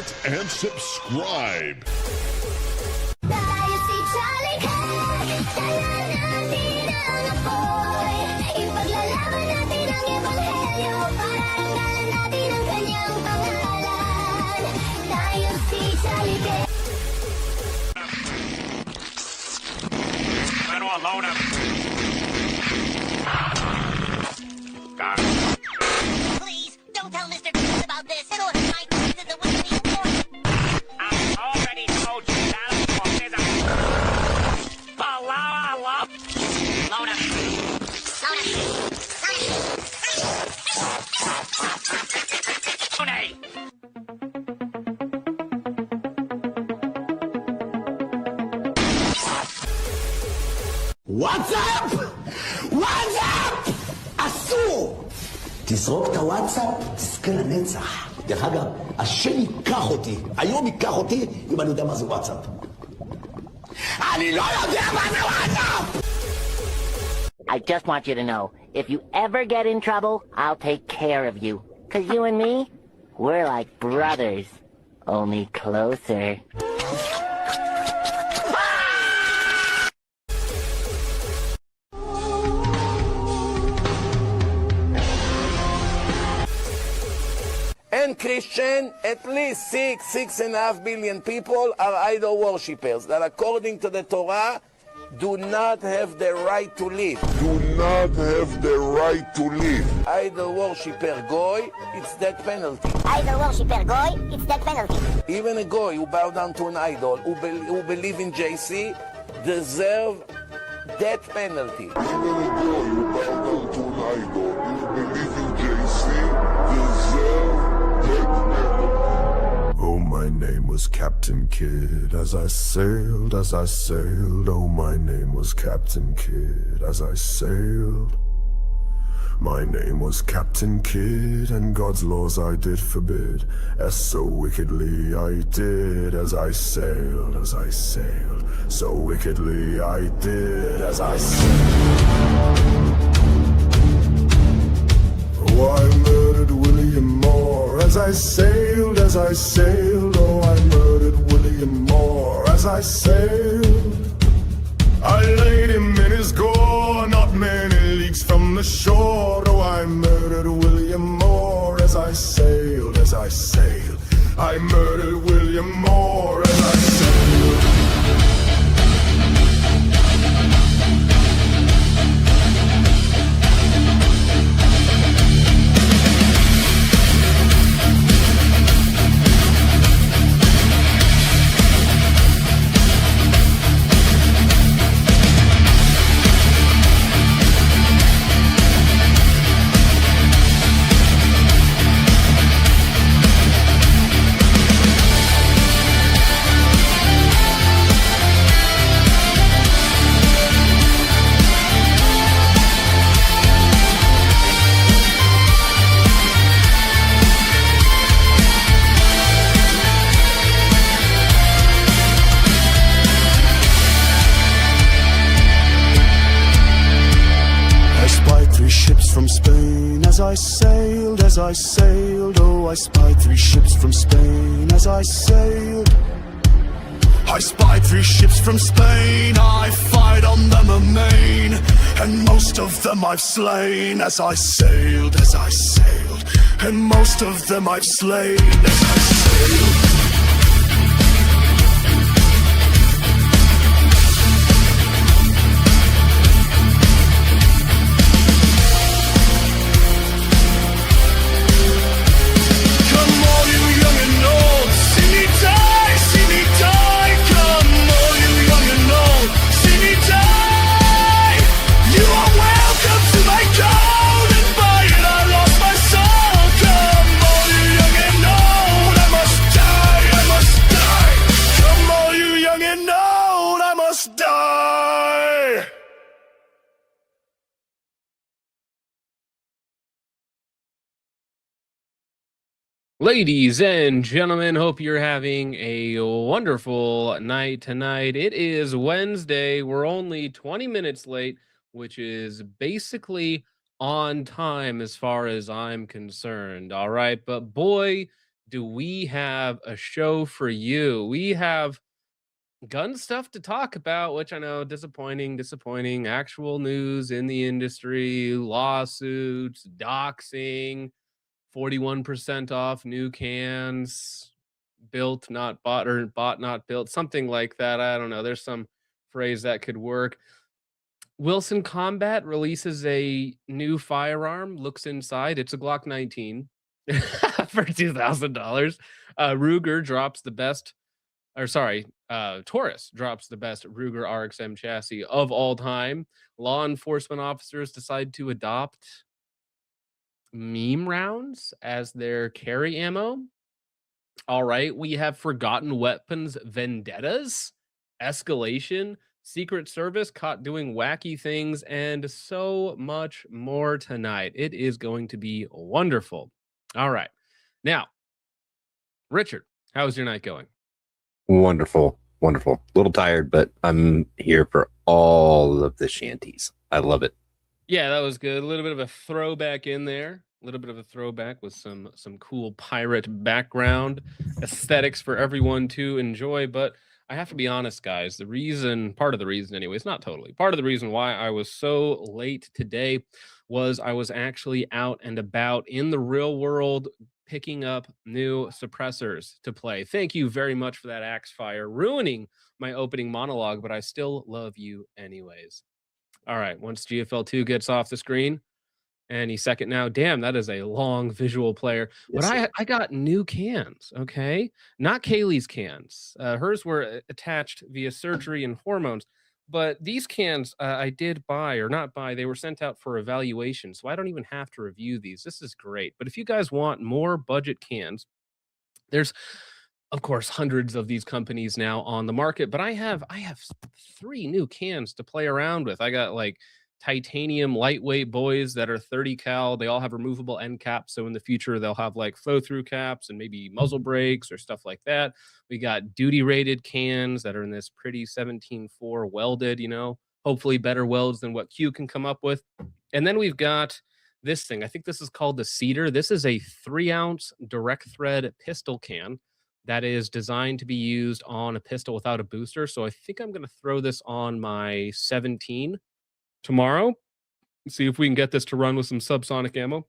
comment, and subscribe. Load up. Please, don't tell Mr. about this. It'll hurt my kids in the way we important. I already told you that is a... Load up. What's up? What's up? אסור! תזרוק את הוואטסאפ, תזכה לנצח. דרך אגב, השם ייקח אותי, היום ייקח אותי, אם אני יודע מה זה וואטסאפ. אני לא יודע מה זה וואטסאפ! I just want you to know, if you ever get in trouble, I'll take care of you. 'Cause you and me, we're like brothers, only closer. And Christian, at least 6.5 billion people are idol worshippers that according to the Torah do not have the right to live. Do not have the right to live. Idol worshipper goy, it's death penalty. Idol worshipper goy, it's death penalty. Even a goy who bow down to an idol, who believe in JC, deserve death penalty. Even a girl who bow down to an idol, who believe in JC, deserve death penalty. Oh, my name was Captain Kidd as I sailed, oh, my name was Captain Kidd as I sailed. My name was Captain Kidd, and God's laws I did forbid, as so wickedly I did as I sailed, so wickedly I did as I sailed. Oh, I murdered William Moore as I sailed, oh, I murdered William Moore as I sailed. I laid him in his gore, not many leagues from the shore. Oh, I murdered William Moore as I sailed, I murdered William Moore as I sailed. I sailed, oh, I spied 3 ships from Spain as I sailed. I spied 3 ships from Spain, I fired on them amain, and most of them I've slain as I sailed, and most of them I've slain as I sailed. Ladies and gentlemen, hope you're having a wonderful night tonight. It is Wednesday. We're only 20 minutes late, which is basically on time as far as I'm concerned. All right. But boy, do we have a show for you? We have gun stuff to talk about, which I know disappointing, actual news in the industry, lawsuits, doxing, 41% off new cans, built not bought, or bought not built, something like that. I don't know. There's some phrase that could work. Wilson Combat releases a new firearm. Looks inside. It's a Glock 19 for $2,000. Ruger drops the best, or sorry, Taurus drops the best Ruger RXM chassis of all time. Law enforcement officers decide to adopt meme rounds as their carry ammo. All right, we have forgotten weapons vendettas, escalation, Secret Service caught doing wacky things, and so much more tonight. It is going to be wonderful. All right. Now, Richard, how's your night going? Wonderful. Wonderful. A little tired, but I'm here for all of the shanties. I love it. Yeah, that was good. A little bit of a throwback in there. A little bit of a throwback with some cool pirate background aesthetics for everyone to enjoy. But I have to be honest, guys, part of the reason anyways, not totally, part of the reason why I was so late today was I was actually out and about in the real world picking up new suppressors to play. Thank you very much for that axe fire, ruining my opening monologue, but I still love you anyways. All right, once GFL 2 gets off the screen, any second now. Damn, that is a long visual player. Yes, But I got new cans, okay? Not Kaylee's cans. Hers were attached via surgery and hormones. But these cans I did buy, or not buy, they were sent out for evaluation. So I don't even have to review these. This is great. But if you guys want more budget cans, there's of course hundreds of these companies now on the market, but I have 3 new cans to play around with. I got like titanium lightweight boys that are 30 cal. They all have removable end caps, so in the future they'll have like flow through caps and maybe muzzle brakes or stuff like that. We got duty rated cans that are in this pretty 17.4 welded, hopefully better welds than what Q can come up with. And then we've got this thing. I think this is called the Cedar. This is a 3-ounce direct thread pistol can that is designed to be used on a pistol without a booster. So I think I'm going to throw this on my 17 tomorrow. See if we can get this to run with some subsonic ammo.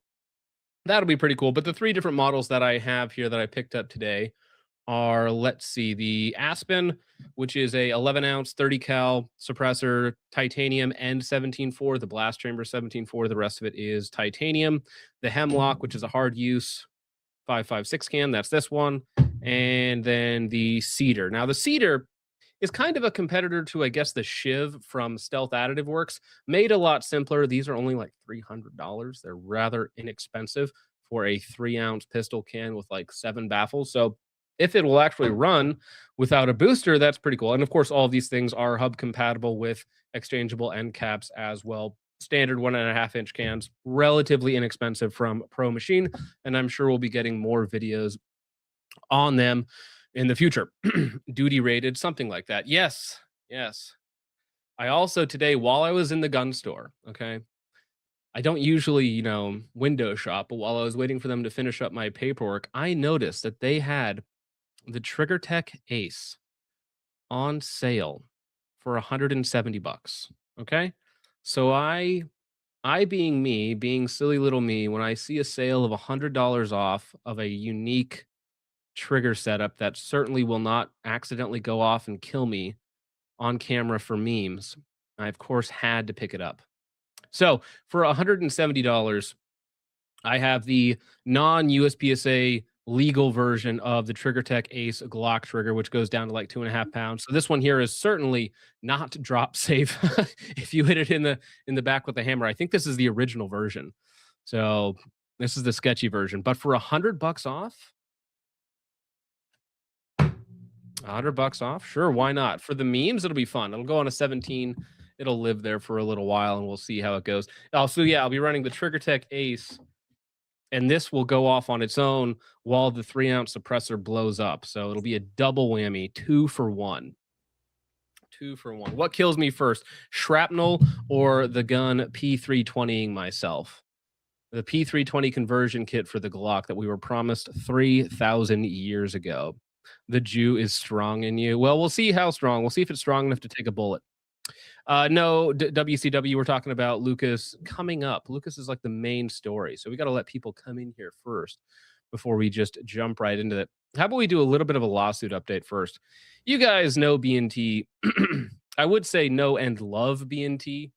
That'll be pretty cool. But the 3 different models that I have here that I picked up today are, let's see, the Aspen, which is a 11-ounce 30 cal suppressor, titanium and 17.4, the blast chamber 17.4, the rest of it is titanium. The Hemlock, which is a hard use 5.56 can, that's this one. And then the Cedar. Now the Cedar is kind of a competitor to, I guess, the Shiv from Stealth Additive Works. Made a lot simpler. These are only like $300. They're rather inexpensive for a 3-ounce pistol can with like 7 baffles. So if it will actually run without a booster, that's pretty cool. And of course, all of these things are hub compatible with exchangeable end caps as well. Standard 1.5-inch cans, relatively inexpensive from Pro Machine. And I'm sure we'll be getting more videos on them in the future. Duty rated, something like that. Yes. I also today, while I was in the gun store, okay, I don't usually, window shop, but while I was waiting for them to finish up my paperwork, I noticed that they had the TriggerTech Ace on sale for $170. Okay. So I being me, being silly little me, when I see a sale of $100 off of a unique trigger setup that certainly will not accidentally go off and kill me on camera for memes, I of course had to pick it up. So for $170, I have the non-USPSA legal version of the TriggerTech Ace Glock trigger, which goes down to like 2.5 pounds. So this one here is certainly not drop safe if you hit it in the back with the hammer. I think this is the original version. So this is the sketchy version. But for $100 off, $100 off, sure, why not? For the memes, it'll be fun. It'll go on a 17. It'll live there for a little while, and we'll see how it goes. Also, yeah, I'll be running the TriggerTech Ace, and this will go off on its own while the 3-ounce suppressor blows up. So it'll be a double whammy, 2 for 1. 2 for 1. What kills me first, shrapnel or the gun P320ing myself? the P320 conversion kit for the Glock that we were promised 3,000 years ago. The Jew is strong in you. Well, we'll see how strong. We'll see if it's strong enough to take a bullet. No, WCW, we're talking about Lucas coming up. Lucas is like the main story. So we got to let people come in here first before we just jump right into it. How about we do a little bit of a lawsuit update first? You guys know B&T. I would say know and love B&T,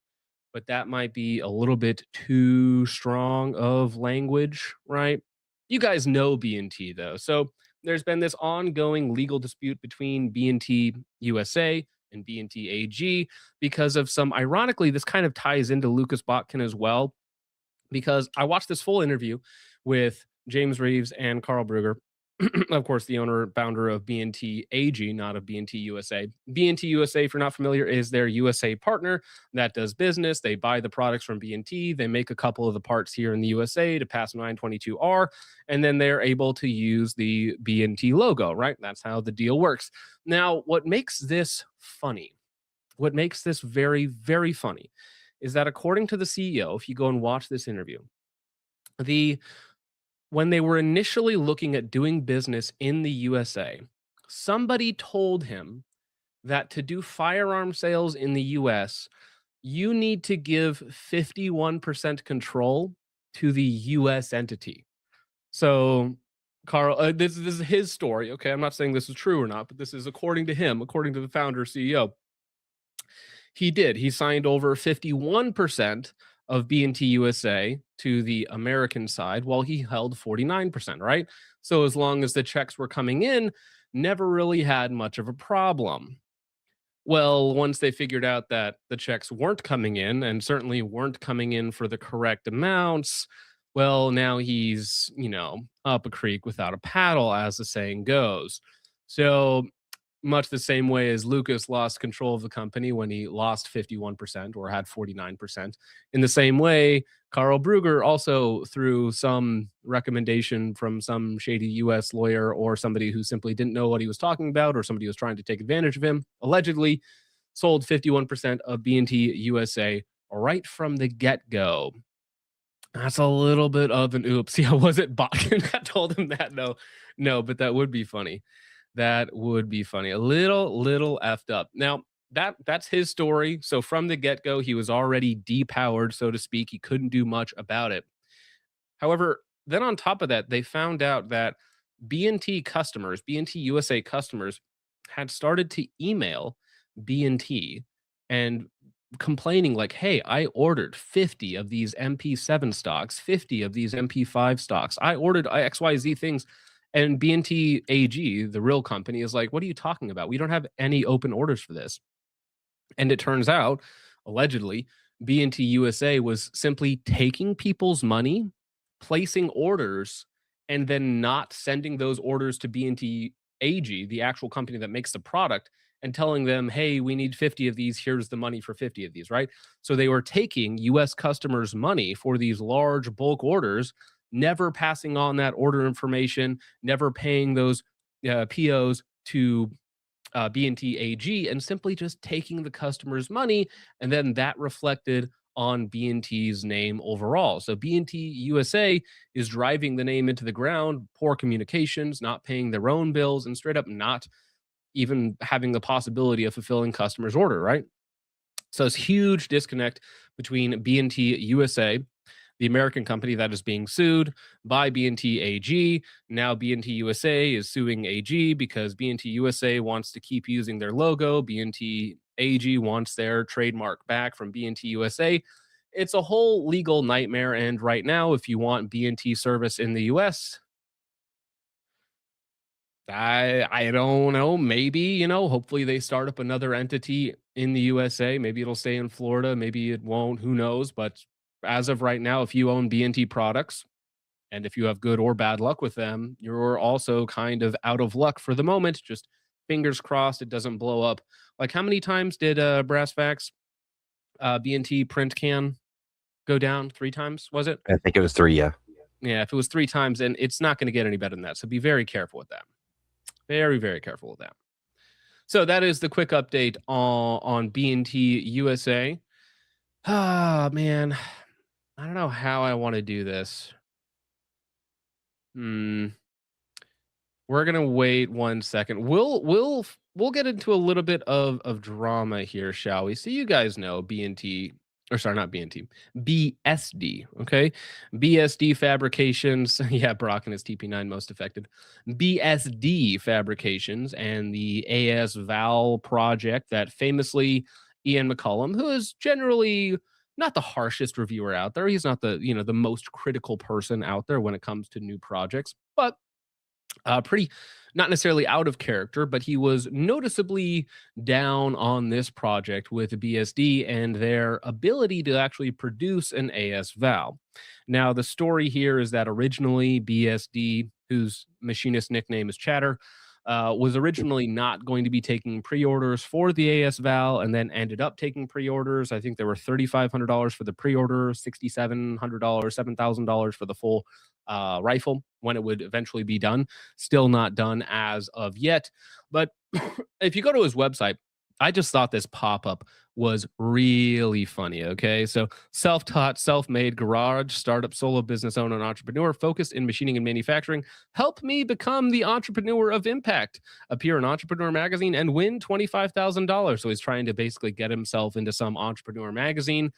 but that might be a little bit too strong of language, right? You guys know B&T, though. So there's been this ongoing legal dispute between B&T USA and B&T AG because of some, ironically, this kind of ties into Lucas Botkin as well, because I watched this full interview with James Reeves and Carl Brugger, of course, the owner, founder of B&T AG, not of B&T USA. B&T USA, if you're not familiar, is their USA partner that does business. They buy the products from B&T. They make a couple of the parts here in the USA to pass 922R, and then they're able to use the B&T logo, right? That's how the deal works. Now, what makes this funny, what makes this very, very funny, is that according to the CEO, if you go and watch this interview, when they were initially looking at doing business in the USA, somebody told him that to do firearm sales in the US, you need to give 51% control to the US entity. So, Carl, this is his story. Okay, I'm not saying this is true or not, but this is according to him, according to the founder CEO. He signed over 51% of B&T USA to the American side, while he held 49%, right? So as long as the checks were coming in, never really had much of a problem. Well, once they figured out that the checks weren't coming in, and certainly weren't coming in for the correct amounts, well, now he's, up a creek without a paddle, as the saying goes. So much the same way as Lucas lost control of the company when he lost 51% or had 49%. In the same way, Carl Brugger also, through some recommendation from some shady US lawyer or somebody who simply didn't know what he was talking about, or somebody who was trying to take advantage of him, allegedly sold 51% of B&T USA right from the get-go. That's a little bit of an oops. Yeah, was it Botkin that told him that? No, but that would be funny. That would be funny. A little effed up. Now, that's his story. So from the get-go, he was already depowered, so to speak. He couldn't do much about it. However, then on top of that, they found out that B&T USA customers, had started to email B&T and complaining like, hey, I ordered 50 of these MP7 stocks, 50 of these MP5 stocks. I ordered XYZ things. And B&T AG, the real company, is like, what are you talking about? We don't have any open orders for this. And it turns out, allegedly, B&T USA was simply taking people's money, placing orders, and then not sending those orders to B&T AG, the actual company that makes the product, and telling them, hey, we need 50 of these. Here's the money for 50 of these, right? So they were taking US customers' money for these large bulk orders, never passing on that order information, never paying those POs to B&T AG, and simply just taking the customer's money, and then that reflected on B&T's name overall. So B&T USA is driving the name into the ground, poor communications, not paying their own bills, and straight up not even having the possibility of fulfilling customers' order, right? So it's huge disconnect between B&T USA, the American company that is being sued, by B&T AG. Now B&T USA is suing AG because B&T USA wants to keep using their logo. B&T AG wants their trademark back from B&T USA. It's a whole legal nightmare. And right now, if you want B&T service in the US, I don't know. Maybe, hopefully they start up another entity in the USA. Maybe it'll stay in Florida. Maybe it won't. Who knows? But as of right now, if you own B&T products, and if you have good or bad luck with them, you're also kind of out of luck for the moment. Just fingers crossed it doesn't blow up. Like, how many times did Brass Facts B&T print can go down? 3 times, was it? I think it was 3, yeah. Yeah, if it was 3 times, then it's not going to get any better than that. So be very careful with that. Very, very careful with that. So that is the quick update on B&T USA. Ah, man. I don't know how I want to do this. Hmm. We're gonna wait 1 second. We'll get into a little bit of drama here, shall we? So you guys know BNT, or sorry, not BNT, BSD. Okay, BSD fabrications. Yeah, Brock and his TP9 most affected. BSD fabrications and the AS Val project that famously Ian McCollum, who is generally not the harshest reviewer out there. He's not the the most critical person out there when it comes to new projects, but pretty not necessarily out of character, but he was noticeably down on this project with BSD and their ability to actually produce an AS Val. Now, the story here is that originally BSD, whose machinist nickname is Chatter, was originally not going to be taking pre-orders for the AS Val, and then ended up taking pre-orders. I think there were $3,500 for the pre-order, $6,700, $7,000 for the full rifle when it would eventually be done. Still not done as of yet. But if you go to his website, I just thought this pop up was really funny. Okay. So, self taught, self made garage, startup, solo business owner, and entrepreneur focused in machining and manufacturing. Help me become the entrepreneur of impact. Appear in Entrepreneur Magazine and win $25,000. So, he's trying to basically get himself into some entrepreneur magazine.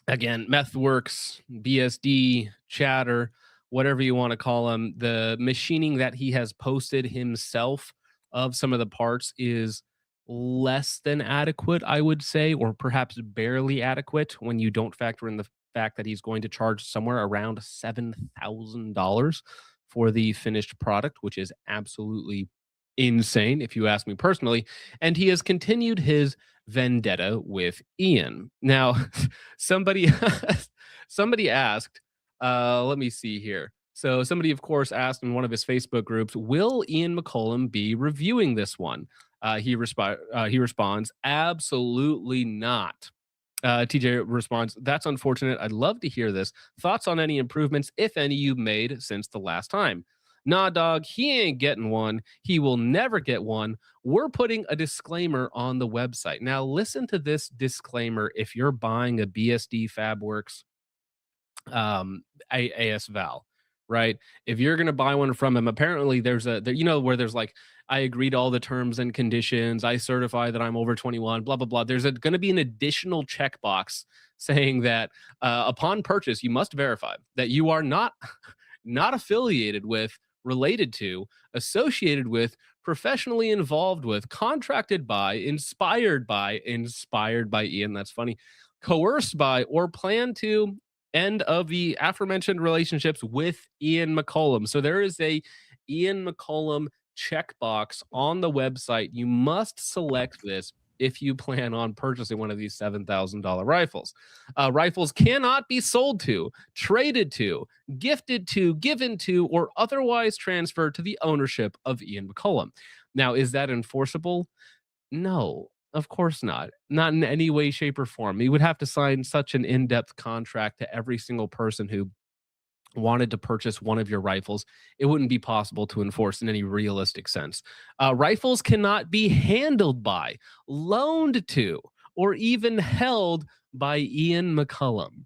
Again, MethWorks, BSD, Chatter, whatever you want to call them, the machining that he has posted himself of some of the parts is less than adequate, I would say, or perhaps barely adequate when you don't factor in the fact that he's going to charge somewhere around $7,000 for the finished product, which is absolutely insane, if you ask me personally. And he has continued his vendetta with Ian. Now, somebody somebody asked, let me see here. So somebody, of course, asked in one of his Facebook groups, will Ian McCollum be reviewing this one? He responds, absolutely not. TJ responds, that's unfortunate. I'd love to hear this. Thoughts on any improvements, if any, you made since the last time? Nah, dog, he ain't getting one. He will never get one. We're putting a disclaimer on the website. Now, listen to this disclaimer if you're buying a BSD FabWorks AS Val, right? If you're going to buy one from him, apparently there's where there's like, I agree to all the terms and conditions. I certify that I'm over 21, blah, blah, blah. There's going to be an additional checkbox saying that upon purchase, you must verify that you are not affiliated with, related to, associated with, professionally involved with, contracted by, inspired by Ian, that's funny, coerced by, or plan to end of the aforementioned relationships with Ian McCollum. So there is a Ian McCollum checkbox on the website. You must select this if you plan on purchasing one of these $7,000 rifles. Rifles cannot be sold to, traded to, gifted to, given to, or otherwise transferred to the ownership of Ian McCollum. Now, is that enforceable? No, of course not. Not in any way, shape, or form. He would have to sign such an in-depth contract to every single person who wanted to purchase one of your rifles. It wouldn't be possible to enforce in any realistic sense. Rifles cannot be handled by, loaned to, or even held by Ian McCollum.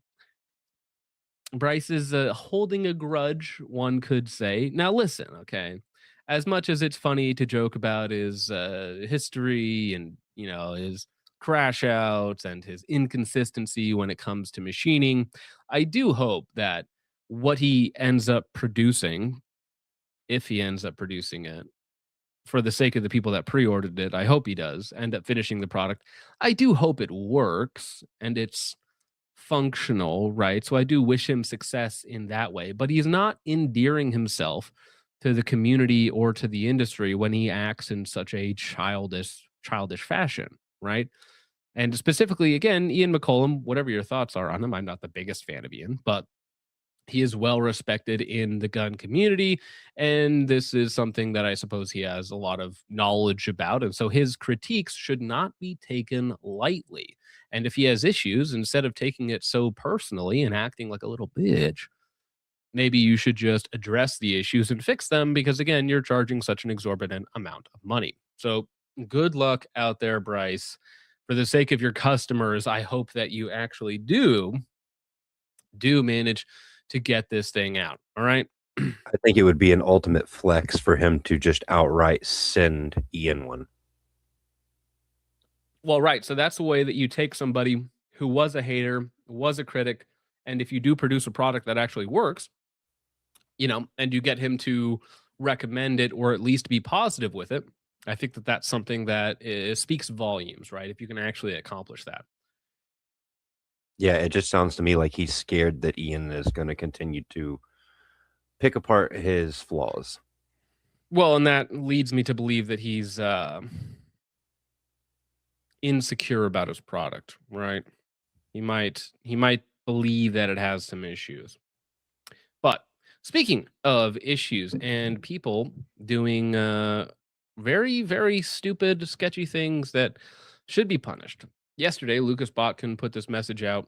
Bryce is holding a grudge, one could say. Now, listen, okay. As much as it's funny to joke about his history and, his crash outs and his inconsistency when it comes to machining, I do hope that what he ends up producing, if he ends up producing it, for the sake of the people that pre-ordered it, I hope he does end up finishing the product. I do hope it works and it's functional, right? So I do wish him success in that way, but he's not endearing himself to the community or to the industry when he acts in such a childish fashion, right? And specifically, again, Ian McCollum, whatever your thoughts are on him, I'm not the biggest fan of Ian, but he is well respected in the gun community, and this is something that I suppose he has a lot of knowledge about, and so his critiques should not be taken lightly. And if he has issues, instead of taking it so personally and acting like a little bitch, maybe you should just address the issues and fix them, because again, you're charging such an exorbitant amount of money. So good luck out there, Bryce. For the sake of your customers, I hope that you actually do do manage to get this thing out. All right. I think it would be an ultimate flex for him to just outright send Ian one. Well, right. So that's the way that you take somebody who was a hater, was a critic, and if you do produce a product that actually works, and you get him to recommend it or at least be positive with it, I think that that's something that speaks volumes, right? If you can actually accomplish that. Yeah, it just sounds to me like he's scared that Ian is going to continue to pick apart his flaws. Well, and that leads me to believe that he's insecure about his product, right? He might believe that it has some issues. But speaking of issues and people doing very, very stupid, sketchy things that should be punished. Yesterday, Lucas Botkin put this message out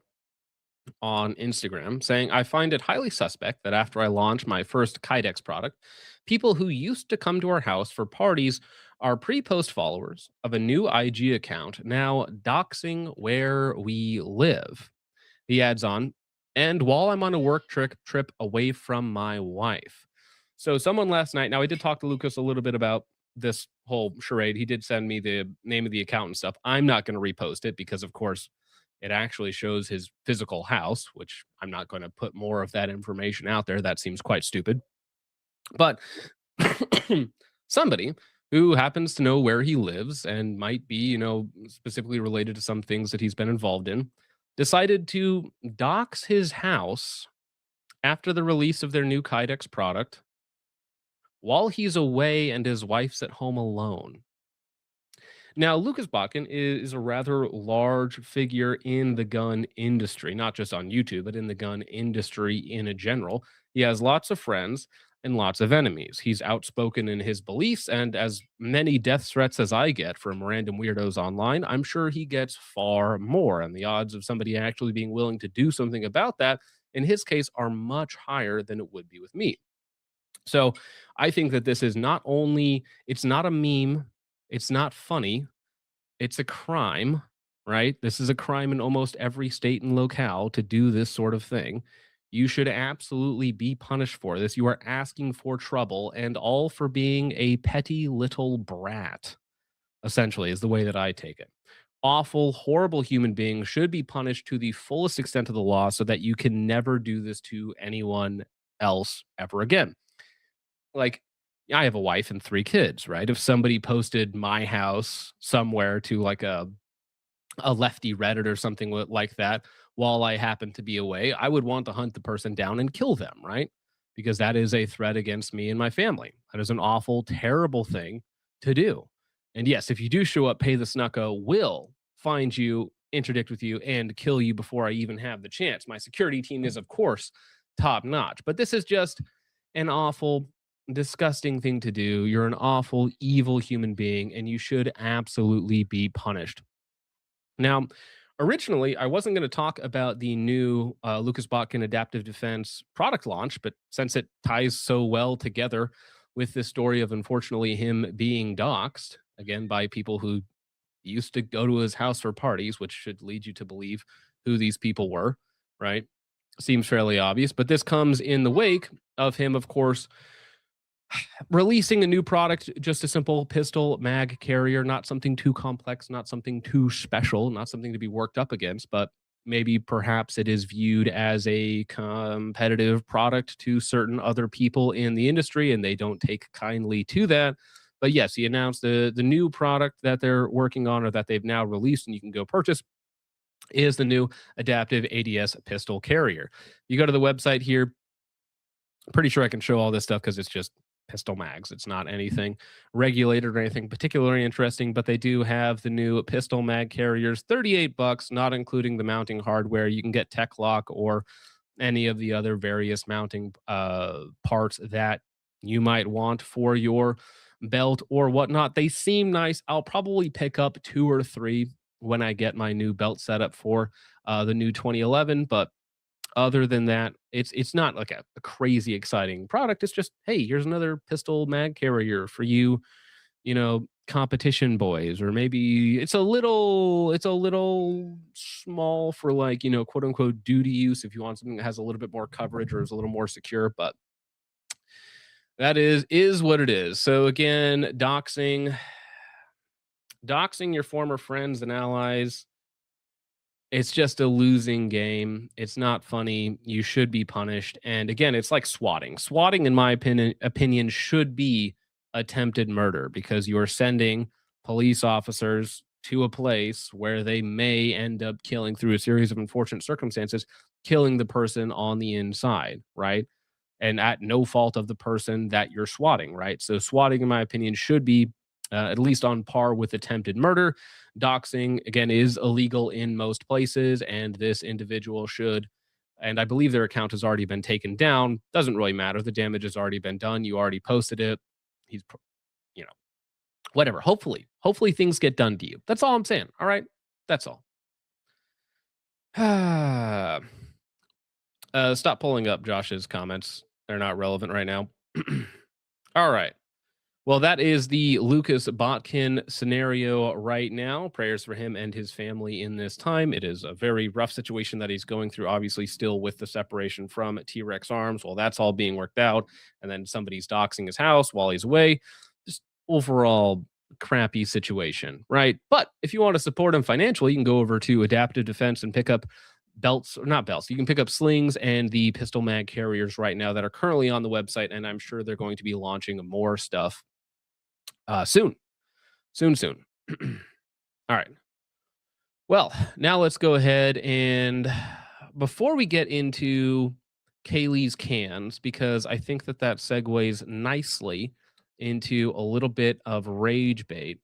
on Instagram saying, I find it highly suspect that after I launch my first Kydex product, people who used to come to our house for parties are pre-post followers of a new IG account now doxing where we live. He adds on, and while I'm on a work trip away from my wife. So someone last night, now I did talk to Lucas a little bit about this whole charade. He did send me the name of the account and stuff. I'm not going to repost it because, of course, it actually shows his physical house, which I'm not going to put more of that information out there. That seems quite stupid. But somebody who happens to know where he lives and might be, specifically related to some things that he's been involved in, decided to dox his house after the release of their new Kydex product while he's away and his wife's at home alone. Now, Lucas Botkin is a rather large figure in the gun industry, not just on YouTube, but in the gun industry in a general. He has lots of friends and lots of enemies. He's outspoken in his beliefs, and as many death threats as I get from random weirdos online, I'm sure he gets far more. And the odds of somebody actually being willing to do something about that, in his case, are much higher than it would be with me. So I think that this is not only, it's not a meme, it's not funny, it's a crime, right? This is a crime in almost every state and locale to do this sort of thing. You should absolutely be punished for this. You are asking for trouble, and all for being a petty little brat, essentially, is the way that I take it. Awful, horrible human beings should be punished to the fullest extent of the law so that you can never do this to anyone else ever again. Like, I have a wife and 3 kids, right? If somebody posted my house somewhere to like a lefty Reddit or something like that while I happen to be away, I would want to hunt the person down and kill them, right? Because that is a threat against me and my family. That is an awful, terrible thing to do. And yes, if you do show up, Pay the Snucko will find you, interdict with you, and kill you before I even have the chance. My security team is, of course, top notch. But this is just an awful, disgusting thing to do. You're an awful, evil human being, and you should absolutely be punished. Now, originally, I wasn't going to talk about the new Lucas Botkin Adaptive Defense product launch, but since it ties so well together with this story of, unfortunately, him being doxxed, again, by people who used to go to his house for parties, which should lead you to believe who these people were, right? Seems fairly obvious, but this comes in the wake of him, of course, releasing a new product, just a simple pistol mag carrier, not something too complex, not something too special, not something to be worked up against, but maybe perhaps it is viewed as a competitive product to certain other people in the industry, and they don't take kindly to that. But yes, he announced the new product that they're working on, or that they've now released and you can go purchase, is the new adaptive ADS pistol carrier. You go to the website here, pretty sure I can show all this stuff because it's just pistol mags. It's not anything regulated or anything particularly interesting, but they do have the new pistol mag carriers, $38, not including the mounting hardware. You can get Tech Lock or any of the other various mounting parts that you might want for your belt or whatnot. They seem nice. I'll probably pick up 2 or 3 when I get my new belt set up for the new 2011, but other than that, it's not like a crazy exciting product. It's just, hey, here's another pistol mag carrier for you competition boys, or maybe it's a little small for like, quote unquote duty use if you want something that has a little bit more coverage or is a little more secure, but that is what it is. So again, doxing your former friends and allies, it's just a losing game. It's not funny. You should be punished. And again, it's like swatting. Swatting, in my opinion, should be attempted murder, because you are sending police officers to a place where they may end up killing, through a series of unfortunate circumstances, killing the person on the inside, right? And at no fault of the person that you're swatting, right? So swatting, in my opinion, should be at least on par with attempted murder. Doxing, again, is illegal in most places, and this individual should, and I believe their account has already been taken down. Doesn't really matter. The damage has already been done. You already posted it. He's, whatever. Hopefully things get done to you. That's all I'm saying. All right. That's all. Stop pulling up Josh's comments. They're not relevant right now. All right. Well, that is the Lucas Botkin scenario right now. Prayers for him and his family in this time. It is a very rough situation that he's going through, obviously, still with the separation from T-Rex Arms. Well, that's all being worked out. And then somebody's doxing his house while he's away. Just overall crappy situation, right? But if you want to support him financially, you can go over to Adaptive Defense and pick up belts, or not belts. You can pick up slings and the pistol mag carriers right now that are currently on the website. And I'm sure they're going to be launching more stuff soon. All right. Well, now let's go ahead, and before we get into Kaylee's cans, because I think that segues nicely into a little bit of rage bait.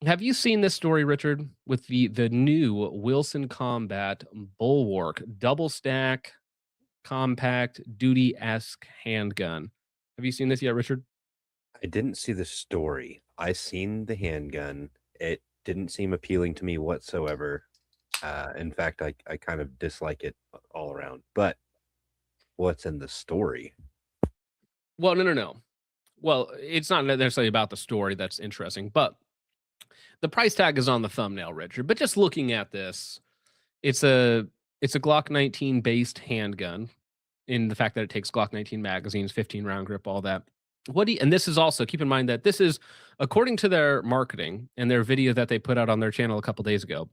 Have you seen this story, Richard, with the new Wilson Combat Bullwark double stack compact duty-esque handgun? Have you seen this yet, Richard? I didn't see the story. I seen the handgun. It didn't seem appealing to me whatsoever. In fact, I kind of dislike it all around. But what's in the story? Well, no. Well, it's not necessarily about the story that's interesting, but the price tag is on the thumbnail, Richard. But just looking at this, it's a Glock 19 based handgun, in the fact that it takes Glock 19 magazines, 15 round grip, all that. And this is also, keep in mind that this is according to their marketing and their video that they put out on their channel a couple days ago.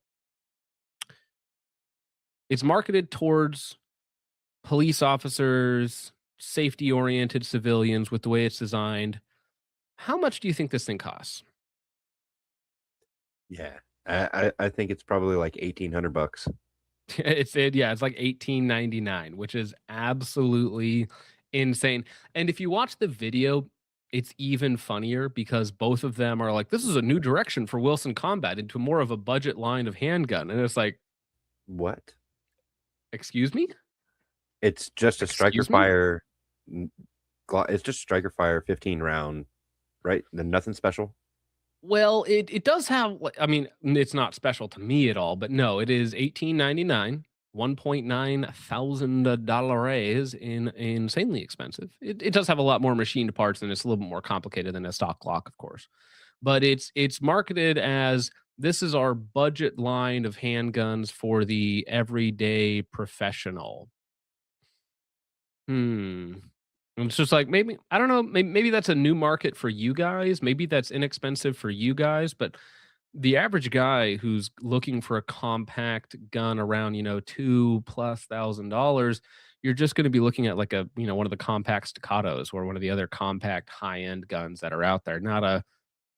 It's marketed towards police officers, safety oriented civilians, with the way it's designed. How much do you think this thing costs? Yeah, I think it's probably like $1,800. It's like $18.99, which is absolutely insane. And if you watch the video, it's even funnier, because both of them are like, this is a new direction for Wilson Combat into more of a budget line of handgun. And it's like, what? Excuse me? It's just a striker fire. It's just striker fire 15 round, right? Then nothing special. Well, it does have, I mean, it's not special to me at all, but no, it is $18.99. $1,900 in insanely expensive. It does have a lot more machined parts, and it's a little bit more complicated than a stock Glock, of course. But it's marketed as, this is our budget line of handguns for the everyday professional. It's just like, maybe, I don't know, maybe that's a new market for you guys. Maybe that's inexpensive for you guys, but the average guy who's looking for a compact gun around, $2,000+, you're just going to be looking at like one of the compact Staccatos, or one of the other compact high-end guns that are out there, not a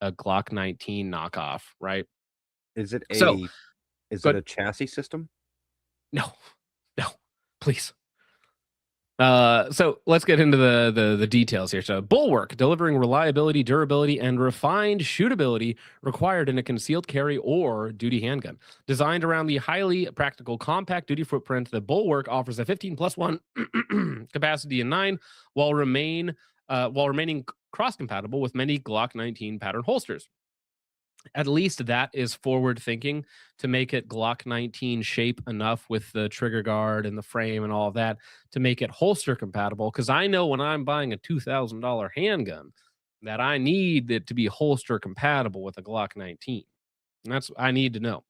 Glock 19 knockoff, right? Is it a chassis system? No, please. So let's get into the details here. So Bulwark, delivering reliability, durability, and refined shootability required in a concealed carry or duty handgun. Designed around the highly practical compact duty footprint, the Bulwark offers a 15+1 capacity in 9, while remaining cross-compatible with many Glock 19 pattern holsters. At least that is forward thinking, to make it Glock 19 shape enough with the trigger guard and the frame and all of that to make it holster compatible. Because I know when I'm buying a $2,000 handgun, that I need it to be holster compatible with a Glock 19. And that's I need to know.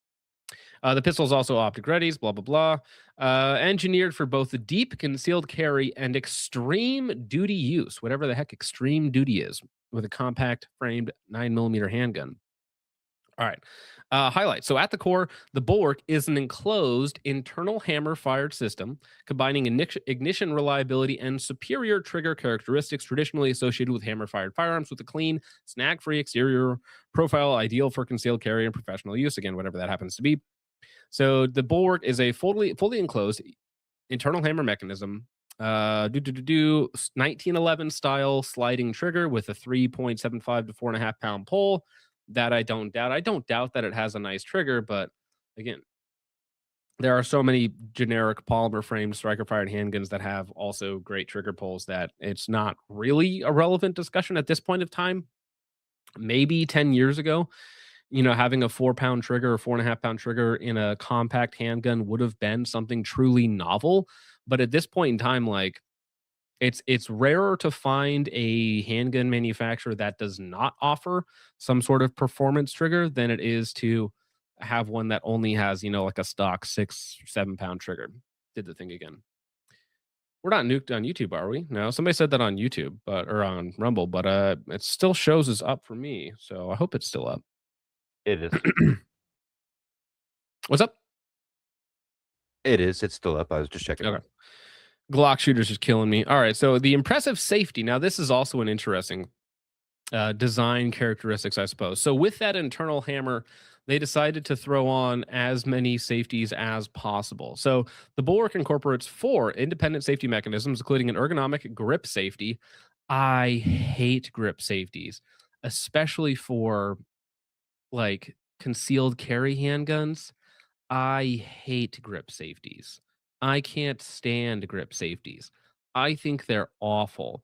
The pistol is also optic readies, blah, blah, blah. Engineered for both the deep concealed carry and extreme duty use, whatever the heck extreme duty is, with a compact framed 9mm handgun. All right. Highlights. So at the core, the Bulwark is an enclosed internal hammer fired system combining ignition reliability and superior trigger characteristics traditionally associated with hammer fired firearms with a clean, snag free exterior profile ideal for concealed carry and professional use. Again, whatever that happens to be. So the Bulwark is a fully enclosed internal hammer mechanism. 1911 style sliding trigger with a 3.75 to 4.5 pound pole. That I don't doubt. I don't doubt that it has a nice trigger, but again, there are so many generic polymer framed striker fired handguns that have also great trigger pulls that it's not really a relevant discussion at this point of time. Maybe 10 years ago, having a 4-pound trigger or 4.5-pound trigger in a compact handgun would have been something truly novel. But at this point in time, like, it's rarer to find a handgun manufacturer that does not offer some sort of performance trigger than it is to have one that only has, like a stock 6-7 pound trigger. Did the thing again. We're not nuked on YouTube, are we? No, somebody said that on YouTube, or on Rumble, but it still shows is up for me. So I hope it's still up. It is. What's up? It is. It's still up. I was just checking. Okay. Glock shooters is killing me. All right, so the impressive safety. Now, this is also an interesting design characteristics, I suppose. So with that internal hammer, they decided to throw on as many safeties as possible. So the Bulwark incorporates 4 independent safety mechanisms, including an ergonomic grip safety. I hate grip safeties, especially for like concealed carry handguns. I hate grip safeties. I can't stand grip safeties. I think they're awful.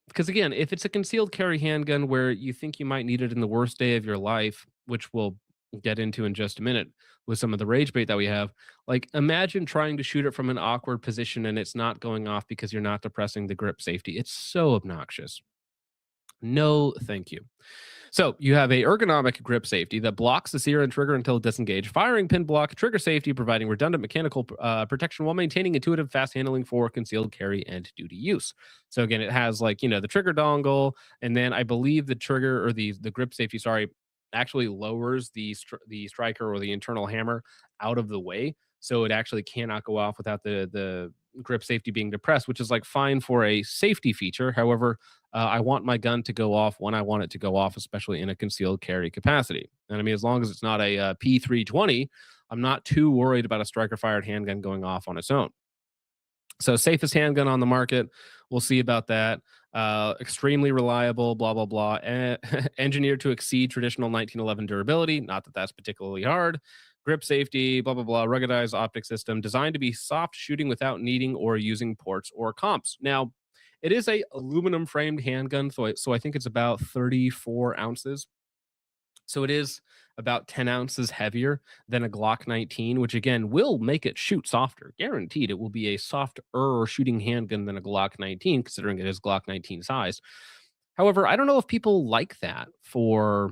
Because again, if it's a concealed carry handgun where you think you might need it in the worst day of your life, which we'll get into in just a minute with some of the rage bait that we have, like imagine trying to shoot it from an awkward position and it's not going off because you're not depressing the grip safety. It's so obnoxious. No, thank you. So you have a ergonomic grip safety that blocks the sear and trigger until disengaged, firing pin block, trigger safety, providing redundant mechanical protection while maintaining intuitive fast handling for concealed carry and duty use. So again, it has the trigger dongle, and then I believe the trigger or the grip safety, actually lowers the striker or the internal hammer out of the way, so it actually cannot go off without the grip safety being depressed, which is fine for a safety feature. However, I want my gun to go off when I want it to go off, especially in a concealed carry capacity. And I mean, as long as it's not a P320, I'm not too worried about a striker fired handgun going off on its own. So safest handgun on the market. We'll see about that. Extremely reliable, blah, blah, blah. Engineered to exceed traditional 1911 durability. Not that that's particularly hard. Grip safety, blah, blah, blah. Ruggedized optic system. Designed to be soft shooting without needing or using ports or comps. Now, it is a aluminum framed handgun, so I think it's about 34 ounces. So it is about 10 ounces heavier than a Glock 19, which again will make it shoot softer. Guaranteed it will be a softer shooting handgun than a Glock 19, considering it is Glock 19 size. However, I don't know if people like that for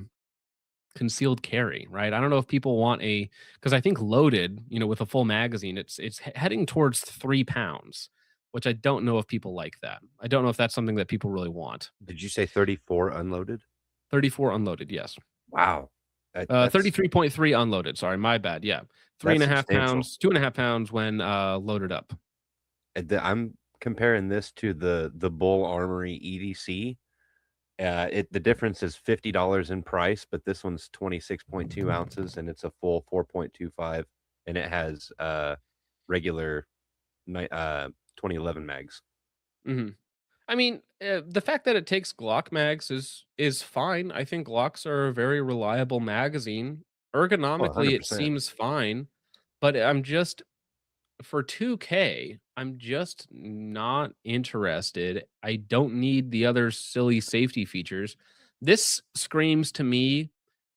concealed carry, right? I don't know if people want because I think loaded, with a full magazine, it's heading towards 3 pounds, which I don't know if people like that. I don't know if that's something that people really want. Did you say 34 unloaded? 34 unloaded, yes. Wow. 33.3 unloaded. Sorry, my bad. Yeah. 3.5 pounds, 2.5 pounds when loaded up. I'm comparing this to the Bull Armory EDC. The difference is $50 in price, but this one's 26.2 ounces and it's a full 4.25, and it has regular 2011 mags. Mm-hmm. I mean, the fact that it takes Glock mags is fine. I think Glocks are a very reliable magazine. Ergonomically, it 100%. seems fine, but for 2K, I'm just not interested. I don't need the other silly safety features. This screams to me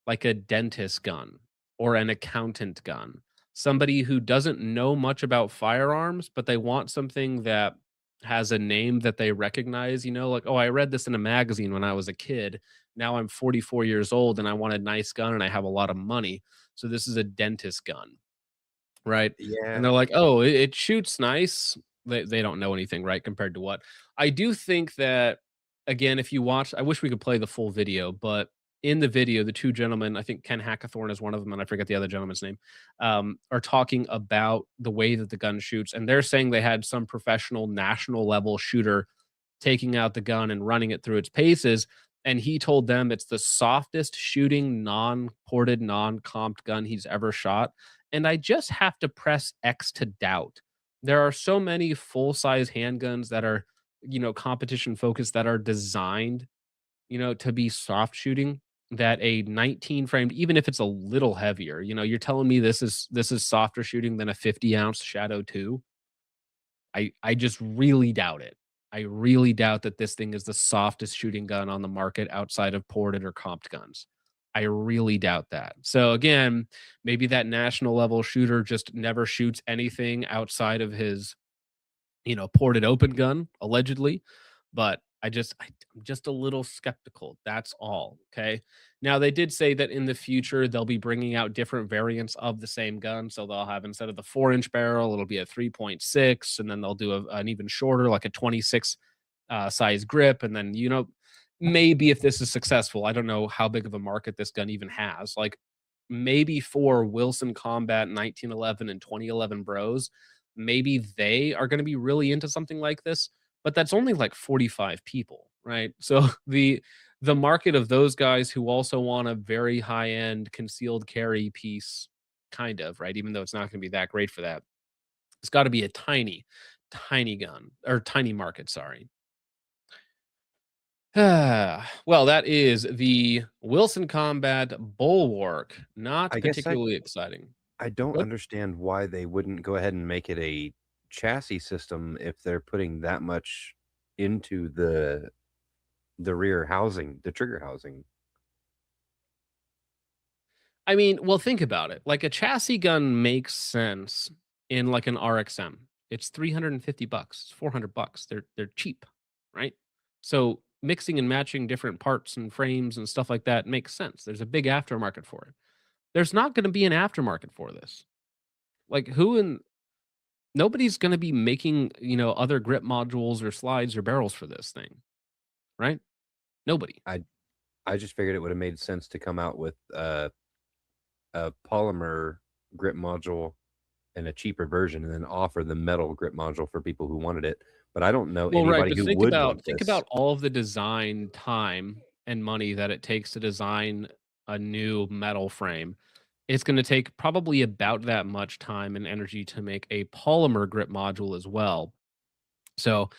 like a dentist gun or an accountant gun. Somebody who doesn't know much about firearms, but they want something that has a name that they recognize, you know, like, oh, I read this in a magazine when I was a kid. Now I'm 44 years old and I want a nice gun and I have a lot of money. So this is a dentist gun, right? Yeah. And they're like, oh, it shoots nice. They don't know anything, right? Compared to what I do think that, again, if you watch, I wish we could play the full video, but in the video, the two gentlemen, I think Ken Hackathorn is one of them, and I forget the other gentleman's name, are talking about the way that the gun shoots. And they're saying they had some professional national level shooter taking out the gun and running it through its paces. And he told them it's the softest shooting, non-ported, non-comped gun he's ever shot. And I just have to press X to doubt. There are so many full-size handguns that are, you know, competition focused, that are designed, you know, to be soft shooting, that a 19 framed, even if it's a little heavier, you know, you're telling me this is softer shooting than a 50-ounce Shadow 2? I just really doubt it. I really doubt that this thing is the softest shooting gun on the market outside of ported or comped guns. I really doubt that. So again, maybe that national level shooter just never shoots anything outside of his, you know, ported open gun, allegedly. But I'm just a little skeptical. That's all. Okay. Now they did say that in the future they'll be bringing out different variants of the same gun. So they'll have, instead of the 4-inch barrel, it'll be a 3.6, and then they'll do an even shorter, like a 26 size grip. And then, you know, maybe if this is successful, I don't know how big of a market this gun even has. Like maybe for Wilson Combat 1911 and 2011 bros, maybe they are going to be really into something like this, but that's only like 45 people, right? So the market of those guys who also want a very high end concealed carry piece, kind of, right? Even though it's not going to be that great for that, it's got to be a tiny, tiny gun, or tiny market. Sorry. Well, that is the Wilson Combat Bulwark. Not I guess particularly exciting. I don't Good. understand why they wouldn't go ahead and make it a chassis system if they're putting that much into the rear housing, the trigger housing. I mean, well, think about it. Like a chassis gun makes sense in like an RXM. It's $350, it's $400. They're cheap, right? So mixing and matching different parts and frames and stuff like that makes sense. There's a big aftermarket for it. There's not going to be an aftermarket for this. Like nobody's going to be making, you know, other grip modules or slides or barrels for this thing, right? Nobody. I just figured it would have made sense to come out with a polymer grip module and a cheaper version, and then offer the metal grip module for people who wanted it. But I don't know Well, right, anybody but who think would about want think this. about all of the design time and money that it takes to design a new metal frame. It's going to take probably about that much time and energy to make a polymer grip module as well. So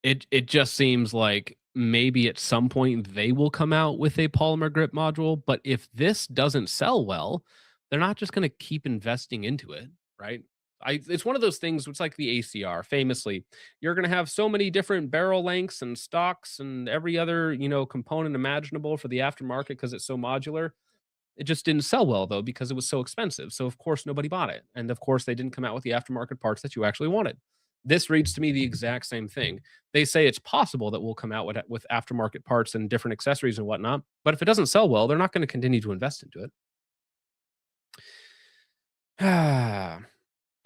it just seems like maybe at some point they will come out with a polymer grip module, but if this doesn't sell well, they're not just going to keep investing into it, right? It's one of those things. It's like the ACR. Famously, you're going to have so many different barrel lengths and stocks and every other, you know, component imaginable for the aftermarket because it's so modular. It just didn't sell well though because it was so expensive. So of course nobody bought it, and of course they didn't come out with the aftermarket parts that you actually wanted. This reads to me the exact same thing. They say it's possible that we'll come out with aftermarket parts and different accessories and whatnot, but if it doesn't sell well, they're not going to continue to invest into it.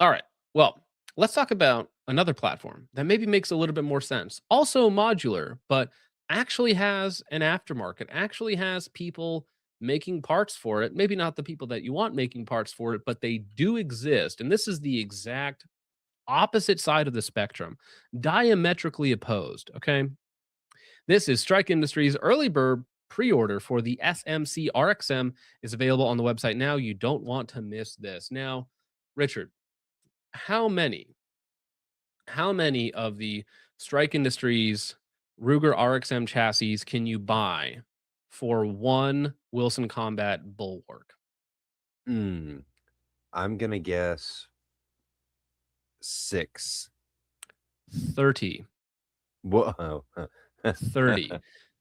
All right. Well, let's talk about another platform that maybe makes a little bit more sense. Also modular, but actually has an aftermarket, actually has people making parts for it. Maybe not the people that you want making parts for it, but they do exist. And this is the exact opposite side of the spectrum, diametrically opposed. Okay. This is Strike Industries early bird pre-order for the SMC RXM is available on the website now. You don't want to miss this. Now, Richard, how many of the Strike Industries Ruger RXM chassis can you buy for one Wilson Combat Bulwark? I'm gonna guess 6. 30. Whoa. 30.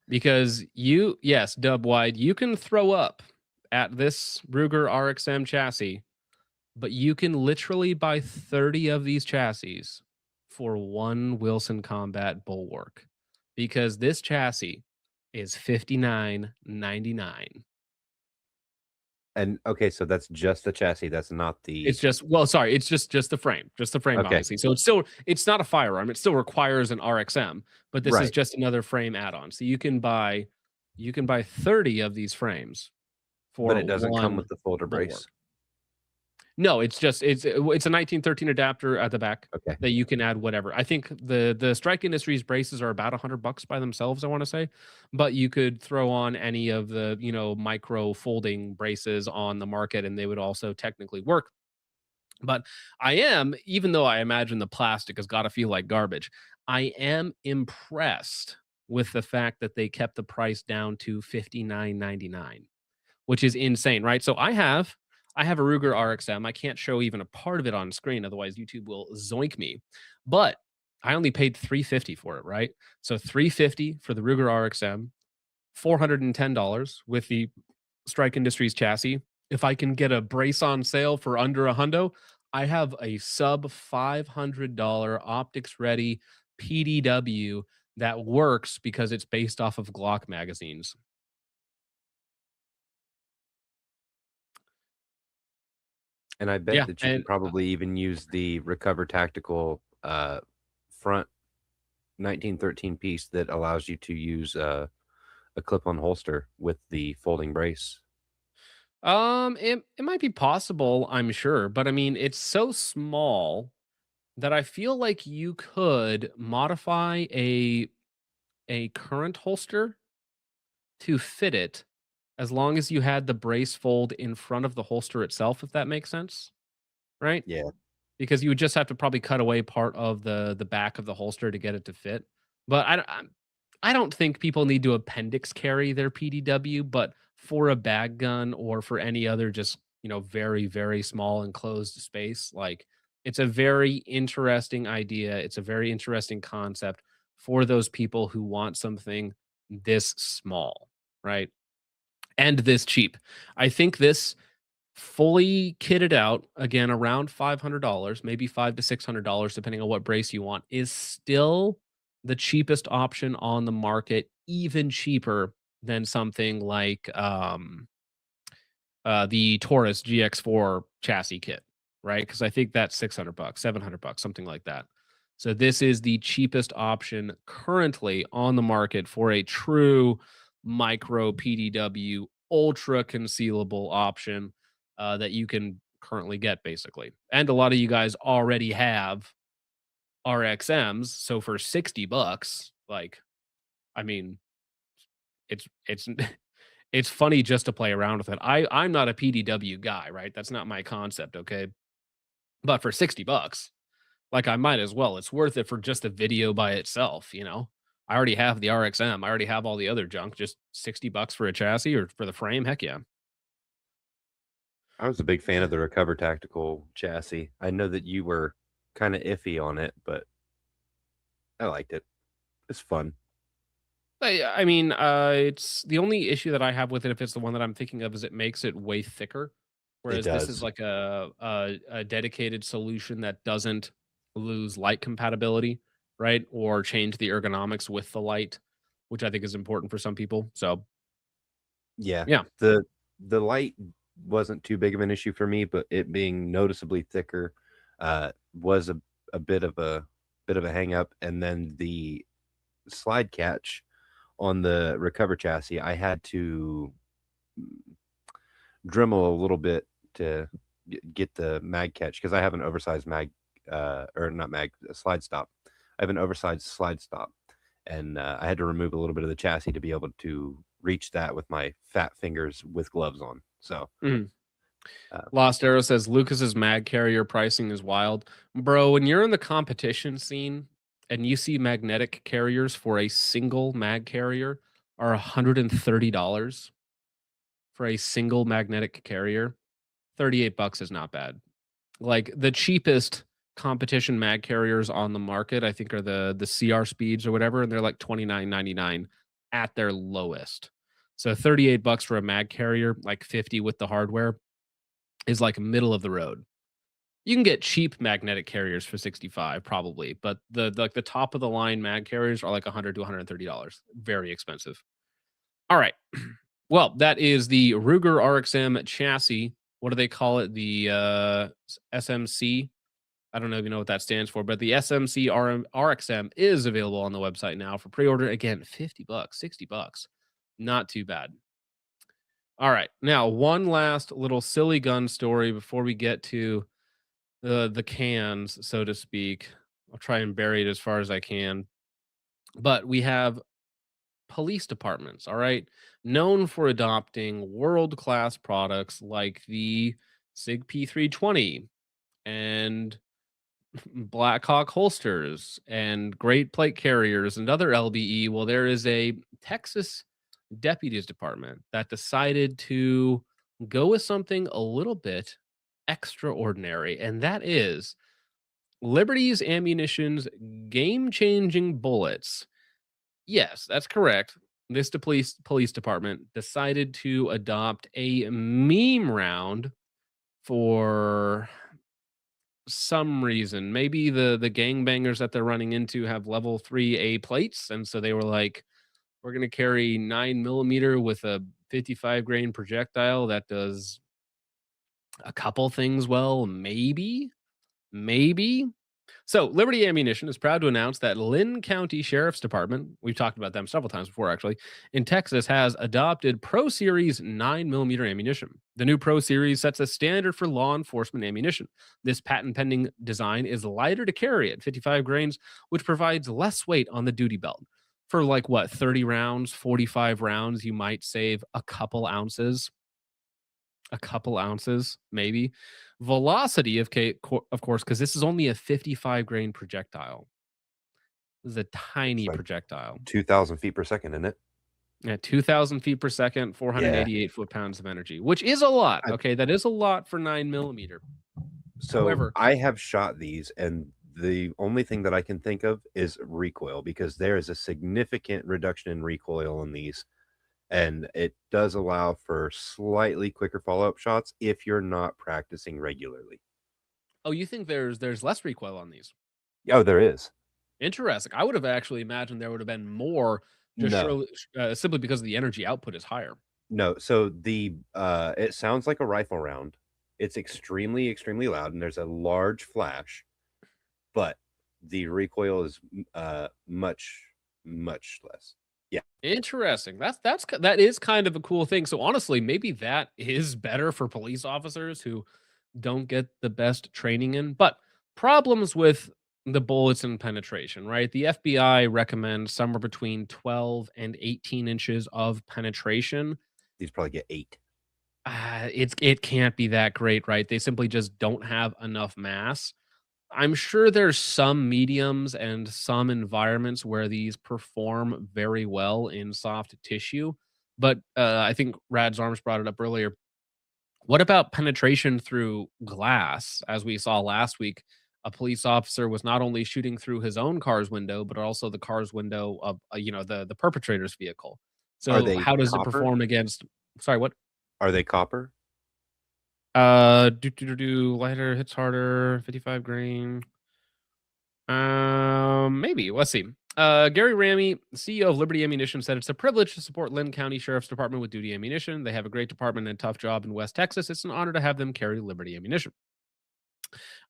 Because yes, Dub Wide, you can throw up at this Ruger RXM chassis, but you can literally buy 30 of these chassis for one Wilson Combat Bulwark because this chassis is $59.99. And okay, so that's just the chassis. That's not the It's just it's just the frame, okay. obviously. So it's not a firearm. It still requires an RXM, but this is Right. just another frame add-on. So you can buy 30 of these frames for But it doesn't come one with the folder Bulwark. brace. No, it's a 1913 adapter at the back Okay. that you can add whatever. I think the Strike Industries braces are about $100 by themselves, I want to say, but you could throw on any of the, micro folding braces on the market and they would also technically work. But even though I imagine the plastic has got to feel like garbage, I am impressed with the fact that they kept the price down to $59.99, which is insane, right? So I have a Ruger RXM. I can't show even a part of it on screen, otherwise YouTube will zoink me. But I only paid $350 for it, right? So $350 for the Ruger RXM, $410 with the Strike Industries chassis. If I can get a brace on sale for under $100, I have a sub $500 optics ready PDW that works because it's based off of Glock magazines. And I bet Yeah, that you could probably even use the Recover Tactical front 1913 piece that allows you to use a clip-on holster with the folding brace. It might be possible, I'm sure, but I mean, it's so small that I feel like you could modify a current holster to fit it as long as you had the brace fold in front of the holster itself, if that makes sense, right? Yeah. Because you would just have to probably cut away part of the back of the holster to get it to fit. But I don't think people need to appendix carry their PDW, but for a bag gun or for any other just, very, very small enclosed space, like it's a very interesting idea. It's a very interesting concept for those people who want something this small, right? And this cheap. I think this fully kitted out, again, around $500, maybe $500 to $600, depending on what brace you want, is still the cheapest option on the market, even cheaper than something like the Taurus GX4 chassis kit, right? Because I think that's $600, $700, something like that. So this is the cheapest option currently on the market for a true micro PDW ultra concealable option that you can currently get, basically. And a lot of you guys already have RXMs, so for $60, like, I mean, it's it's funny just to play around with it. I'm not a PDW guy, right? That's not my concept, okay? But for $60, like, I might as well. It's worth it for just a video by itself, I already have the RXM. I already have all the other junk. Just $60 for a chassis or for the frame. Heck yeah. I was a big fan of the Recover Tactical chassis. I know that you were kind of iffy on it, but I liked it. It's fun. I mean, it's the only issue that I have with it, if it's the one that I'm thinking of, is it makes it way thicker. Whereas this is does. like a dedicated solution that doesn't lose light compatibility, right? Or change the ergonomics with the light, which I think is important for some people. So Yeah. yeah. The light wasn't too big of an issue for me, but it being noticeably thicker was a bit of a hang up. And then the slide catch on the Recover chassis, I had to Dremel a little bit to get the mag catch because I have an oversized mag, or not mag, a slide stop. I have an oversized slide stop, and I had to remove a little bit of the chassis to be able to reach that with my fat fingers with gloves on. So, Lost Arrow says Lucas's mag carrier pricing is wild, bro. When you're in the competition scene and you see magnetic carriers for a single mag carrier are $130 for a single magnetic carrier, $38 is not bad. Like the cheapest competition mag carriers on the market, I think, are the CR speeds or whatever, and they're like $29.99 at their lowest. So $38 for a mag carrier, like 50 with the hardware, is like middle of the road. You can get cheap magnetic carriers for 65 probably, but the top of the line mag carriers are like $100 to $130. Very expensive. All right. Well, that is the Ruger RXM chassis. What do they call it? The SMC. I don't know if you know what that stands for, but the SMC RXM is available on the website now for pre-order. Again, $50, $60. Not too bad. All right. Now, one last little silly gun story before we get to the cans, so to speak. I'll try and bury it as far as I can. But we have police departments, all right, known for adopting world-class products like the SIG P320 and Blackhawk holsters and Great Plate carriers and other LBE. Well, there is a Texas deputies department that decided to go with something a little bit extraordinary, and that is Liberty's Ammunition's game-changing bullets. Yes, that's correct. This police department decided to adopt a meme round for some reason. Maybe the gangbangers that they're running into have level 3A plates, and so they were like, we're going to carry 9mm with a 55 grain projectile that does a couple things well, maybe. So, Liberty Ammunition is proud to announce that Lynn County Sheriff's Department, we've talked about them several times before actually, in Texas has adopted Pro Series 9mm ammunition. The new Pro Series sets a standard for law enforcement ammunition. This patent-pending design is lighter to carry at 55 grains, which provides less weight on the duty belt. For like what, 30 rounds, 45 rounds, you might save a couple ounces, maybe. Velocity of course, because this is only a 55 grain projectile. This is a tiny like projectile. 2,000 feet per second, isn't it? Yeah, 2,000 feet per second, 488 foot-pounds of energy, which is a lot. Okay, that is a lot for 9mm. So however, I have shot these, and the only thing that I can think of is recoil, because there is a significant reduction in recoil in these. And it does allow for slightly quicker follow-up shots if you're not practicing regularly. Oh, you think there's less recoil on these? Oh, there is. Interesting. I would have actually imagined there would have been more, just simply because the energy output is higher. No, so the it sounds like a rifle round. It's extremely loud, and there's a large flash, but the recoil is much less. Yeah. Interesting. That is kind of a cool thing. So honestly, maybe that is better for police officers who don't get the best training in. But problems with the bullets and penetration, right? The FBI recommends somewhere between 12 and 18 inches of penetration. These probably get 8. It can't be that great, right? They simply just don't have enough mass. I'm sure there's some mediums and some environments where these perform very well in soft tissue. But I think Rad's Arms brought it up earlier. What about penetration through glass? As we saw last week, a police officer was not only shooting through his own car's window, but also the car's window of the perpetrator's vehicle. So how does it perform against? Sorry, what? Are they copper? Lighter, hits harder, 55 grain. Maybe. Let's see. Gary Ramey, CEO of Liberty Ammunition, said it's a privilege to support Lynn County Sheriff's Department with duty ammunition. They have a great department and a tough job in West Texas. It's an honor to have them carry Liberty Ammunition.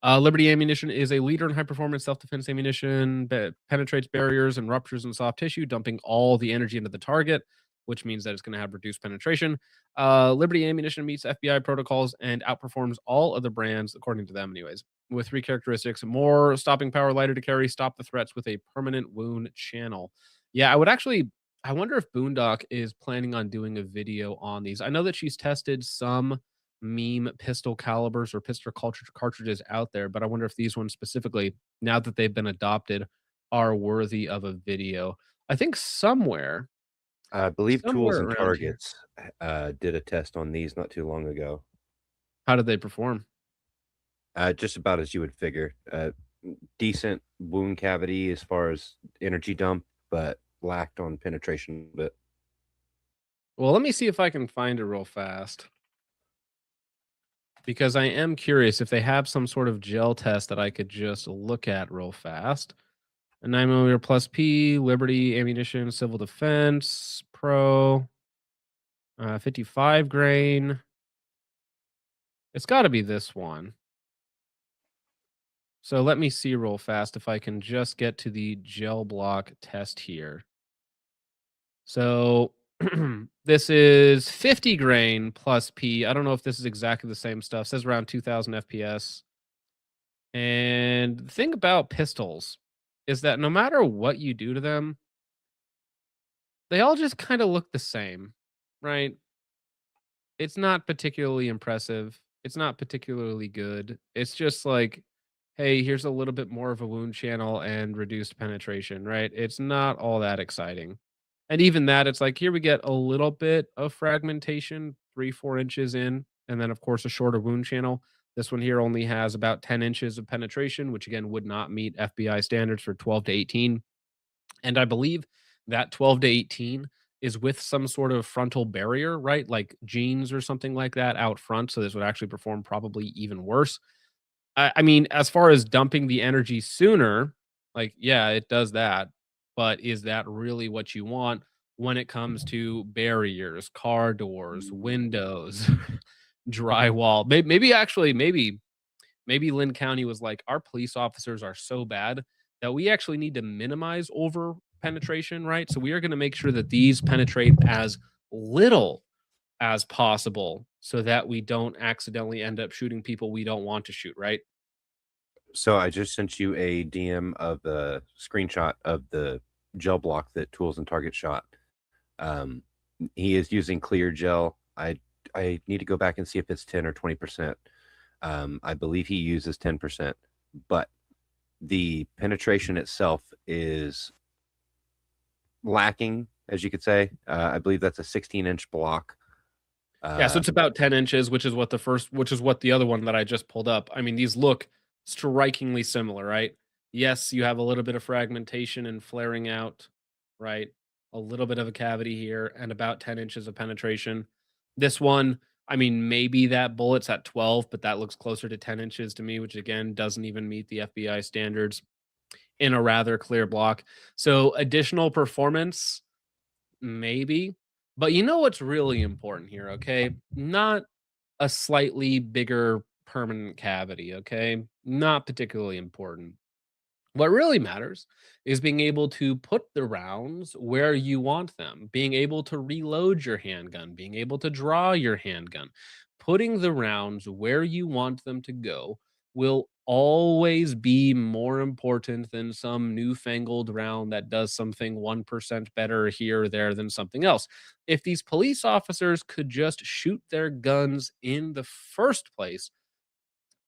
Liberty Ammunition is a leader in high-performance self-defense ammunition that penetrates barriers and ruptures in soft tissue, dumping all the energy into the target, which means that it's going to have reduced penetration. Liberty Ammunition meets FBI protocols and outperforms all other brands, according to them anyways, with 3 characteristics: more stopping power, lighter to carry, stop the threats with a permanent wound channel. Yeah, I wonder if Boondock is planning on doing a video on these. I know that she's tested some meme pistol calibers or pistol cartridges out there, but I wonder if these ones specifically, now that they've been adopted, are worthy of a video. I think somewhere, I believe Tools and Targets did a test on these not too long ago. How did they perform? Just about as you would figure. Decent wound cavity as far as energy dump, but lacked on penetration a bit. Well, let me see if I can find it real fast. because I am curious if they have some sort of gel test that I could just look at real fast. A 9mm plus P, Liberty ammunition, civil defense, pro, 55 grain. It's got to be this one. So let me see real fast if I can just get to the gel block test here. So this is 50 grain plus P. I don't know if this is exactly the same stuff. It says around 2000 FPS. And the thing about pistols is that no matter what you do to them, they all just kind of look the same, right? It's not particularly impressive. It's not particularly good. It's just like, hey, here's a little bit more of a wound channel and reduced penetration, right? It's not all that exciting. And even that, it's like, here we get a little bit of fragmentation, 3-4 inches in, and then, of course, a shorter wound channel. This one here only has about 10 inches of penetration, which again would not meet FBI standards for 12 to 18. And I believe that 12 to 18 is with some sort of frontal barrier, right? Like jeans or something like that out front. So this would actually perform probably even worse. I mean, as far as dumping the energy sooner, like, yeah, it does that. But is that really what you want when it comes to barriers, car doors, windows, drywall? Maybe Lynn County was like, our police officers are so bad that we actually need to minimize over penetration, right? So we are going to make sure that these penetrate as little as possible so that we don't accidentally end up shooting people we don't want to shoot, right? So I just sent you a DM of the screenshot of the gel block that Tools and Target shot. He is using clear gel. I need to go back and see if it's 10 or 20%. I believe he uses 10%, but the penetration itself is lacking, as you could say. I believe that's a 16-inch block. Yeah, so it's about 10 inches, which is what the other one that I just pulled up. I mean, these look strikingly similar, right? Yes, you have a little bit of fragmentation and flaring out, right? A little bit of a cavity here and about 10 inches of penetration. This one, I mean, maybe that bullet's at 12, but that looks closer to 10 inches to me, which again doesn't even meet the FBI standards in a rather clear block. So additional performance, maybe. But you know what's really important here, okay? Not a slightly bigger permanent cavity, okay? Not particularly important. What really matters is being able to put the rounds where you want them, being able to reload your handgun, being able to draw your handgun. Putting the rounds where you want them to go will always be more important than some newfangled round that does something 1% better here or there than something else. If these police officers could just shoot their guns in the first place,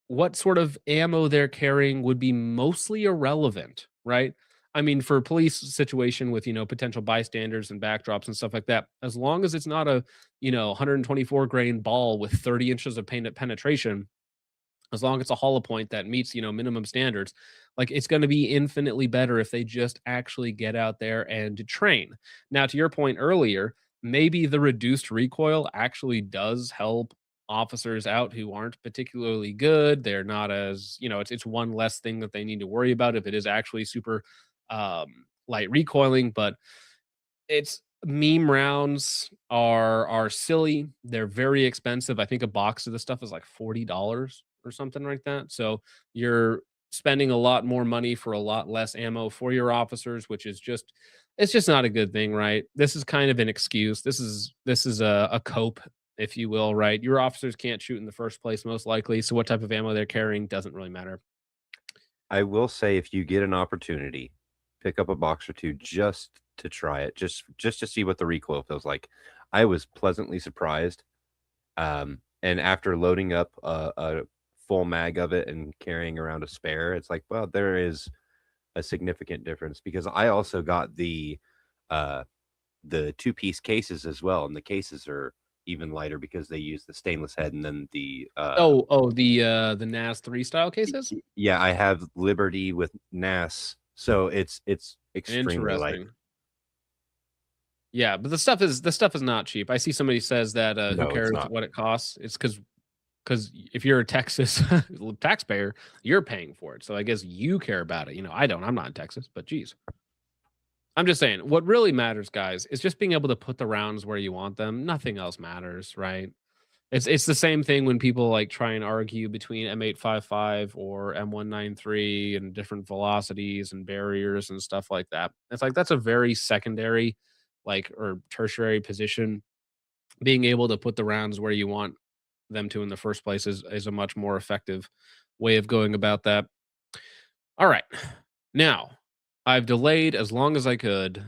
what sort of ammo they're carrying would be mostly irrelevant, right? I mean, for a police situation with, potential bystanders and backdrops and stuff like that, as long as it's not a, 124 grain ball with 30 inches of penetration, as long as it's a hollow point that meets, minimum standards, like it's going to be infinitely better if they just actually get out there and train. Now, to your point earlier, maybe the reduced recoil actually does help officers out who aren't particularly good. They're not as, it's one less thing that they need to worry about if it is actually super light recoiling, but it's meme rounds are silly. They're very expensive. I think a box of this stuff is like $40 or something like that. So you're spending a lot more money for a lot less ammo for your officers, which is it's just not a good thing, right? This is kind of an excuse. This is a cope, if you will, right? Your officers can't shoot in the first place, most likely. So what type of ammo they're carrying doesn't really matter. I will say, if you get an opportunity, pick up a box or two just to try it, just to see what the recoil feels like. I was pleasantly surprised. And after loading up a full mag of it and carrying around a spare, it's like, well, there is a significant difference, because I also got the 2-piece cases as well, and the cases are even lighter because they use the stainless head, and then the the NAS 3 style cases. Yeah, I have Liberty with NAS, so it's extremely light. Yeah, but the stuff is not cheap. I see somebody says that who cares what it costs? It's because because if you're a Texas taxpayer, you're paying for it. So I guess you care about it. I don't. I'm not in Texas, but geez. I'm just saying, what really matters, guys, is just being able to put the rounds where you want them. Nothing else matters, right? It's the same thing when people like try and argue between M855 or M193 and different velocities and barriers and stuff like that. It's like that's a very secondary, or tertiary position. Being able to put the rounds where you want them to in the first place is a much more effective way of going about that. All right. Now, I've delayed as long as I could,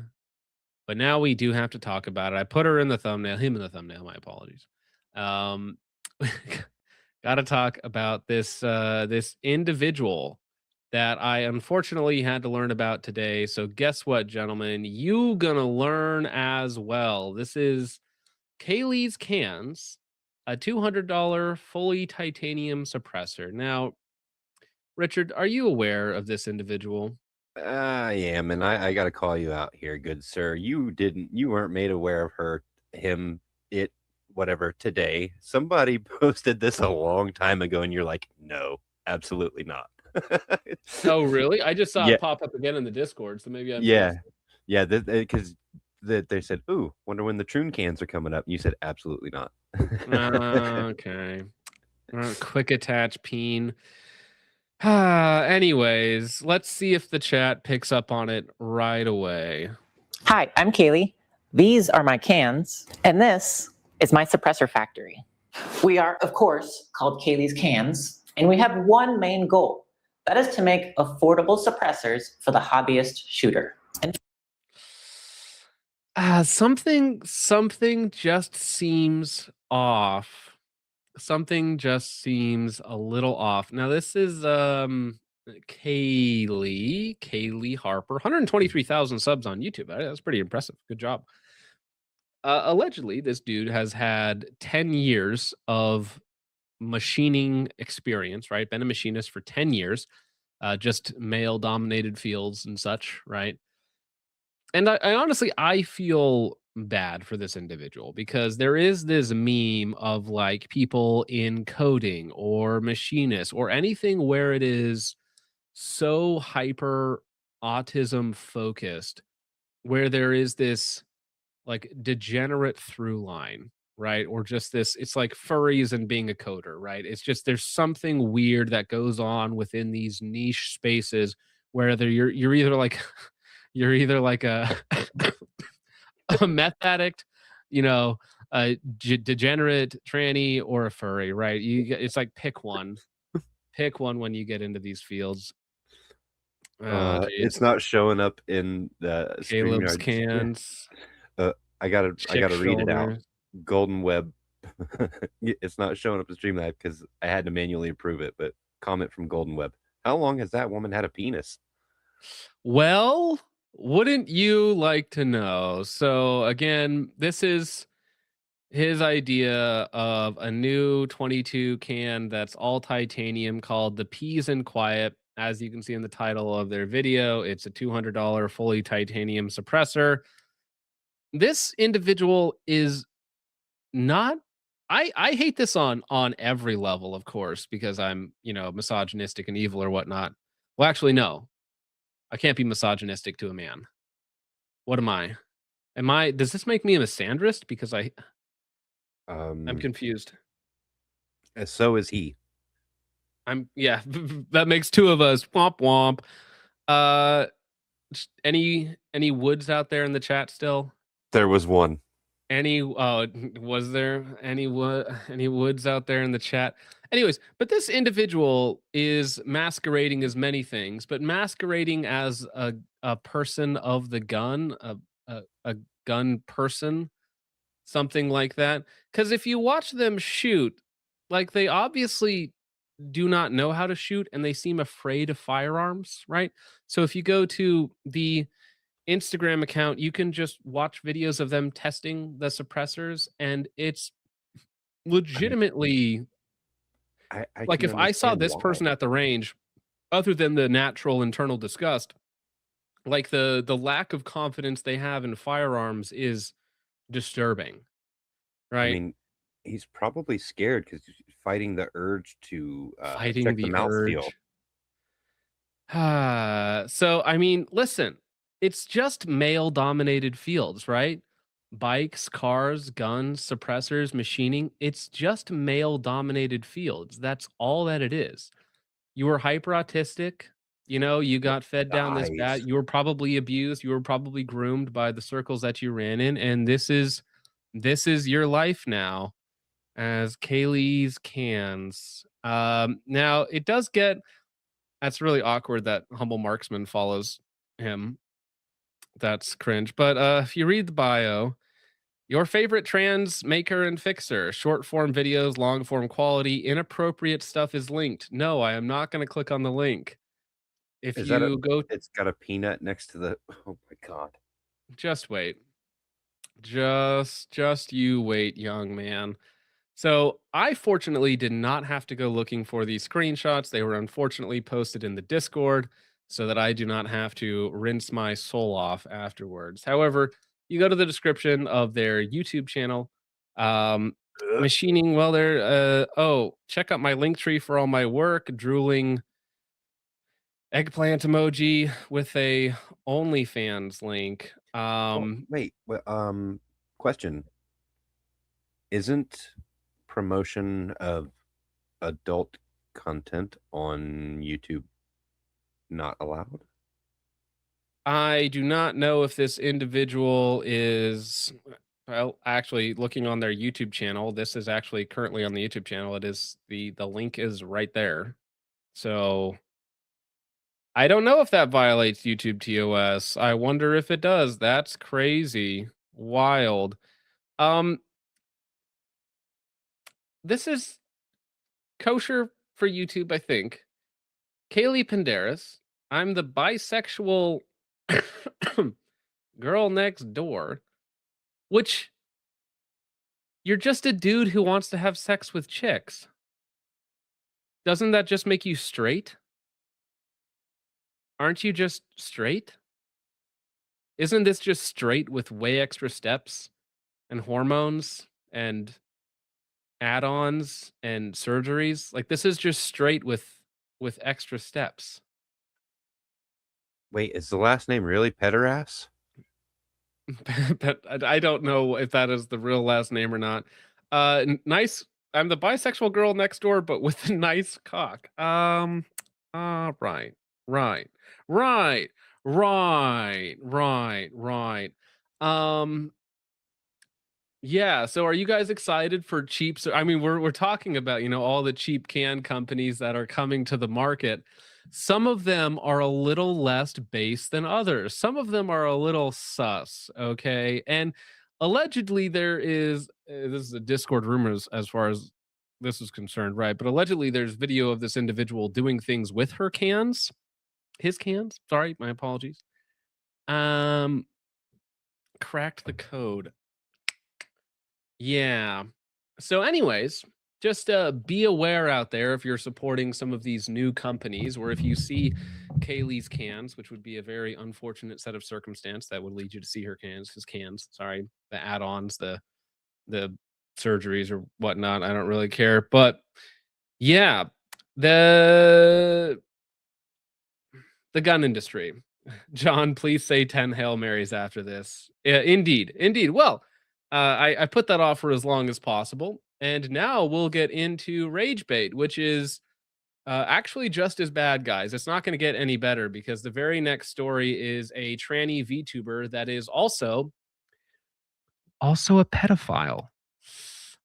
but now we do have to talk about it. I put him in the thumbnail, my apologies. Got to talk about this individual that I unfortunately had to learn about today. So guess what, gentlemen? You gonna learn as well. This is Kaylee's Cans, a $200 fully titanium suppressor. Now, Richard, are you aware of this individual? I am, and I got to call you out here, good sir. You weren't made aware of him, whatever today. Somebody posted this a long time ago, and you're like, no, absolutely not. Oh, really? I just saw Yeah. it pop up again in the Discord, so maybe I Yeah, missed it. yeah, because they said, "Ooh, wonder when the Troon cans are coming up." And you said, "Absolutely not." Okay. Quick attach peen. Anyways, let's see if the chat picks up on it right away. Hi, I'm Kaylee. These are my cans, and this is my suppressor factory. We are, of course, called Kaylee's Cans, and we have one main goal. That is to make affordable suppressors for the hobbyist shooter. Something just seems off. Something just seems a little off. Now, this is Kaylee Harper, 123,000 subs on YouTube. That's pretty impressive. Good job. Allegedly, this dude has had 10 years of machining experience, right? Been a machinist for 10 years, just male-dominated fields and such, right? And I honestly, I feel bad for this individual because there is this meme of like people in coding or machinists or anything where it is so hyper autism focused, where there is this like degenerate through line, right? Or just this, it's like furries and being a coder, right? It's just there's something weird that goes on within these niche spaces where you're either like you're either like a a meth addict, a degenerate tranny, or a furry, right? It's like pick one when you get into these fields. It's not showing up in the Caleb's StreamYard. Cans. I gotta read it out. shoulders. Golden Web. It's not showing up in Streamlab because I had to manually approve it. But comment from Golden Web. How long has that woman had a penis? Well, wouldn't you like to know? So again, this is his idea of a new 22 can that's all titanium called the Peas and Quiet. As you can see in the title of their video, it's a $200 fully titanium suppressor. This individual is not I hate this on every level, of course, because I'm, misogynistic and evil or whatnot. Well, actually, no. I can't be misogynistic to a man. What am I? Does this make me a misandrist? Because I'm confused. So is he. Yeah, that makes two of us. Womp womp. Any woods out there in the chat still? There was one. Was there any woods out there in the chat? Anyways, but this individual is masquerading as many things, but masquerading as a person of the gun, a gun person, something like that. Because if you watch them shoot, like they obviously do not know how to shoot and they seem afraid of firearms, right? So if you go to the Instagram account, you can just watch videos of them testing the suppressors, and it's legitimately I like if I saw this person at the range, other than the natural internal disgust, like the lack of confidence they have in firearms is disturbing, right? I mean, He's probably scared because he's fighting the urge to Fighting check the the mouthfeel. urge. So, I mean, listen, it's just male-dominated fields, right? Bikes, cars, guns, suppressors, machining. It's just male-dominated fields. That's all that it is. You were hyper autistic. You know, you got fed down this Guys, bad. You were probably abused. You were probably groomed by the circles that you ran in, and this is your life now as Kaylee's cans. Now it does get that's really awkward that Humble Marksman follows him. That's cringe. But if you read the bio, your favorite trans maker and fixer, short form videos, long form quality, inappropriate stuff is linked. No, I am not going to click on the link. If is that you go, it's got a peanut next to the oh my god. just wait. Just you wait, young man. So I fortunately did not have to go looking for these screenshots. They were unfortunately posted in the Discord so that I do not have to rinse my soul off afterwards. However, you go to the description of their YouTube channel. Machining, well, they're check out my link tree for all my work, drooling eggplant emoji with a OnlyFans link. Wait, question. Isn't promotion of adult content on YouTube not allowed? I do not know if this individual is, well, actually looking on their YouTube channel. This is actually currently on the YouTube channel. It is the link is right there. So I don't know if that violates YouTube TOS. I wonder if it does. That's crazy. Wild. This is kosher for YouTube, I think. Kaylee Penderas. I'm the bisexual girl next door, which you're just a dude who wants to have sex with chicks. Doesn't that just make you straight? Aren't you just straight? Isn't this just straight with way extra steps and hormones and add-ons and surgeries? Like, this is just straight with extra steps. Wait, is the last name really Pederas? But I don't know if that is the real last name or not. Nice. I'm the bisexual girl next door, but with a nice cock. Right. Yeah, so are you guys excited for cheap? So, I mean, we're talking about, all the cheap can companies that are coming to the market. Some of them are a little less base than others. Some of them are a little sus, okay? And allegedly there is this is a Discord rumors as far as this is concerned, right? But allegedly there's video of this individual doing things with her cans, his cans. Sorry, my apologies. Cracked the code. Yeah. So, anyways, just be aware out there if you're supporting some of these new companies, or if you see Kaylee's cans, which would be a very unfortunate set of circumstance that would lead you to see her cans, his cans. Sorry, the add-ons, the surgeries or whatnot. I don't really care, but yeah, the gun industry. John, please say 10 Hail Marys after this. Yeah, indeed. Well, I put that off for as long as possible. And now we'll get into rage bait, which is actually just as bad, guys. It's not going to get any better because the very next story is a tranny VTuber that is also a pedophile.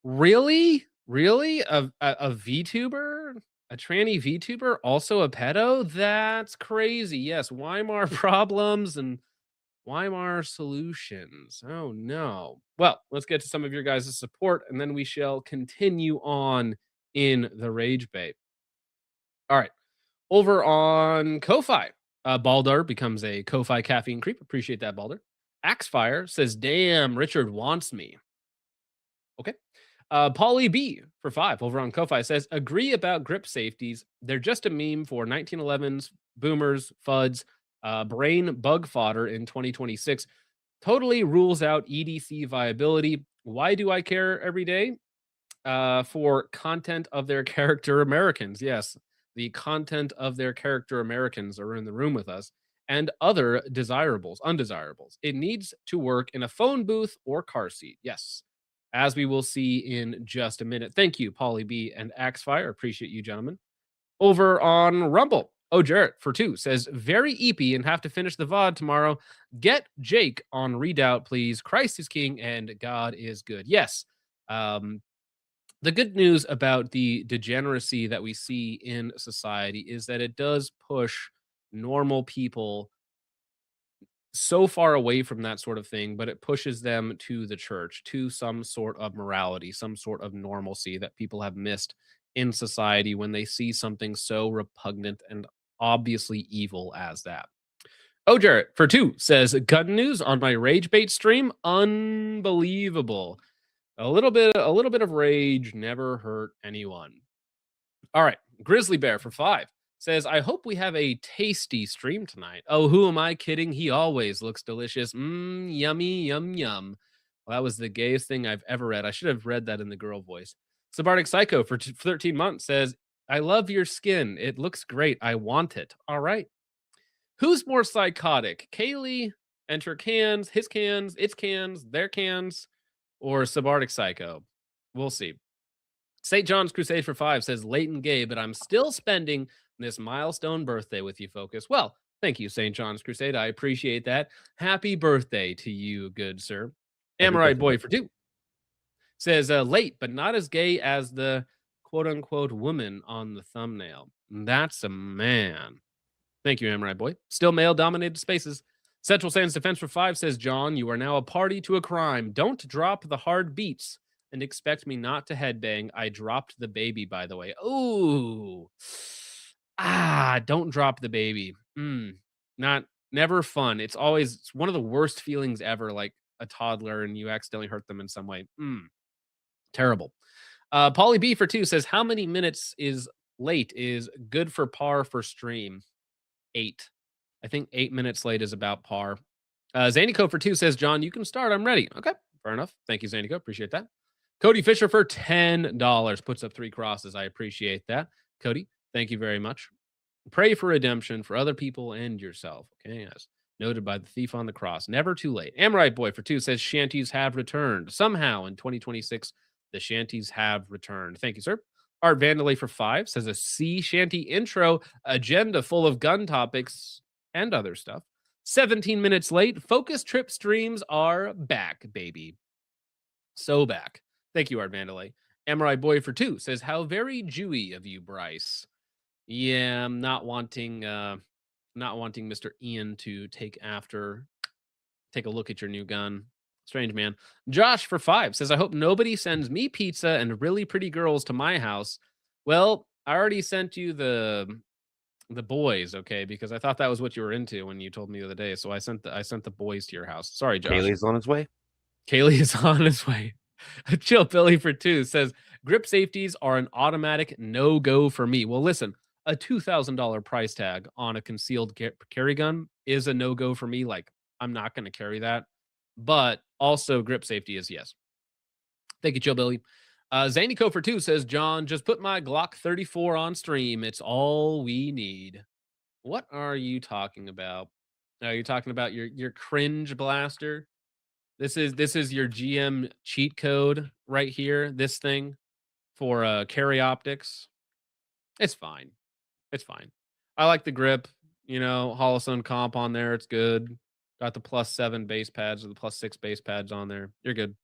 Really? A VTuber? A tranny VTuber? Also a pedo? That's crazy. Yes, Weimar problems and Weimar solutions. Oh no. Well, let's get to some of your guys' support and then we shall continue on in the rage bait. All right. Over on Ko-Fi, Baldur becomes a Ko-Fi caffeine creep. Appreciate that, Baldur. Axefire says, damn, Richard wants me. Okay. Paulie B for 5 over on Ko-Fi says, agree about grip safeties. They're just a meme for 1911s, boomers, FUDs, brain bug fodder in 2026. Totally rules out EDC viability. Why do I care every day? For content of their character Americans. Yes, the content of their character Americans are in the room with us, and other undesirables. It needs to work in a phone booth or car seat. Yes, as we will see in just a minute. Thank you, Polly B and Axfire. Appreciate you, gentlemen. Over on Rumble, oh, Jarrett for 2 says, very eepy and have to finish the VOD tomorrow. Get Jake on Redoubt, please. Christ is king and God is good. Yes. The good news about the degeneracy that we see in society is that it does push normal people so far away from that sort of thing, but it pushes them to the church, to some sort of morality, some sort of normalcy that people have missed in society when they see something so repugnant and obviously evil as that. Oh, Jarrett for 2 says, gun news on my rage bait stream. Unbelievable. A little bit of rage never hurt anyone. All right. Grizzly Bear for 5 says, I hope we have a tasty stream tonight. Oh, who am I kidding? He always looks delicious. Yummy, yum, yum. Well, that was the gayest thing I've ever read. I should have read that in the girl voice. Subarctic Psycho for 13 months says, I love your skin. It looks great. I want it. All right. Who's more psychotic? Kaylee and her cans, his cans, its cans, their cans, or Subarctic Psycho? We'll see. St. John's Crusade for 5 says, late and gay, but I'm still spending this milestone birthday with you, Focus. Well, thank you, St. John's Crusade. I appreciate that. Happy birthday to you, good sir. Amorite Boy for 2 says, late, but not as gay as the quote-unquote woman on the thumbnail. That's a man. Thank you, Amorite Boy. Still male-dominated spaces. Central Sands Defense for 5 says, John, you are now a party to a crime. Don't drop the hard beats and expect me not to headbang. I dropped the baby, by the way. Ooh. Don't drop the baby. Never fun. It's one of the worst feelings ever, like a toddler and you accidentally hurt them in some way. Terrible. Polly B for 2 says, how many minutes is late is good for par for stream? 8. I think 8 minutes late is about par. Zanico for 2 says, John, you can start. I'm ready. Okay, fair enough. Thank you, Zanico. Appreciate that. Cody Fisher for $10 puts up 3 crosses. I appreciate that. Cody, thank you very much. Pray for redemption for other people and yourself. Okay, as noted by the thief on the cross. Never too late. Amorite Boy for 2 says, shanties have returned. Somehow in 2026, the shanties have returned. Thank you, sir. Art Vandalay for 5 says, a sea shanty intro agenda full of gun topics and other stuff. 17 minutes late. Focus trip streams are back, baby. So back. Thank you, Art Vandalay. Amorite Boy for 2 says, how very Jewy of you, Bryce. Yeah, I'm not wanting Mr. Ian to take a look at your new gun. Strange man. Josh for 5 says, I hope nobody sends me pizza and really pretty girls to my house. Well, I already sent you the boys, okay, because I thought that was what you were into when you told me the other day. So I sent the boys to your house. Sorry, Josh. Kaylee's on his way. Kaylee is on his way. Chill Billy for 2 says, grip safeties are an automatic no-go for me. Well, listen, a $2,000 price tag on a concealed carry gun is a no-go for me. Like, I'm not going to carry that. But also grip safety is yes. Thank you, Chill Billy. Zanico for 2 says, John, just put my Glock 34 on stream. It's all we need. What are you talking about? Are you talking about your cringe blaster? This is your GM cheat code right here. This thing for carry optics. It's fine. It's fine. I like the grip. Holostone comp on there. It's good. Got the +7 base pads or the +6 base pads on there. You're good.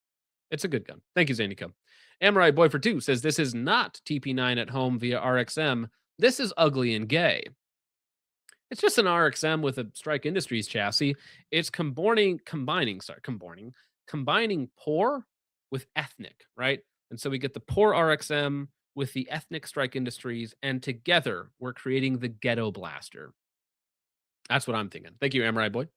It's a good gun. Thank you, Zanico. Amorite Boy for 2 says, this is not TP9 at home via RXM. This is ugly and gay. It's just an RXM with a Strike Industries chassis. It's combining poor with ethnic, right? And so we get the poor RXM with the ethnic Strike Industries, and together we're creating the Ghetto Blaster. That's what I'm thinking. Thank you, Amorite Boy.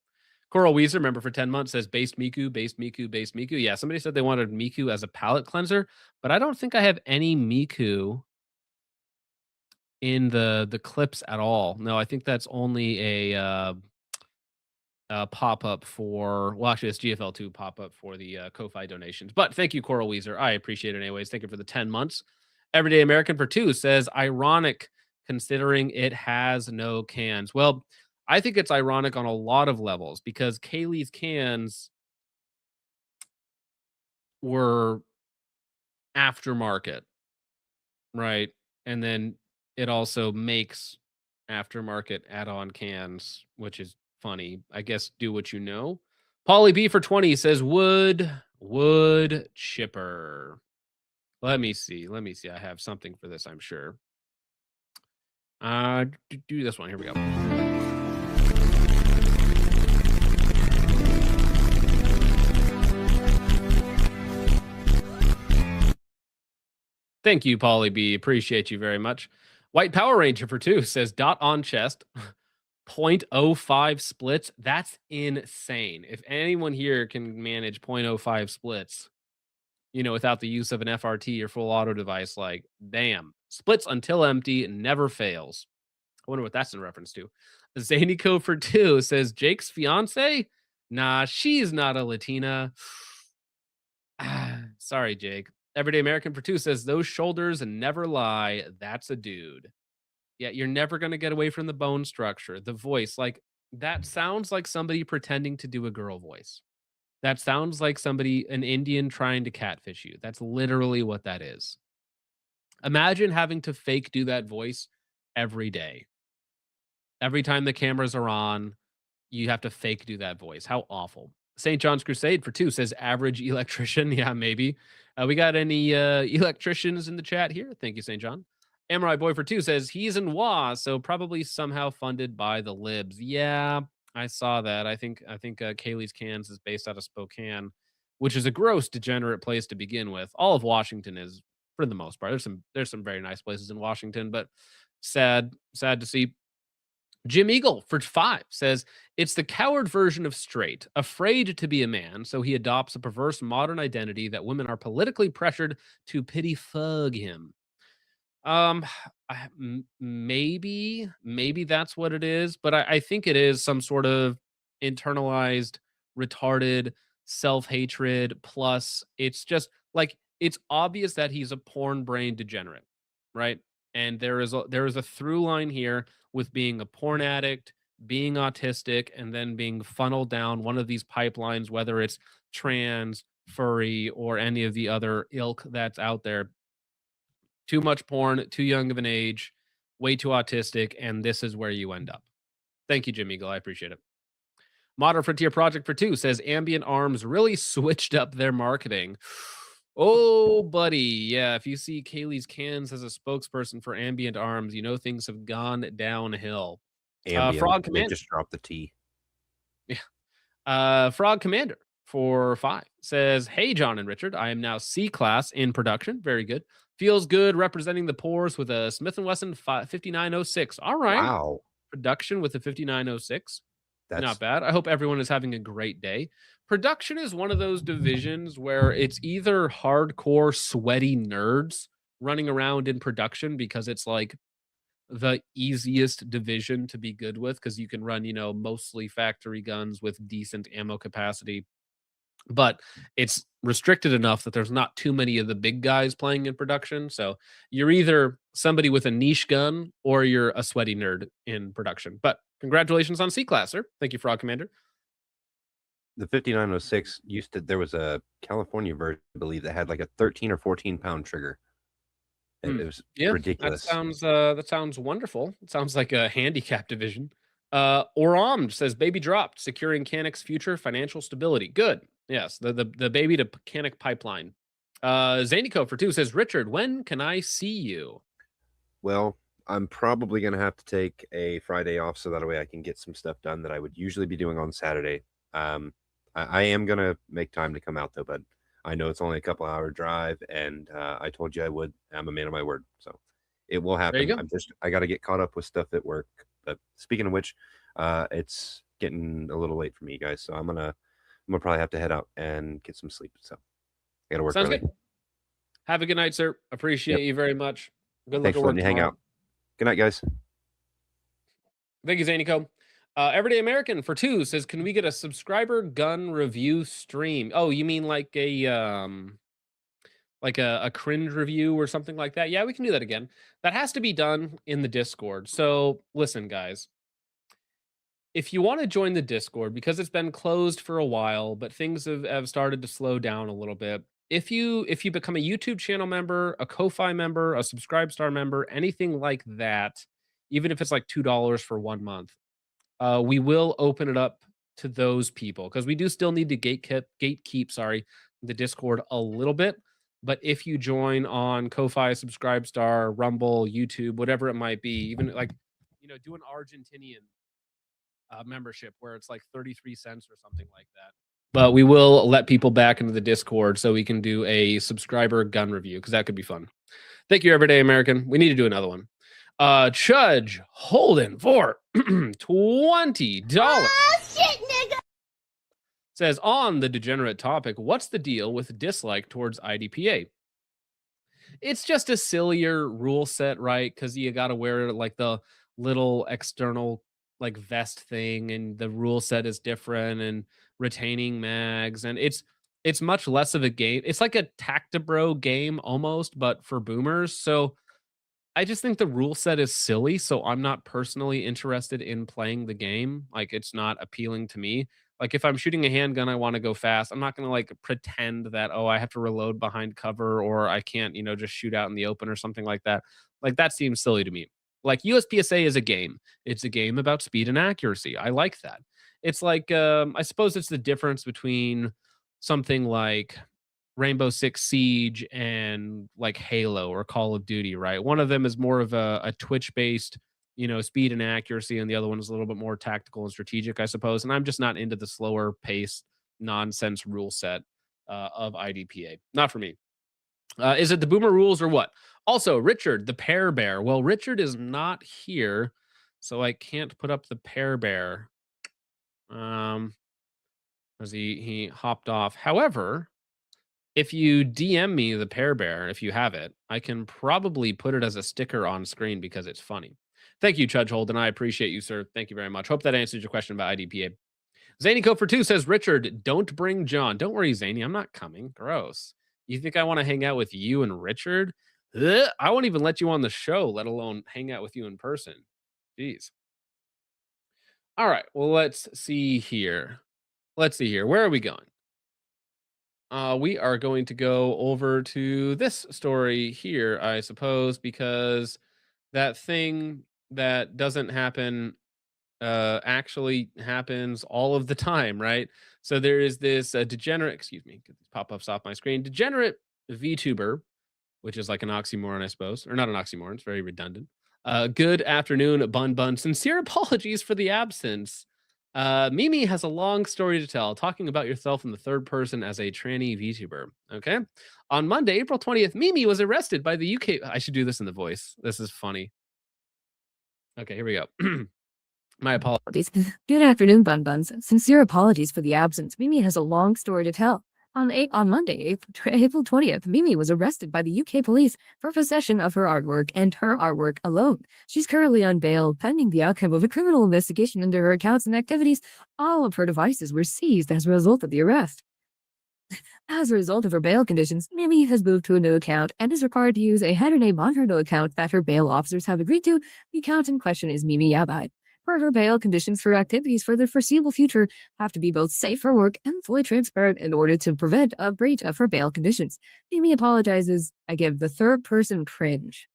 Coral Weezer, member for 10 months, says based Miku, based Miku, based Miku. Yeah, somebody said they wanted Miku as a palate cleanser, but I don't think I have any Miku in the clips at all. No, I think that's only a pop-up for, well, actually, it's GFL2 pop-up for the Ko-Fi donations. But thank you, Coral Weezer. I appreciate it anyways. Thank you for the 10 months. Everyday American for 2 says, ironic considering it has no cans. Well, I think it's ironic on a lot of levels because Kaylee's cans were aftermarket, right? And then it also makes aftermarket add-on cans, which is funny. I guess do what you know. Pauly B for 20 says wood chipper. Let me see. I have something for this, I'm sure. Do this one. Here we go. Thank you, Pauly B. Appreciate you very much. White Power Ranger for 2 says dot on chest, 0.05 splits. That's insane. If anyone here can manage 0.05 splits, without the use of an FRT or full auto device, like, damn. Splits until empty, never fails. I wonder what that's in reference to. Zanico for 2 says Jake's fiance? Nah, she's not a Latina. Sorry, Jake. Everyday American for 2 says those shoulders never lie. That's a dude. Yeah, you're never going to get away from the bone structure, the voice. Like, that sounds like somebody pretending to do a girl voice. That sounds like an Indian trying to catfish you. That's literally what that is. Imagine having to fake do that voice every day. Every time the cameras are on, you have to fake do that voice. How awful. St. John's Crusade for 2 says average electrician. Yeah, maybe. We got any electricians in the chat here? Thank you, St. John. Amorai Boy for 2 says he's in WA, so probably somehow funded by the libs. Yeah, I saw that. I think Kaylee's Cans is based out of Spokane, which is a gross, degenerate place to begin with. All of Washington is, for the most part. There's some very nice places in Washington, but sad to see. Jim Eagle for 5 says it's the coward version of straight, afraid to be a man, so he adopts a perverse modern identity that women are politically pressured to pity fug him. Maybe that's what it is, but I think it is some sort of internalized, retarded self-hatred. Plus, it's just like, it's obvious that he's a porn brain degenerate, right? And there is a through line here with being a porn addict, being autistic, and then being funneled down one of these pipelines, whether it's trans, furry, or any of the other ilk that's out there. Too much porn, too young of an age, way too autistic, and this is where you end up. Thank you, Jim Eagle. I appreciate it. Modern Frontier Project for 2 says Ambient Arms really switched up their marketing. Oh, buddy. Yeah, if you see Kaylee's Cans as a spokesperson for Ambient Arms, things have gone downhill. Frog Commander just dropped the T. Yeah. Frog Commander for 5 says, hey, John and Richard, I am now C-class in production. Very good. Feels good representing the poors with a Smith & Wesson 5906. All right. Wow. Production with a 5906. That's not bad. I hope everyone is having a great day. Production is one of those divisions where it's either hardcore sweaty nerds running around in production because it's like the easiest division to be good with because you can run, mostly factory guns with decent ammo capacity. But it's restricted enough that there's not too many of the big guys playing in production. So you're either somebody with a niche gun or you're a sweaty nerd in production. But congratulations on C-Class, sir. Thank you, Frog Commander. The 5906 there was a California version, I believe, that had like a 13 or 14 pound trigger. It was ridiculous. That sounds wonderful. It sounds like a handicap division. Oram says baby dropped, securing Canic's future financial stability. Good. Yes, the baby to Canic pipeline. Zanico for 2 says, Richard, when can I see you? Well, I'm probably going to have to take a Friday off so that way I can get some stuff done that I would usually be doing on Saturday. I am going to make time to come out, though, but I know it's only a couple hour drive, and I told you I would. I'm a man of my word, so it will happen. There you go. I got to get caught up with stuff at work. But speaking of which, it's getting a little late for me, guys, so I'm gonna probably have to head out and get some sleep. So I got to work. Sounds good. Have a good night, sir. Appreciate you very much. Good luck. Thanks for letting me hang out. Good night, guys. Thank you, Zanico. Everyday American for 2 says, can we get a subscriber gun review stream? Oh, you mean like a cringe review or something like that? Yeah, we can do that again. That has to be done in the Discord. So listen, guys, if you want to join the Discord, because it's been closed for a while, but things have started to slow down a little bit. If you become a YouTube channel member, a Ko-Fi member, a Subscribestar member, anything like that, even if it's like $2 for 1 month, we will open it up to those people because we do still need to gatekeep, the Discord a little bit. But if you join on Ko-Fi, Subscribestar, Rumble, YouTube, whatever it might be, even like, do an Argentinian membership where it's like 33 cents or something like that. But we will let people back into the Discord so we can do a subscriber gun review because that could be fun. Thank you, Everyday American. We need to do another one. Chudge Holden for $20. Oh, shit, nigga. Says, on the degenerate topic, what's the deal with dislike towards IDPA? It's just a sillier rule set, right? Because you got to wear like the little external like vest thing, and the rule set is different, and retaining mags, and it's much less of a game. It's like a Tactibro game almost, but for boomers. So I just think the rule set is silly, so I'm not personally interested in playing the game. Like, it's not appealing to me. Like, if I'm shooting a handgun, I want to go fast. I'm not going to like pretend that, oh, I have to reload behind cover, or I can't, just shoot out in the open or something like that. Like, that seems silly to me. Like, USPSA is a game. It's a game about speed and accuracy. I like that. It's like, I suppose it's the difference between something like Rainbow Six Siege and like Halo or Call of Duty, right? One of them is more of a Twitch-based, speed and accuracy, and the other one is a little bit more tactical and strategic, I suppose. And I'm just not into the slower pace nonsense rule set of IDPA. Not for me. Is it the boomer rules or what? Also, Richard, the Pear Bear. Well, Richard is not here, so I can't put up the Pear Bear. Because he hopped off. However, if you DM me the Pear Bear, if you have it, I can probably put it as a sticker on screen because it's funny. Thank you, Chudge Holden. I appreciate you, sir. Thank you very much. Hope that answers your question about IDPA. Zany Code for 2 says, Richard, don't bring John. Don't worry, Zany. I'm not coming. Gross. You think I want to hang out with you and Richard? Ugh, I won't even let you on the show, let alone hang out with you in person. Jeez. All right. Well, let's see here. Where are we going? We are going to go over to this story here, I suppose, because that thing that doesn't happen actually happens all of the time, right? So there is this degenerate, excuse me, get these pop-ups off my screen, degenerate VTuber, which is like an oxymoron, I suppose, or not an oxymoron, it's very redundant. Good afternoon, Bun. Sincere apologies for the absence. Mimi has a long story to tell, talking about yourself in the third person as a tranny VTuber. Okay. On Monday, April 20th, Mimi was arrested by the UK. I should do this in the voice. This is funny. Okay, here we go. My apologies. Good afternoon, Buns. Sincere apologies for the absence. Mimi has a long story to tell. On Monday, April 20th, Mimi was arrested by the UK police for possession of her artwork and her artwork alone. She's currently on bail pending the outcome of a criminal investigation into her accounts and activities. All of her devices were seized as a result of the arrest. As a result of her bail conditions, Mimi has moved to a new account and is required to use a header name on her new account that her bail officers have agreed to. The account in question is Mimi Yabai. Her bail conditions for activities for the foreseeable future have to be both safe for work and fully transparent in order to prevent a breach of her bail conditions. Mimi apologizes. I give the third person cringe.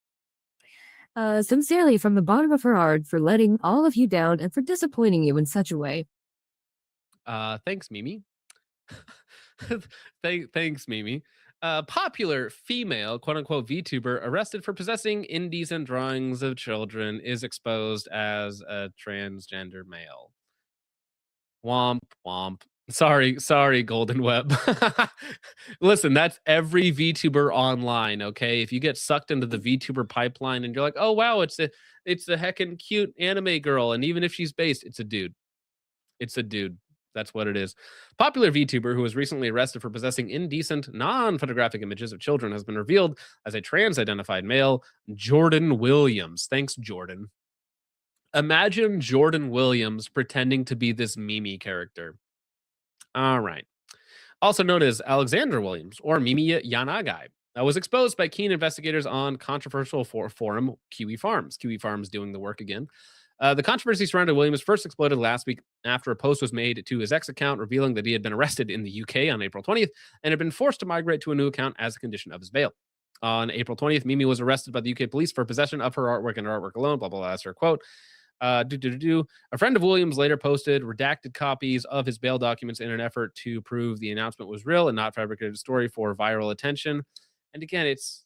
Sincerely from the bottom of her heart for letting all of you down and for disappointing you in such a way. Thanks, Mimi. Thanks, Mimi. Popular female quote-unquote VTuber arrested for possessing indecent drawings of children is exposed as a transgender male. Womp womp. Sorry, Golden Web. Listen, that's every VTuber online, okay? If you get sucked into the VTuber pipeline and you're like, oh wow, it's a heckin' cute anime girl, and even if she's based, it's a dude. It's a dude. That's what it is. Popular VTuber who was recently arrested for possessing indecent, non-photographic images of children has been revealed as a trans-identified male, Jordan Williams. Thanks, Jordan. Imagine Jordan Williams pretending to be this Mimi character. All right. Also known as Alexander Williams or Mimi Yanagai, was exposed by keen investigators on controversial forum Kiwi Farms. Kiwi Farms doing the work again. The controversy surrounding Williams first exploded last week after a post was made to his ex account revealing that he had been arrested in the UK on April 20th and had been forced to migrate to a new account as a condition of his bail. On April 20th, Mimi was arrested by the UK police for possession of her artwork and her artwork alone, blah, blah, blah. That's her quote. A friend of Williams later posted redacted copies of his bail documents in an effort to prove the announcement was real and not fabricated story for viral attention. And again, it's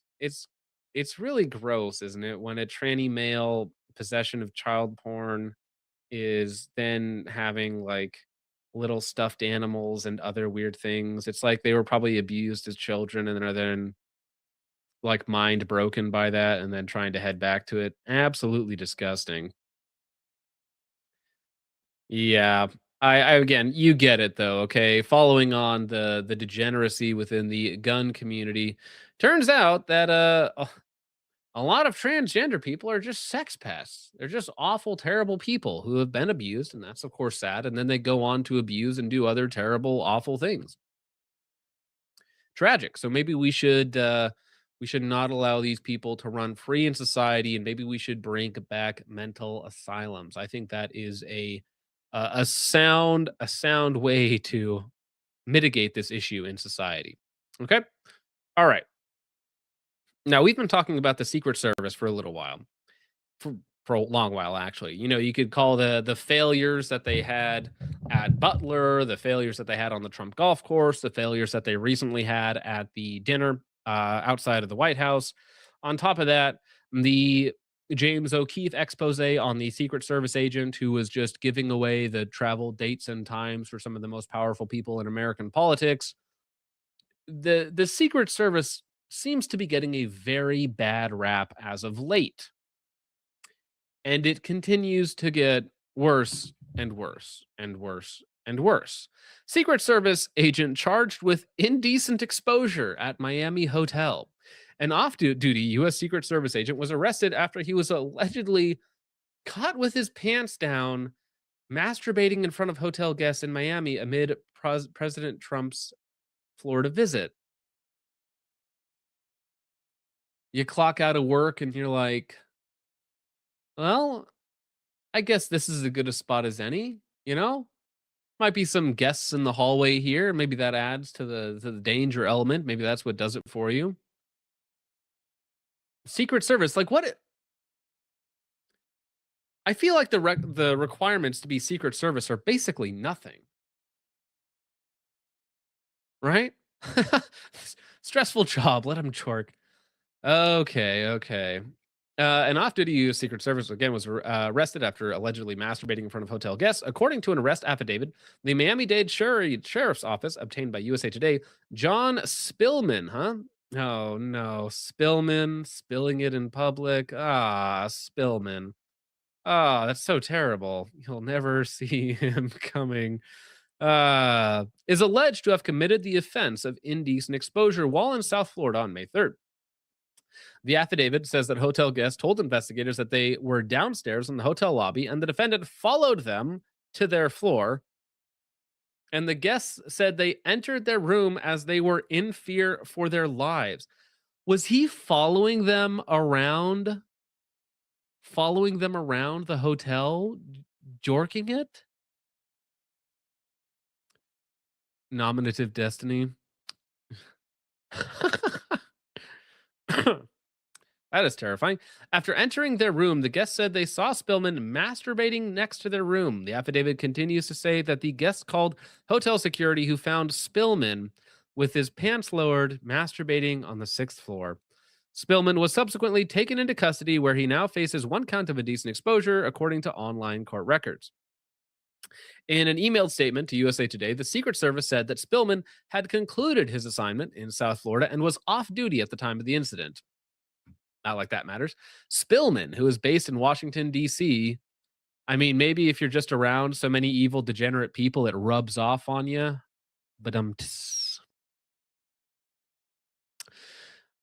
really gross, isn't it, when a tranny male possession of child porn is then having like little stuffed animals and other weird things. It's like they were probably abused as children and are then like mind broken by that and then trying to head back to it. Absolutely disgusting. Yeah. I again, you get it though, okay? Following on the degeneracy within the gun community, turns out that a lot of transgender people are just sex pests. They're just awful, terrible people who have been abused, and that's of course sad. And then they go on to abuse and do other terrible, awful things. Tragic. So maybe we should not allow these people to run free in society, and maybe we should bring back mental asylums. I think that is a sound way to mitigate this issue in society. Okay. All right. Now, we've been talking about the Secret Service for a little while, for a long while, actually. You know, you could call the failures that they had at Butler, the failures that they had on the Trump golf course, the failures that they recently had at the dinner outside of the White House. On top of that, the James O'Keefe expose on the Secret Service agent who was just giving away the travel dates and times for some of the most powerful people in American politics. The Secret Service seems to be getting a very bad rap as of late. And it continues to get worse and worse and worse and worse. Secret Service agent charged with indecent exposure at Miami hotel. An off-duty U.S. Secret Service agent was arrested after he was allegedly caught with his pants down, masturbating in front of hotel guests in Miami amid President Trump's Florida visit. You clock out of work and you're like, well, I guess this is as good a spot as any, you know? Might be some guests in the hallway here. Maybe that adds to the danger element. Maybe that's what does it for you. Secret Service, like what? I feel like the requirements to be Secret Service are basically nothing. Right? Stressful job. Let him chork. Okay. An off-duty U.S. Secret Service, again, was arrested after allegedly masturbating in front of hotel guests. According to an arrest affidavit, the Miami-Dade Sheriff's Office, obtained by USA Today, John Spillman, Oh, no. Spillman, spilling it in public. Spillman. That's so terrible. You'll never see him coming. Is alleged to have committed the offense of indecent exposure while in South Florida on May 3rd. The affidavit says that hotel guests told investigators that they were downstairs in the hotel lobby and the defendant followed them to their floor. And the guests said they entered their room as they were in fear for their lives. Was he following them around the hotel, jorking it? Nominative destiny. That is terrifying. After entering their room, the guests said they saw Spillman masturbating next to their room. The affidavit continues to say that the guests called hotel security who found Spillman with his pants lowered, masturbating on the 6th floor. Spillman was subsequently taken into custody, where he now faces 1 count of indecent exposure, according to online court records. In an emailed statement to USA Today, the Secret Service said that Spillman had concluded his assignment in South Florida and was off duty at the time of the incident. Not like that matters. Spillman, who is based in Washington, D.C., I mean, maybe if you're just around so many evil, degenerate people, it rubs off on you. But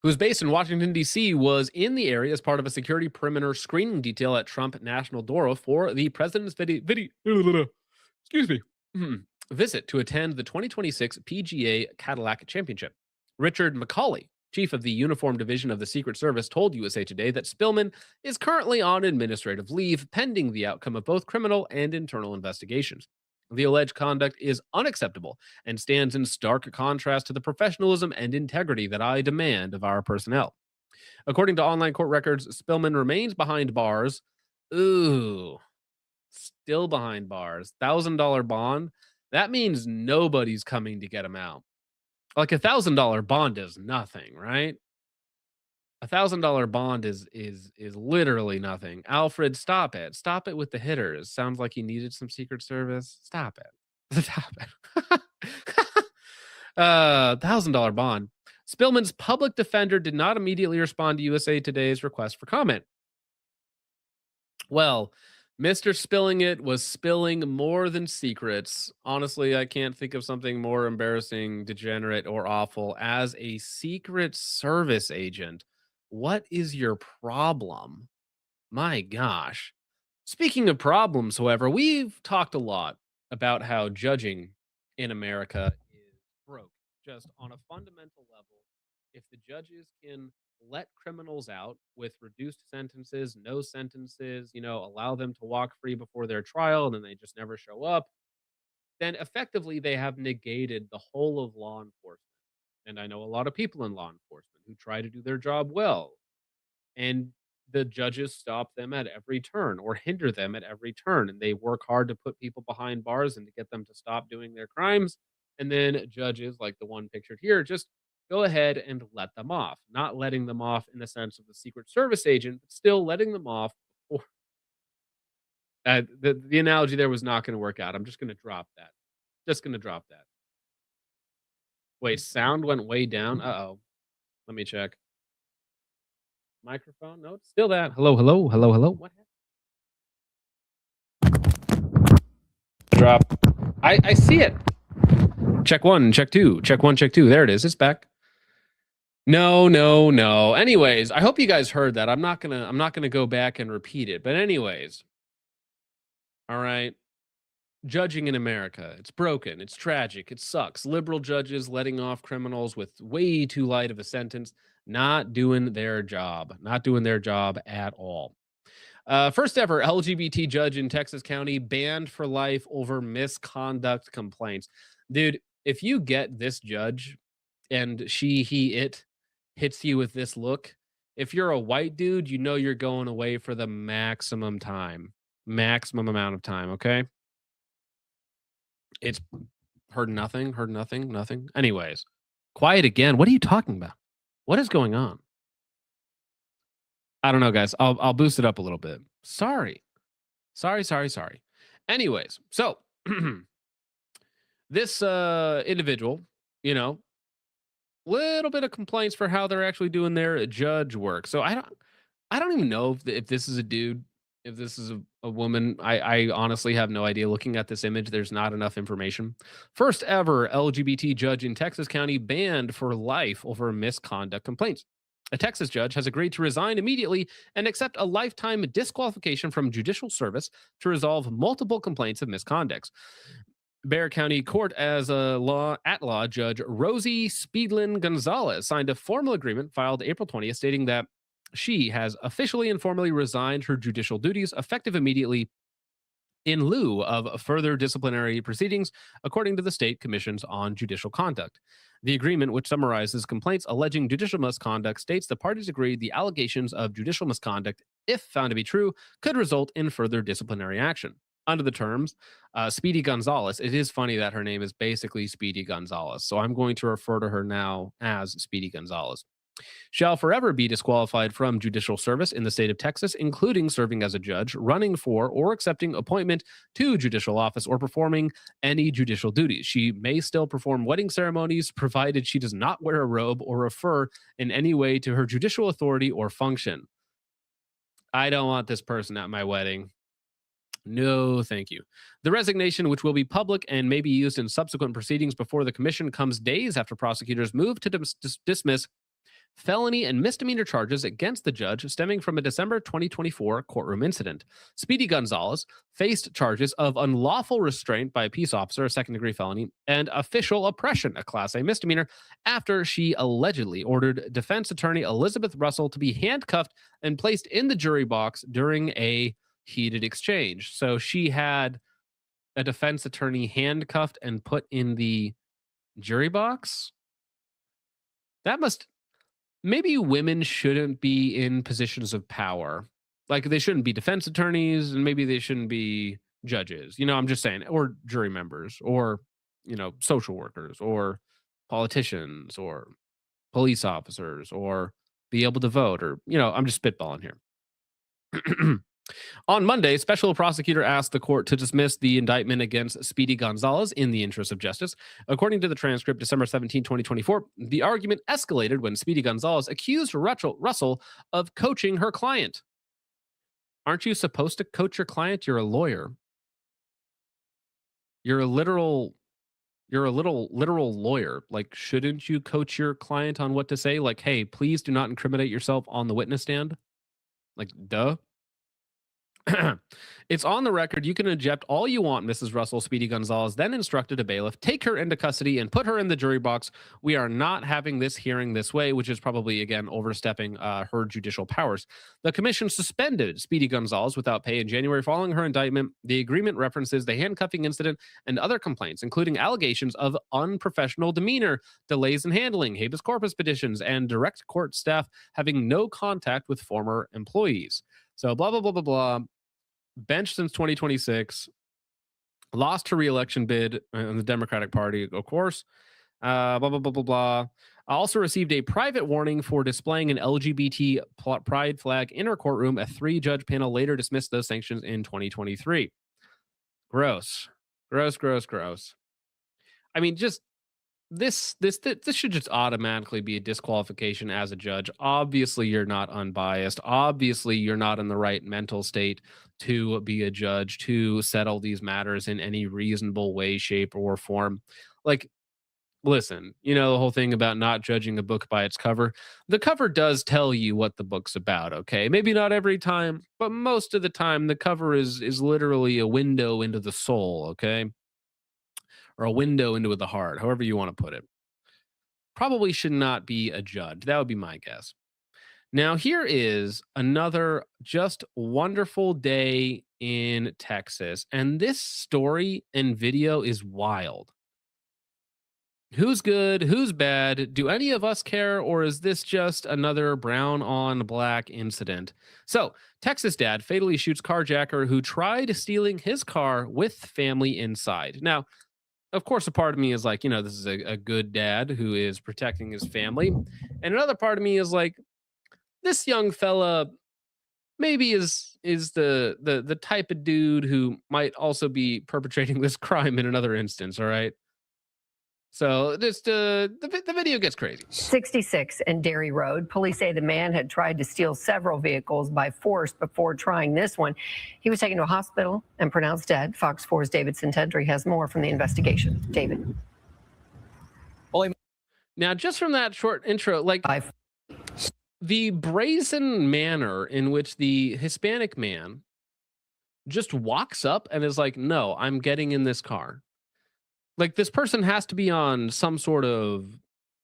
who's based in Washington, D.C., was in the area as part of a security perimeter screening detail at Trump National Dora for the president's visit to attend the 2026 PGA Cadillac Championship. Richard McCauley, chief of the Uniform Division of the Secret Service, told USA Today that Spillman is currently on administrative leave pending the outcome of both criminal and internal investigations. The alleged conduct is unacceptable and stands in stark contrast to the professionalism and integrity that I demand of our personnel. According to online court records, Spillman remains behind bars. Ooh, still behind bars. $1,000 bond. That means nobody's coming to get him out. Like $1,000 bond is nothing, right? $1,000 bond is literally nothing. Alfred, stop it. Stop it with the hitters. Sounds like he needed some Secret Service. Stop it. Stop it. $1,000 bond. Spillman's public defender did not immediately respond to USA Today's request for comment. Well, Mr. Spilling It was spilling more than secrets. Honestly, I can't think of something more embarrassing, degenerate, or awful as a Secret Service agent. What is your problem? My gosh. Speaking of problems, however, we've talked a lot about how judging in America is broke, just on a fundamental level. If the judges can let criminals out with reduced sentences, no sentences, allow them to walk free before their trial and then they just never show up, then effectively they have negated the whole of law enforcement. And I know a lot of people in law enforcement who try to do their job well, and the judges stop them at every turn or hinder them at every turn. And they work hard to put people behind bars and to get them to stop doing their crimes. And then judges, like the one pictured here, just go ahead and let them off. Not letting them off in the sense of the Secret Service agent, but still letting them off. The analogy there was not going to work out. I'm just going to drop that. Wait, sound went way down. Uh-oh. Let me check. Microphone? No, it's still that. Hello. What happened? Drop. I see it. Check one, check two. Check one, check two. There it is. It's back. No. Anyways, I hope you guys heard that. I'm not gonna go back and repeat it. But anyways. All right. Judging in America, it's broken, it's tragic, it sucks. Liberal judges letting off criminals with way too light of a sentence, not doing their job at all. First ever LGBT judge in Texas County banned for life over misconduct complaints. Dude, if you get this judge and it hits you with this look, if you're a white dude, you're going away for the maximum amount of time, okay? It's heard nothing. Anyways, quiet again. What are you talking about? What is going on? I don't know, guys. I'll boost it up a little bit. Sorry. Anyways, so this individual, little bit of complaints for how they're actually doing their judge work. So I don't even know if this is a dude. If this is a woman, I honestly have no idea. Looking at this image, there's not enough information. First ever LGBT judge in Texas County banned for life over misconduct complaints. A Texas judge has agreed to resign immediately and accept a lifetime disqualification from judicial service to resolve multiple complaints of misconduct. Bexar County Court as a at-law judge Rosie Speedlin Gonzalez signed a formal agreement filed April 20th stating that she has officially and formally resigned her judicial duties effective immediately in lieu of further disciplinary proceedings, according to the State Commissions on Judicial Conduct. The agreement, which summarizes complaints alleging judicial misconduct, states the parties agreed the allegations of judicial misconduct, if found to be true, could result in further disciplinary action. Under the terms, Speedy Gonzalez, it is funny that her name is basically Speedy Gonzalez, so I'm going to refer to her now as Speedy Gonzalez, shall forever be disqualified from judicial service in the state of Texas, including serving as a judge, running for or accepting appointment to judicial office, or performing any judicial duties. She may still perform wedding ceremonies, provided she does not wear a robe or refer in any way to her judicial authority or function. I don't want this person at my wedding. No, thank you. The resignation, which will be public and may be used in subsequent proceedings before the commission, comes days after prosecutors move to dismiss felony and misdemeanor charges against the judge stemming from a December 2024 courtroom incident. Speedy Gonzalez faced charges of unlawful restraint by a peace officer, a second-degree felony, and official oppression, a Class A misdemeanor, after she allegedly ordered defense attorney Elizabeth Russell to be handcuffed and placed in the jury box during a heated exchange. So she had a defense attorney handcuffed and put in the jury box? That must... Maybe women shouldn't be in positions of power. Like, they shouldn't be defense attorneys, and maybe they shouldn't be judges. You know, I'm just saying, or jury members, or, you know, social workers, or politicians, or police officers, or be able to vote, or, you know, I'm just spitballing here. On Monday, special prosecutor asked the court to dismiss the indictment against Speedy Gonzalez in the interest of justice. According to the transcript, December 17, 2024, the argument escalated when Speedy Gonzalez accused Russell of coaching her client. Aren't you supposed to coach your client? You're a lawyer. You're a literal lawyer. Like, shouldn't you coach your client on what to say? Like, hey, please do not incriminate yourself on the witness stand. Like, duh. It's on the record. You can eject all you want, Mrs. Russell. Speedy Gonzalez then instructed a bailiff, take her into custody and put her in the jury box. We are not having this hearing this way, which is probably, again, overstepping her judicial powers. The commission suspended Speedy Gonzalez without pay in January following her indictment. The agreement references the handcuffing incident and other complaints, including allegations of unprofessional demeanor, delays in handling, habeas corpus petitions, and direct court staff having no contact with former employees. So blah, blah, blah, blah, blah. Benched since 2026, lost her re-election bid in the Democratic Party, of course. Blah, blah, blah, blah, blah. Also received a private warning for displaying an LGBT pride flag in her courtroom. A 3-judge panel later dismissed those sanctions in 2023. Gross. Gross, gross, gross. I mean, just this should just automatically be a disqualification as a judge. Obviously, you're not unbiased. Obviously, you're not in the right mental state to be a judge, to settle these matters in any reasonable way, shape, or form. Like, listen, you know, the whole thing about not judging a book by its cover. The cover does tell you what the book's about, okay? Maybe not every time, but most of the time, the cover is literally a window into the soul, okay? Or a window into the heart, however you want to put it. Probably should not be a judge. That would be my guess. Now, here is another just wonderful day in Texas. And this story and video is wild. Who's good? Who's bad? Do any of us care? Or is this just another brown on black incident? So, Texas dad fatally shoots carjacker who tried stealing his car with family inside. Now, of course, a part of me is like, you know, this is a good dad who is protecting his family. And another part of me is like, this young fella maybe is the type of dude who might also be perpetrating this crime in another instance, all right? So just the video gets crazy. 66 and Dairy Road. Police say the man had tried to steal several vehicles by force before trying this one. He was taken to a hospital and pronounced dead. Fox 4's David Sintendry has more from the investigation. David. Now, just from that short intro, like the brazen manner in which the Hispanic man just walks up and is like, no, I'm getting in this car. Like, this person has to be on some sort of,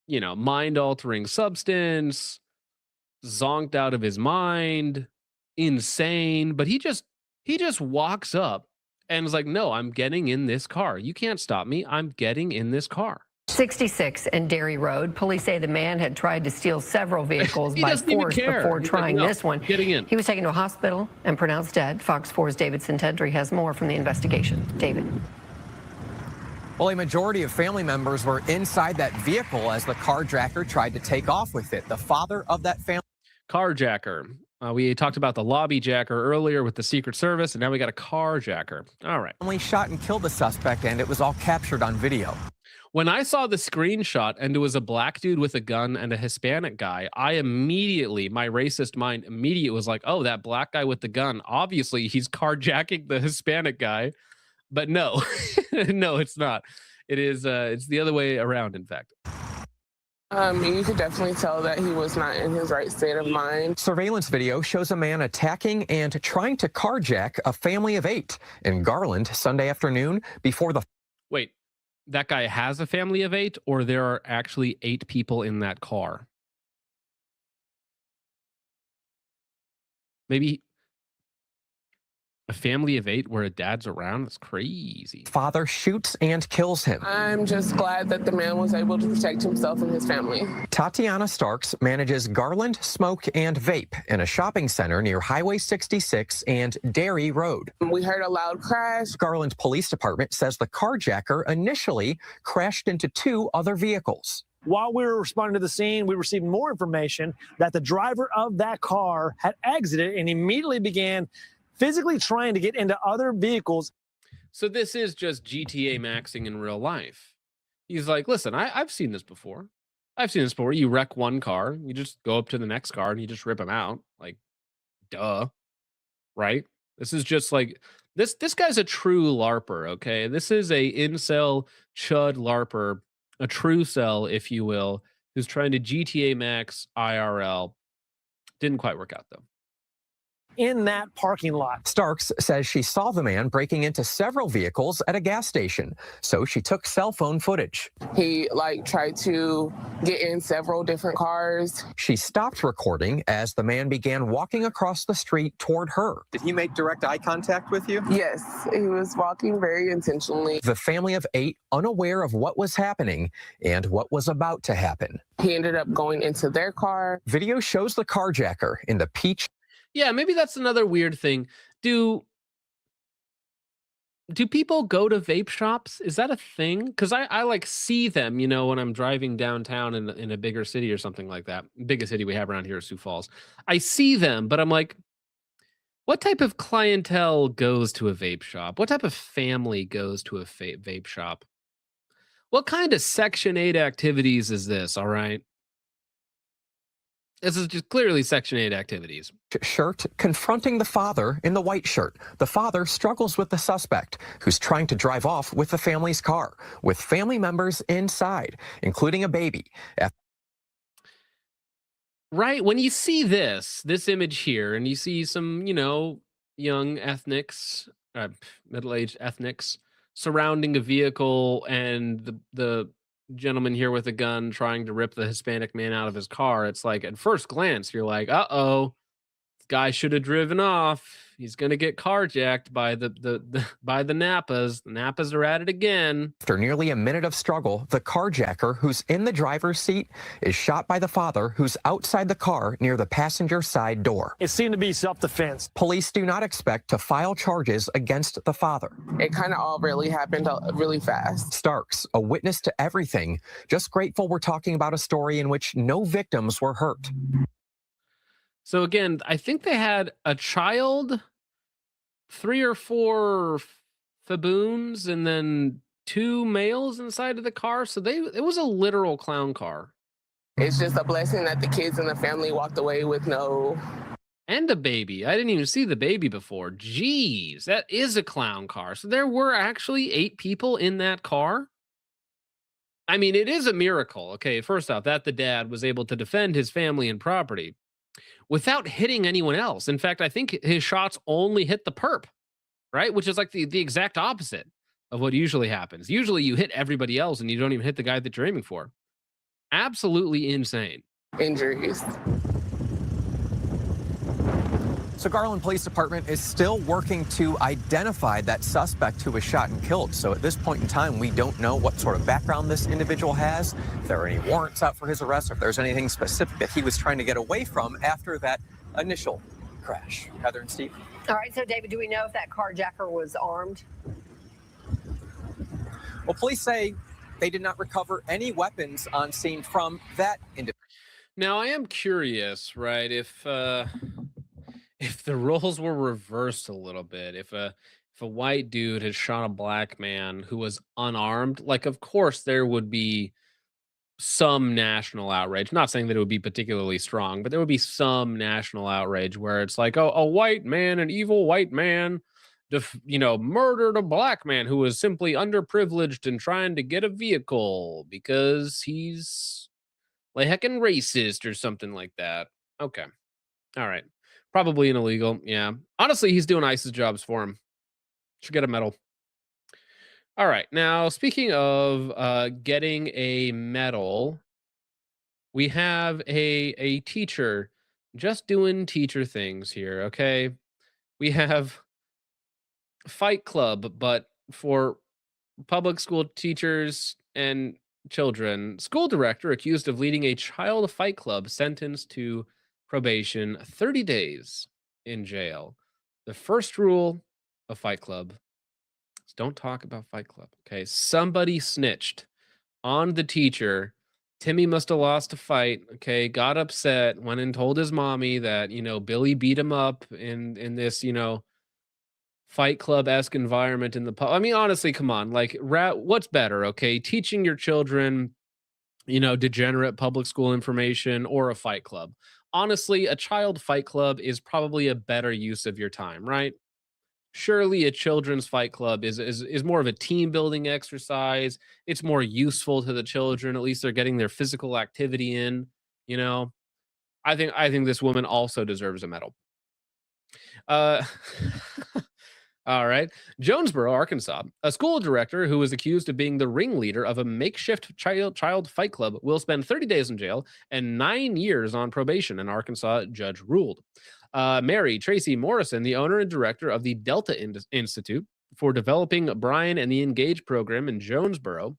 you know, mind-altering substance, zonked out of his mind, insane. But he just walks up and is like, no, I'm getting in this car. You can't stop me. I'm getting in this car. 66 and Dairy Road. Police say the man had tried to steal several vehicles by force before trying this one. Getting in. He was taken to a hospital and pronounced dead. Fox 4's David Sintendry has more from the investigation. David. Well, a majority of family members were inside that vehicle as the carjacker tried to take off with it. The father of that family. Carjacker. We talked about the lobby jacker earlier with the Secret Service, and now we got a carjacker. All right. Family shot and killed the suspect, and it was all captured on video. When I saw the screenshot and it was a black dude with a gun and a Hispanic guy, I immediately, my racist mind immediately was like, oh, that black guy with the gun, obviously he's carjacking the Hispanic guy. But no, no, it's not. It is, it's the other way around, in fact. You could definitely tell that he was not in his right state of mind. Surveillance video shows a man attacking and trying to carjack a family of 8 in Garland Sunday afternoon before the... Wait, that guy has a family of 8, or there are actually 8 people in that car? Maybe a family of 8 where a dad's around? That's crazy. Father shoots and kills him. I'm just glad that the man was able to protect himself and his family. Tatiana Starks manages Garland Smoke and Vape in a shopping center near Highway 66 and Dairy Road. We heard a loud crash. Garland Police Department says the carjacker initially crashed into 2 other vehicles. While we were responding to the scene, we received more information that the driver of that car had exited and immediately began physically trying to get into other vehicles. So this is just GTA maxing in real life. He's like, listen, I've seen this before. I've seen this before. You wreck one car, you just go up to the next car and you just rip them out. Like, duh. Right? This is just like, this guy's a true LARPer, okay? This is a incel chud LARPer, a true cell, if you will, who's trying to GTA max IRL. Didn't quite work out, though. In that parking lot. Starks says she saw the man breaking into several vehicles at a gas station, so she took cell phone footage. He tried to get in several different cars. She stopped recording as the man began walking across the street toward her. Did he make direct eye contact with you? Yes, he was walking very intentionally. The family of 8 unaware of what was happening and what was about to happen. He ended up going into their car. Video shows the carjacker in the peach. Yeah, maybe that's another weird thing. Do people go to vape shops? Is that a thing? Because I like see them, you know, when I'm driving downtown in a bigger city or something like that. Biggest city we have around here is Sioux Falls. I see them, but I'm like, what type of clientele goes to a vape shop? What type of family goes to a vape shop? What kind of Section 8 activities is this, all right? This is just clearly Section 8 activities. Shirt confronting the father in the white shirt. The father struggles with the suspect, who's trying to drive off with the family's car, with family members inside, including a baby. Right, when you see this image here, and you see some, you know, young ethnics, middle-aged ethnics, surrounding a vehicle, and the gentleman here with a gun trying to rip the Hispanic man out of his car, it's like, at first glance, you're like, uh-oh, this guy should have driven off. He's gonna get carjacked by the Napas. The Napas are at it again. After nearly a minute of struggle, the carjacker, who's in the driver's seat, is shot by the father, who's outside the car near the passenger side door. It seemed to be self-defense. Police do not expect to file charges against the father. It kind of all really happened really fast. Starks, a witness to everything, just grateful we're talking about a story in which no victims were hurt. So again, I think they had a child, 3 or 4 baboons, and then 2 males inside of the car. So it was a literal clown car. It's just a blessing that the kids and the family walked away with no... And a baby. I didn't even see the baby before. Jeez, that is a clown car. So there were actually 8 people in that car. I mean, it is a miracle. Okay, first off, that the dad was able to defend his family and property without hitting anyone else. In fact, I think his shots only hit the perp, right? Which is like the exact opposite of what usually happens. Usually you hit everybody else and you don't even hit the guy that you're aiming for. Absolutely insane. Injuries. So Garland Police Department is still working to identify that suspect who was shot and killed. So at this point in time, we don't know what sort of background this individual has, if there are any warrants out for his arrest, or if there's anything specific that he was trying to get away from after that initial crash. Heather and Steve. All right, so David, do we know if that carjacker was armed? Well, police say they did not recover any weapons on scene from that individual. Now, I am curious, right, if the roles were reversed a little bit, if a white dude had shot a black man who was unarmed, like, of course there would be some national outrage. Not saying that it would be particularly strong, but there would be some national outrage where it's like, oh, a white man, an evil white man, murdered a black man who was simply underprivileged and trying to get a vehicle because he's like heckin' racist or something like that. Okay. All right. Probably an illegal. Yeah. Honestly, he's doing ICE's jobs for him. Should get a medal. All right. Now, speaking of getting a medal, we have a teacher just doing teacher things here. Okay. We have Fight Club, but for public school teachers and children. School director accused of leading a child fight club sentenced to probation, 30 days in jail. The first rule of Fight Club is don't talk about Fight Club. Okay. Somebody snitched on the teacher. Timmy must have lost a fight. Okay. Got upset, went and told his mommy that, Billy beat him up in this, Fight Club-esque environment in the I mean, honestly, come on. Like, what's better, okay? Teaching your children, degenerate public school information or a fight club? Honestly, a child fight club is probably a better use of your time, right? Surely a children's fight club is more of a team building exercise. It's more useful to the children. At least they're getting their physical activity in, you know. I think this woman also deserves a medal. Uh All right. Jonesboro, Arkansas. A school director who was accused of being the ringleader of a makeshift child fight club will spend 30 days in jail and 9 years on probation, an Arkansas judge ruled. Mary Tracy Morrison, the owner and director of the Delta Institute for developing Brian and the Engage program in Jonesboro,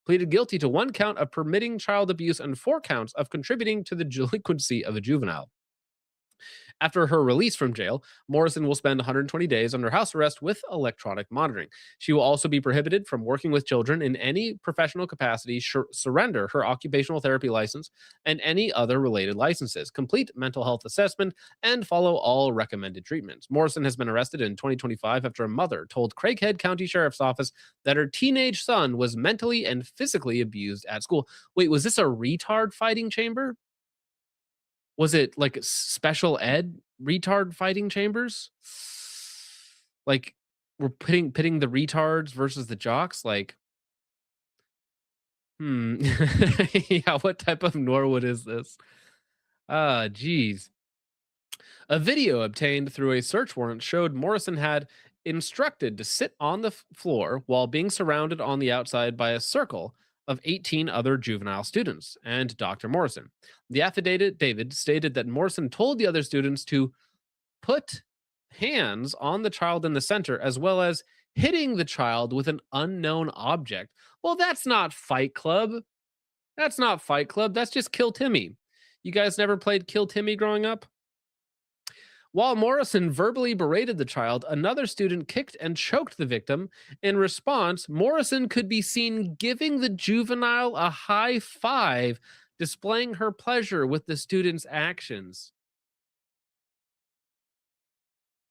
pleaded guilty to 1 count of permitting child abuse and 4 counts of contributing to the delinquency of a juvenile. After her release from jail, Morrison will spend 120 days under house arrest with electronic monitoring. She will also be prohibited from working with children in any professional capacity, surrender her occupational therapy license and any other related licenses, complete mental health assessment, and follow all recommended treatments. Morrison has been arrested in 2025 after a mother told Craighead County Sheriff's Office that her teenage son was mentally and physically abused at school. Wait, was this a retard fighting chamber? Was it like special ed retard fighting chambers? Like we're pitting the retards versus the jocks? Like, yeah, what type of Norwood is this? Geez. A video obtained through a search warrant showed Morrison had instructed to sit on the floor while being surrounded on the outside by a circle of 18 other juvenile students and Dr. Morrison. The affidavit David stated that Morrison told the other students to put hands on the child in the center as well as hitting the child with an unknown object. Well, that's not Fight Club. That's not Fight Club. That's just Kill Timmy. You guys never played Kill Timmy growing up? While Morrison verbally berated the child, another student kicked and choked the victim. In response, Morrison could be seen giving the juvenile a high five, displaying her pleasure with the student's actions.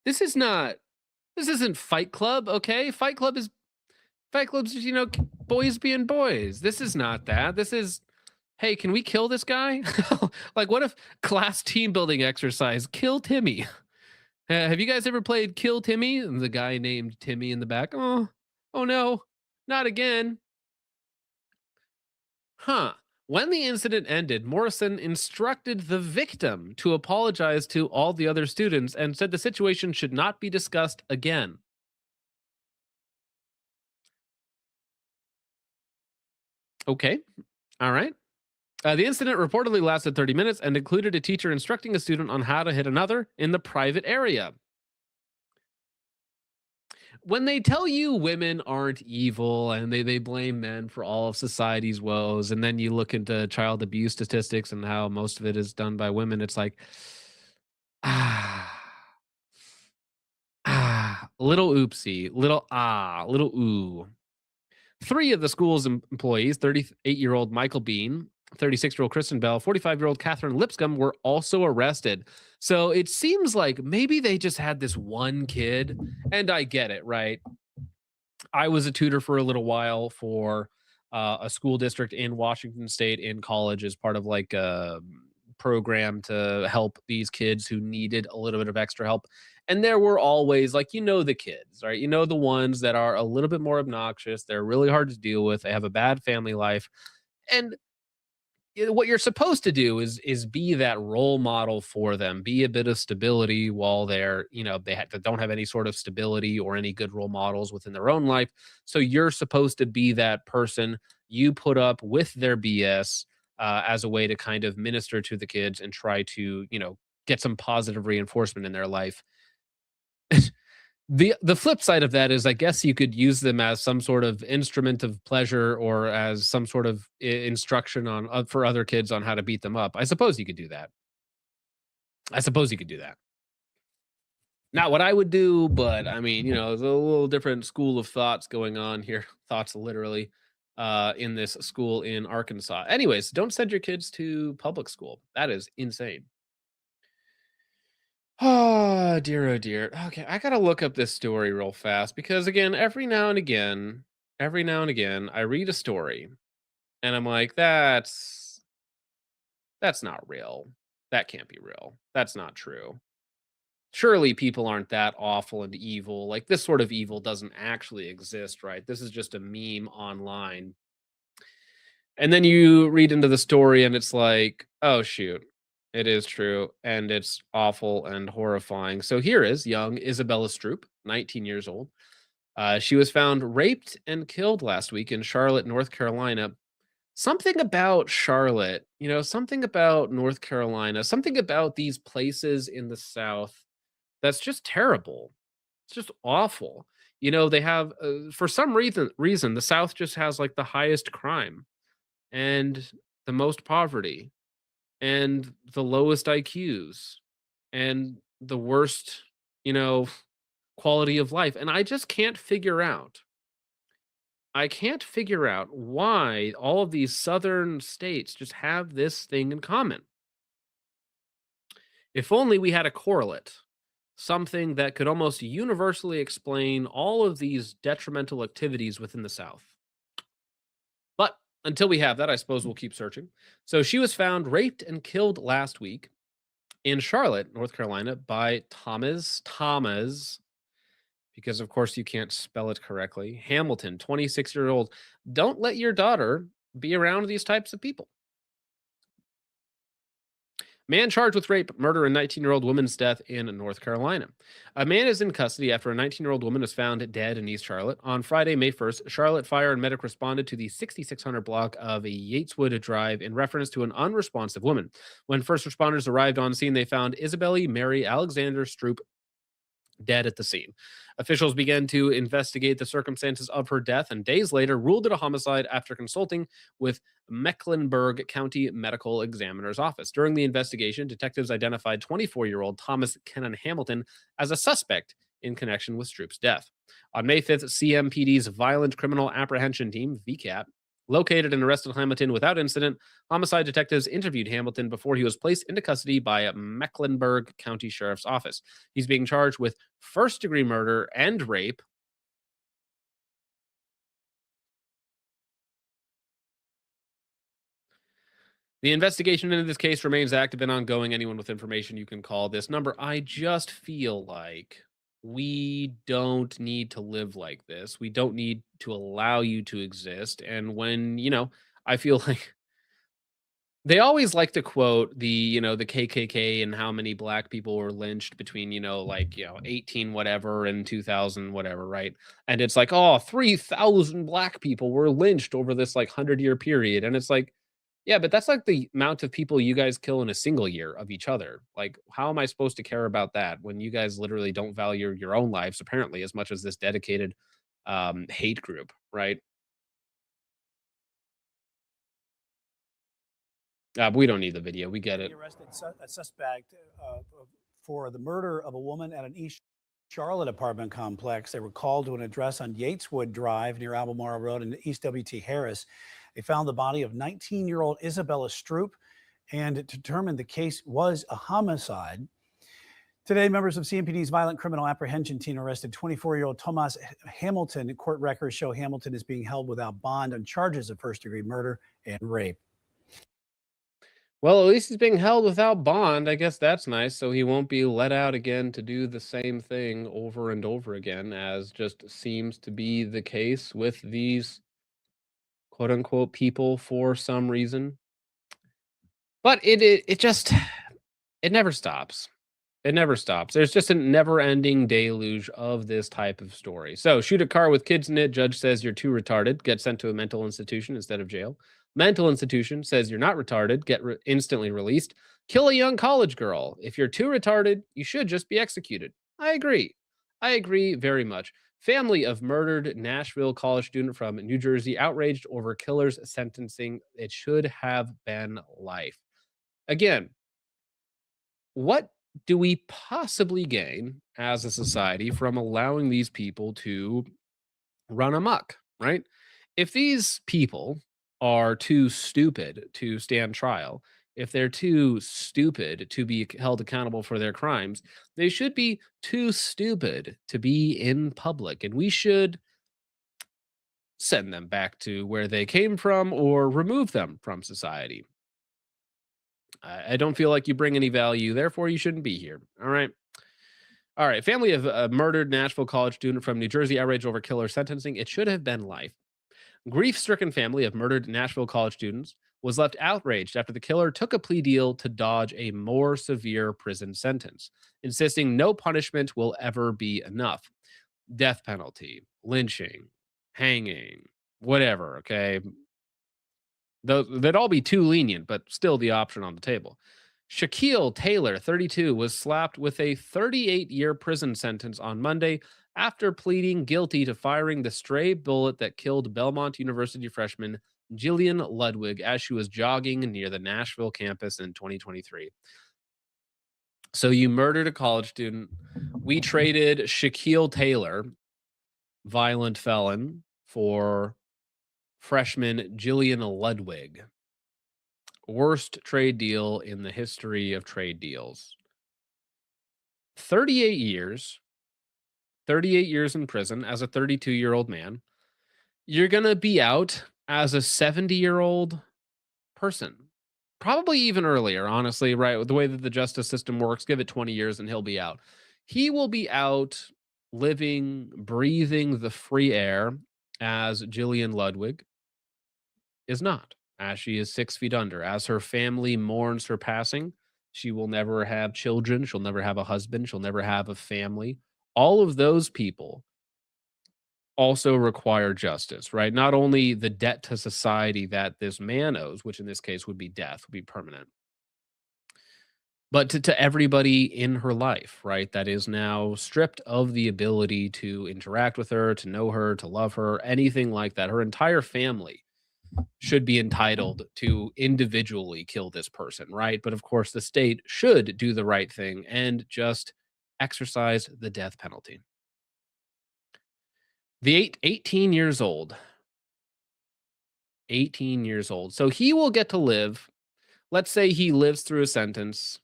This isn't Fight Club, okay? Fight Club's, boys being boys. This is not that. This is, hey, can we kill this guy? Like, what if class team building exercise, kill Timmy? Have you guys ever played Kill Timmy? And the guy named Timmy in the back. Oh no, not again. When the incident ended, Morrison instructed the victim to apologize to all the other students and said the situation should not be discussed again. Okay. All right. The incident reportedly lasted 30 minutes and included a teacher instructing a student on how to hit another in the private area. When they tell you women aren't evil and they blame men for all of society's woes, and then you look into child abuse statistics and how most of it is done by women, it's like, little oopsie, little ooh. 3 of the school's employees, 38-year-old Michael Bean, 36-year-old Kristen Bell, 45-year-old Catherine Lipscomb, were also arrested. So it seems like maybe they just had this one kid, and I get it, right? I was a tutor for a little while for a school district in Washington State in college as part of like a program to help these kids who needed a little bit of extra help. And there were always, like, the kids, right? The ones that are a little bit more obnoxious. They're really hard to deal with. They have a bad family life. And what you're supposed to do is be that role model for them, be a bit of stability while they're, they don't have any sort of stability or any good role models within their own life. So you're supposed to be that person. You put up with their BS as a way to kind of minister to the kids and try to, get some positive reinforcement in their life. The flip side of that is, I guess you could use them as some sort of instrument of pleasure or as some sort of instruction on for other kids on how to beat them up. I suppose you could do that. Not what I would do, but I mean, there's a little different school of thoughts going on here. Thoughts literally in this school in Arkansas. Anyways, don't send your kids to public school. That is insane. Oh dear, oh dear. Okay, I gotta look up this story real fast because again, every now and again, I read a story and I'm like, that's not real. That can't be real. That's not true. Surely people aren't that awful and evil. Like this sort of evil doesn't actually exist, right? This is just a meme online. And then you read into the story and it's like, oh shoot. It is true, and it's awful and horrifying. So here is young Isabella Stroop, 19 years old. She was found raped and killed last week in Charlotte, North Carolina. Something about Charlotte, something about North Carolina, something about these places in the South that's just terrible. It's just awful. They have, for some reason, the South just has like the highest crime and the most poverty and the lowest IQs and the worst, quality of life. And I just can't figure out. Why all of these southern states just have this thing in common. If only we had a correlate, something that could almost universally explain all of these detrimental activities within the South. But until we have that, I suppose we'll keep searching. So she was found raped and killed last week in Charlotte, North Carolina, by Thomas, because of course you can't spell it correctly, Hamilton, 26-year-old. Don't let your daughter be around these types of people. Man charged with rape, murder, and 19-year-old woman's death in North Carolina. A man is in custody after a 19-year-old woman was found dead in East Charlotte. On Friday, May 1st, Charlotte Fire and Medic responded to the 6600 block of Yateswood Drive in reference to an unresponsive woman. When first responders arrived on scene, they found Isabella Mary Alexander Stroop dead at the scene. Officials began to investigate the circumstances of her death and days later ruled it a homicide after consulting with Mecklenburg County Medical Examiner's Office. During the investigation, detectives identified 24-year-old Thomas Kennan Hamilton as a suspect in connection with Stroop's death. On May 5th, CMPD's Violent Criminal Apprehension Team, VCAT, located and arrested Hamilton without incident. Homicide detectives interviewed Hamilton before he was placed into custody by a Mecklenburg County Sheriff's Office. He's being charged with first-degree murder and rape. The investigation into this case remains active and ongoing. Anyone with information, you can call this number. I just feel like we don't need to live like this. We don't need to allow you to exist. And when, I feel like they always like to quote the KKK and how many black people were lynched between, 18 whatever and 2000 whatever, right? And it's like, 3,000 black people were lynched over this 100-year period. And it's like, yeah, but that's like the amount of people you guys kill in a single year of each other. Like, how am I supposed to care about that when you guys literally don't value your own lives, apparently, as much as this dedicated hate group, right? We don't need the video. We get it. Arrested a suspect for the murder of a woman at an East Charlotte apartment complex. They were called to an address on Yateswood Drive near Albemarle Road in East W.T. Harris. They found the body of 19-year-old Isabella Stroop and determined the case was a homicide. Today, members of CMPD's Violent Criminal Apprehension Team arrested 24-year-old Thomas Hamilton. Court records show Hamilton is being held without bond on charges of first-degree murder and rape. Well, at least he's being held without bond. I guess that's nice. So he won't be let out again to do the same thing over and over again, as just seems to be the case with these quote unquote people for some reason. But it just, it never stops. It never stops. There's just a never-ending deluge of this type of story. So, shoot a car with kids in it. Judge says you're too retarded. Get sent to a mental institution instead of jail. Mental institution says you're not retarded. Get instantly released. Kill a young college girl. If you're too retarded, you should just be executed. I agree. I agree very much. Family of murdered Nashville college student from New Jersey outraged over killer's sentencing. It should have been life. Again, what do we possibly gain as a society from allowing these people to run amok, right? If these people are too stupid to stand trial, if they're too stupid to be held accountable for their crimes, they should be too stupid to be in public. And we should send them back to where they came from or remove them from society. I don't feel like you bring any value, therefore you shouldn't be here. All right. All right. Family of a murdered Nashville college student from New Jersey outraged over killer sentencing. It should have been life. Grief-stricken family of murdered Nashville college students was left outraged after the killer took a plea deal to dodge a more severe prison sentence, insisting no punishment will ever be enough. Death penalty, lynching, hanging, whatever, okay? They'd all be too lenient, but still the option on the table. Shaquille Taylor, 32, was slapped with a 38-year prison sentence on Monday after pleading guilty to firing the stray bullet that killed Belmont University freshman Jillian Ludwig as she was jogging near the Nashville campus in 2023. So you murdered a college student. We traded Shaquille Taylor, violent felon, for freshman Jillian Ludwig. Worst trade deal in the history of trade deals. 38 years. 38 years in prison as a 32-year-old man. You're going to be out as a 70-year-old person. Probably even earlier, honestly, right? With the way that the justice system works, give it 20 years and he'll be out. He will be out living, breathing the free air as Jillian Ludwig is not, as she is 6 feet under. As her family mourns her passing, she will never have children. She'll never have a husband. She'll never have a family. All of those people also require justice, right? Not only the debt to society that this man owes, which in this case would be death, would be permanent, but to everybody in her life, right? That is now stripped of the ability to interact with her, to know her, to love her, anything like that. Her entire family should be entitled to individually kill this person, right? But of course, the state should do the right thing and just exercise the death penalty. The 18 years old. 18 years old. So he will get to live. Let's say he lives through a sentence.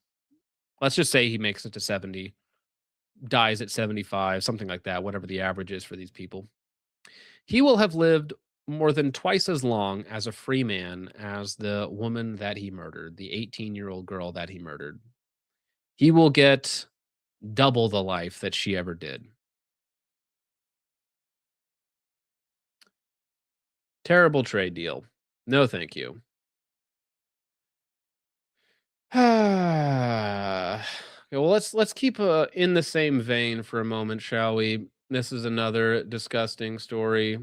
Let's just say he makes it to 70, dies at 75, something like that, whatever the average is for these people. He will have lived more than twice as long as a free man as the woman that he murdered, the 18-year-old girl that he murdered. He will get double the life that she ever did. Terrible trade deal. No, thank you. Okay, well, let's keep in the same vein for a moment, shall we? This is another disgusting story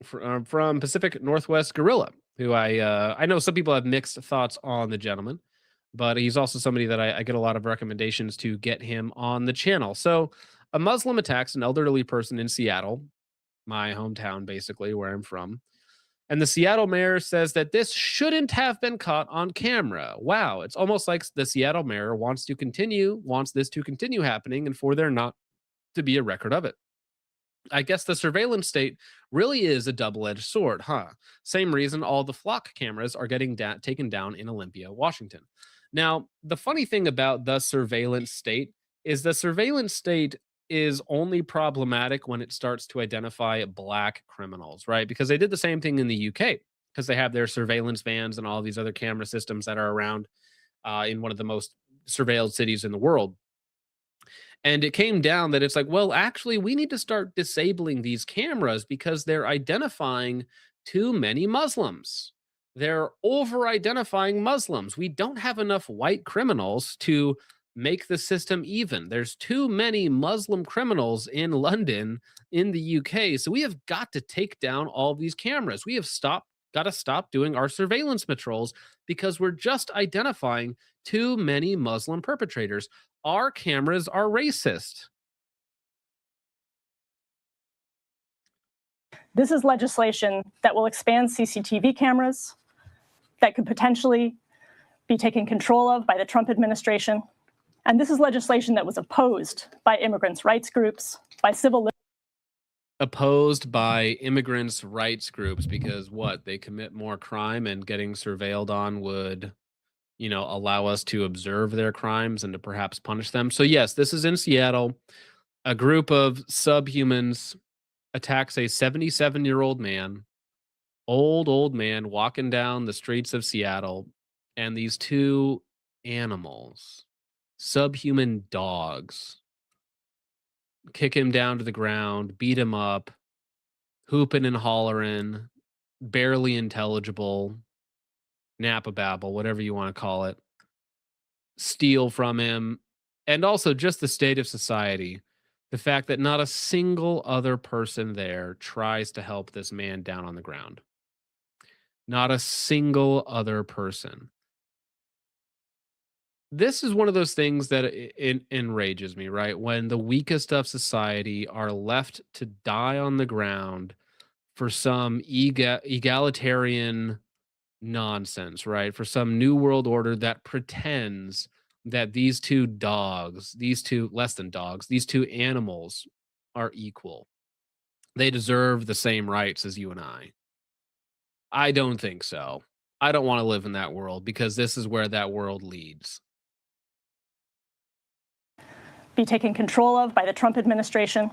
from Pacific Northwest Gorilla, who I know some people have mixed thoughts on the gentleman, but he's also somebody that I get a lot of recommendations to get him on the channel. So, a Muslim attacks an elderly person in Seattle, my hometown, basically, where I'm from. And the Seattle mayor says that this shouldn't have been caught on camera. Wow, it's almost like the Seattle mayor wants this to continue happening and for there not to be a record of it. I guess the surveillance state really is a double-edged sword, huh? Same reason all the flock cameras are getting taken down in Olympia, Washington. Now, the funny thing about the surveillance state is the surveillance state is only problematic when it starts to identify black criminals, right? Because they did the same thing in the UK, because they have their surveillance vans and all these other camera systems that are around in one of the most surveilled cities in the world. And it came down that it's like, well, actually, we need to start disabling these cameras because they're identifying too many Muslims. They're over-identifying Muslims. We don't have enough white criminals to make the system even. There's too many Muslim criminals in London, in the UK. So we have got to take down all these cameras. We have got to stop doing our surveillance patrols because we're just identifying too many Muslim perpetrators. Our cameras are racist. This is legislation that will expand CCTV cameras, that could potentially be taken control of by the Trump administration. And this is legislation that was opposed by immigrants' rights groups, by civil Opposed by immigrants' rights groups because what? They commit more crime and getting surveilled on would, allow us to observe their crimes and to perhaps punish them. So yes, this is in Seattle. A group of subhumans attacks a 77-year-old man, old man walking down the streets of Seattle, and these two animals, subhuman dogs, kick him down to the ground, beat him up, hooping and hollering, barely intelligible, nappa-babble, whatever you want to call it, steal from him, and also just the state of society. The fact that not a single other person there tries to help this man down on the ground. Not a single other person. This is one of those things that enrages me, right? When the weakest of society are left to die on the ground for some egalitarian nonsense, right? For some new world order that pretends that these two dogs, these two less than dogs, these two animals are equal. They deserve the same rights as you and I. I don't think so. I don't want to live in that world because this is where that world leads. be taken control of by the Trump administration.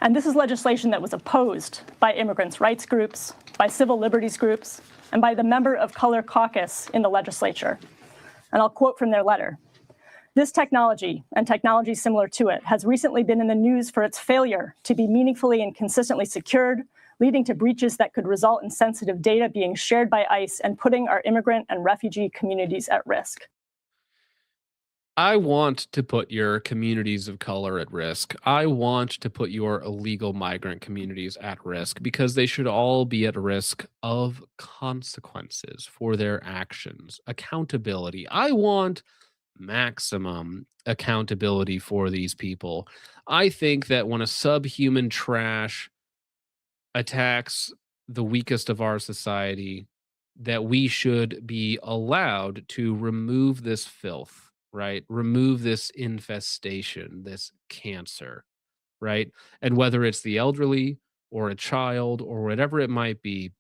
And this is legislation that was opposed by immigrants' rights groups, by civil liberties groups, and by the member of color caucus in the legislature. And I'll quote from their letter. This technology, and technology similar to it, has recently been in the news for its failure to be meaningfully and consistently secured, leading to breaches that could result in sensitive data being shared by ICE and putting our immigrant and refugee communities at risk. I want to put your communities of color at risk. I want to put your illegal migrant communities at risk because they should all be at risk of consequences for their actions, accountability. I want maximum accountability for these people. I think that when a subhuman trash attacks the weakest of our society, that we should be allowed to remove this filth, right? Remove this infestation, this cancer, right? And whether it's the elderly or a child or whatever it might be,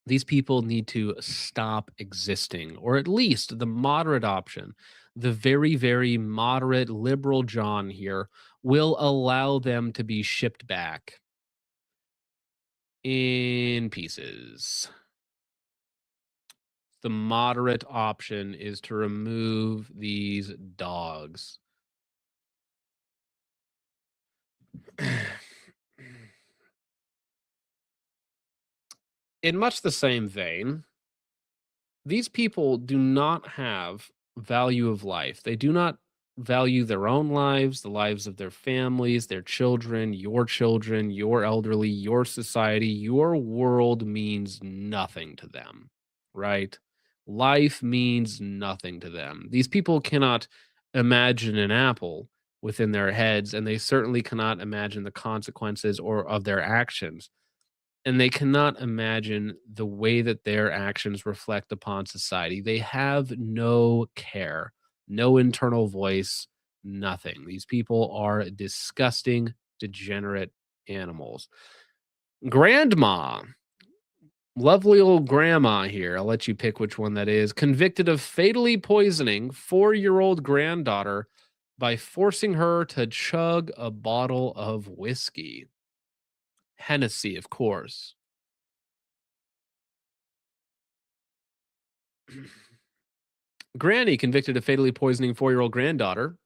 these people need to stop existing, or at least the moderate option, the very, very moderate liberal John here will allow them to be shipped back in pieces. The moderate option is to remove these dogs. In much the same vein, these people do not have value of life. They do not value their own lives, the lives of their families, their children, your elderly, your society. Your world means nothing to them, right? Life means nothing to them. These people cannot imagine an apple within their heads, and they certainly cannot imagine the consequences or of their actions. And they cannot imagine the way that their actions reflect upon society. They have no care, no internal voice, nothing. These people are disgusting, degenerate animals. Grandma, lovely old grandma here. I'll let you pick which one that is. Convicted of fatally poisoning 4-year-old granddaughter by forcing her to chug a bottle of whiskey. Hennessy, of course. Granny convicted of fatally poisoning 4-year-old granddaughter.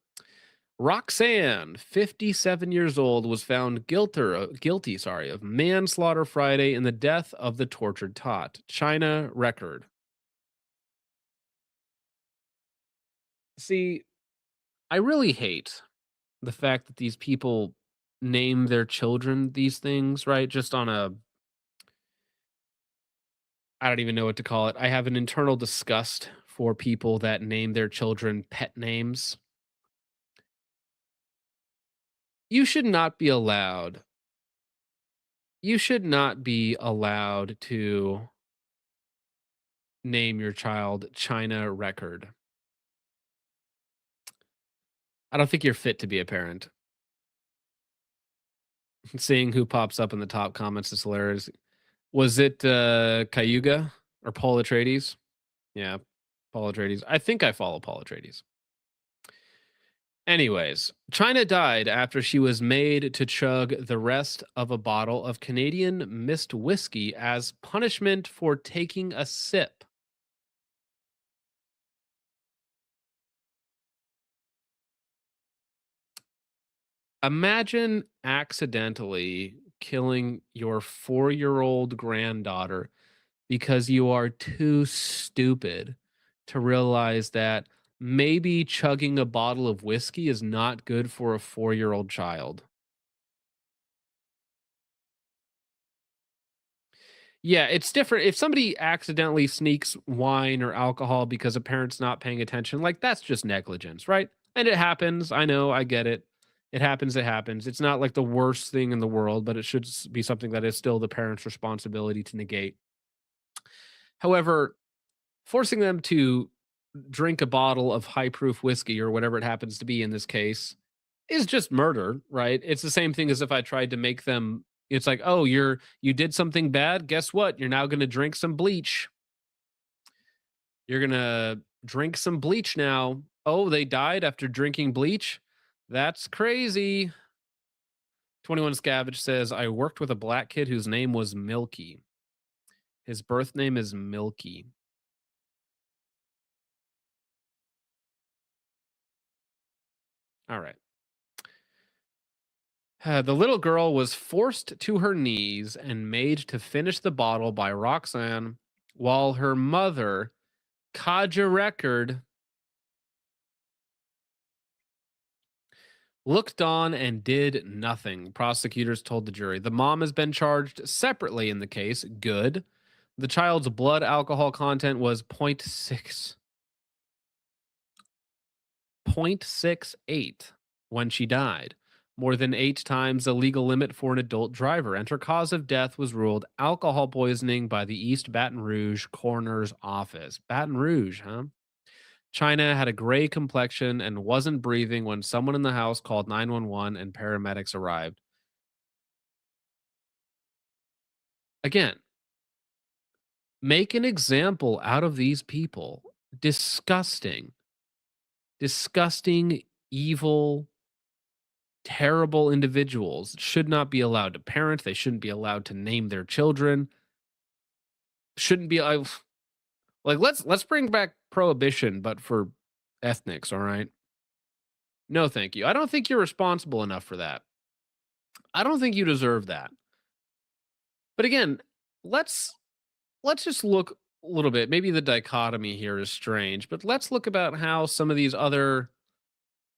Roxanne, 57 years old, was found guilty of manslaughter Friday in the death of the tortured tot. China record. See, I really hate the fact that these people name their children these things, right? Just on a, I don't even know what to call it. I have an internal disgust for people that name their children pet names. You should not be allowed. You should not be allowed to name your child China Record. I don't think you're fit to be a parent. Seeing who pops up in the top comments is hilarious. Was it Cayuga or Paul Atreides? Yeah, Paul Atreides. I think I follow Paul Atreides. Anyways, China died after she was made to chug the rest of a bottle of Canadian mist whiskey as punishment for taking a sip. Imagine accidentally killing your 4-year-old granddaughter because you are too stupid to realize that maybe chugging a bottle of whiskey is not good for a 4-year-old child. Yeah, it's different. If somebody accidentally sneaks wine or alcohol because a parent's not paying attention, like that's just negligence, right? And it happens. I know, I get it. It happens, it happens. It's not like the worst thing in the world, but it should be something that is still the parent's responsibility to negate. However, forcing them to drink a bottle of high proof whiskey or whatever it happens to be in this case is just murder, right? It's the same thing as if I tried to make them, it's like, oh, you did something bad. Guess what? You're now going to drink some bleach. You're going to drink some bleach now. Oh, they died after drinking bleach? That's crazy. 21 Scavenge says, I worked with a black kid whose name was Milky. His birth name is Milky. All right. The little girl was forced to her knees and made to finish the bottle by Roxanne while her mother, Kaja Record, looked on and did nothing. Prosecutors told the jury. The mom has been charged separately in the case. Good. The child's blood alcohol content was 0.68 when she died, more than 8 times the legal limit for an adult driver, and her cause of death was ruled alcohol poisoning by the East Baton Rouge coroner's office. Baton Rouge, huh? China had a gray complexion and wasn't breathing when someone in the house called 911 and paramedics arrived. Again, make an example out of these people. Disgusting. Disgusting, evil, terrible individuals. Should not be allowed to parent. They shouldn't be allowed to name their children. Shouldn't be like let's bring back prohibition, but for ethnics, all right? No, thank you. I don't think you're responsible enough for that. I don't think you deserve that. But again, let's just look a little bit. Maybe the dichotomy here is strange, but let's look about how some of these other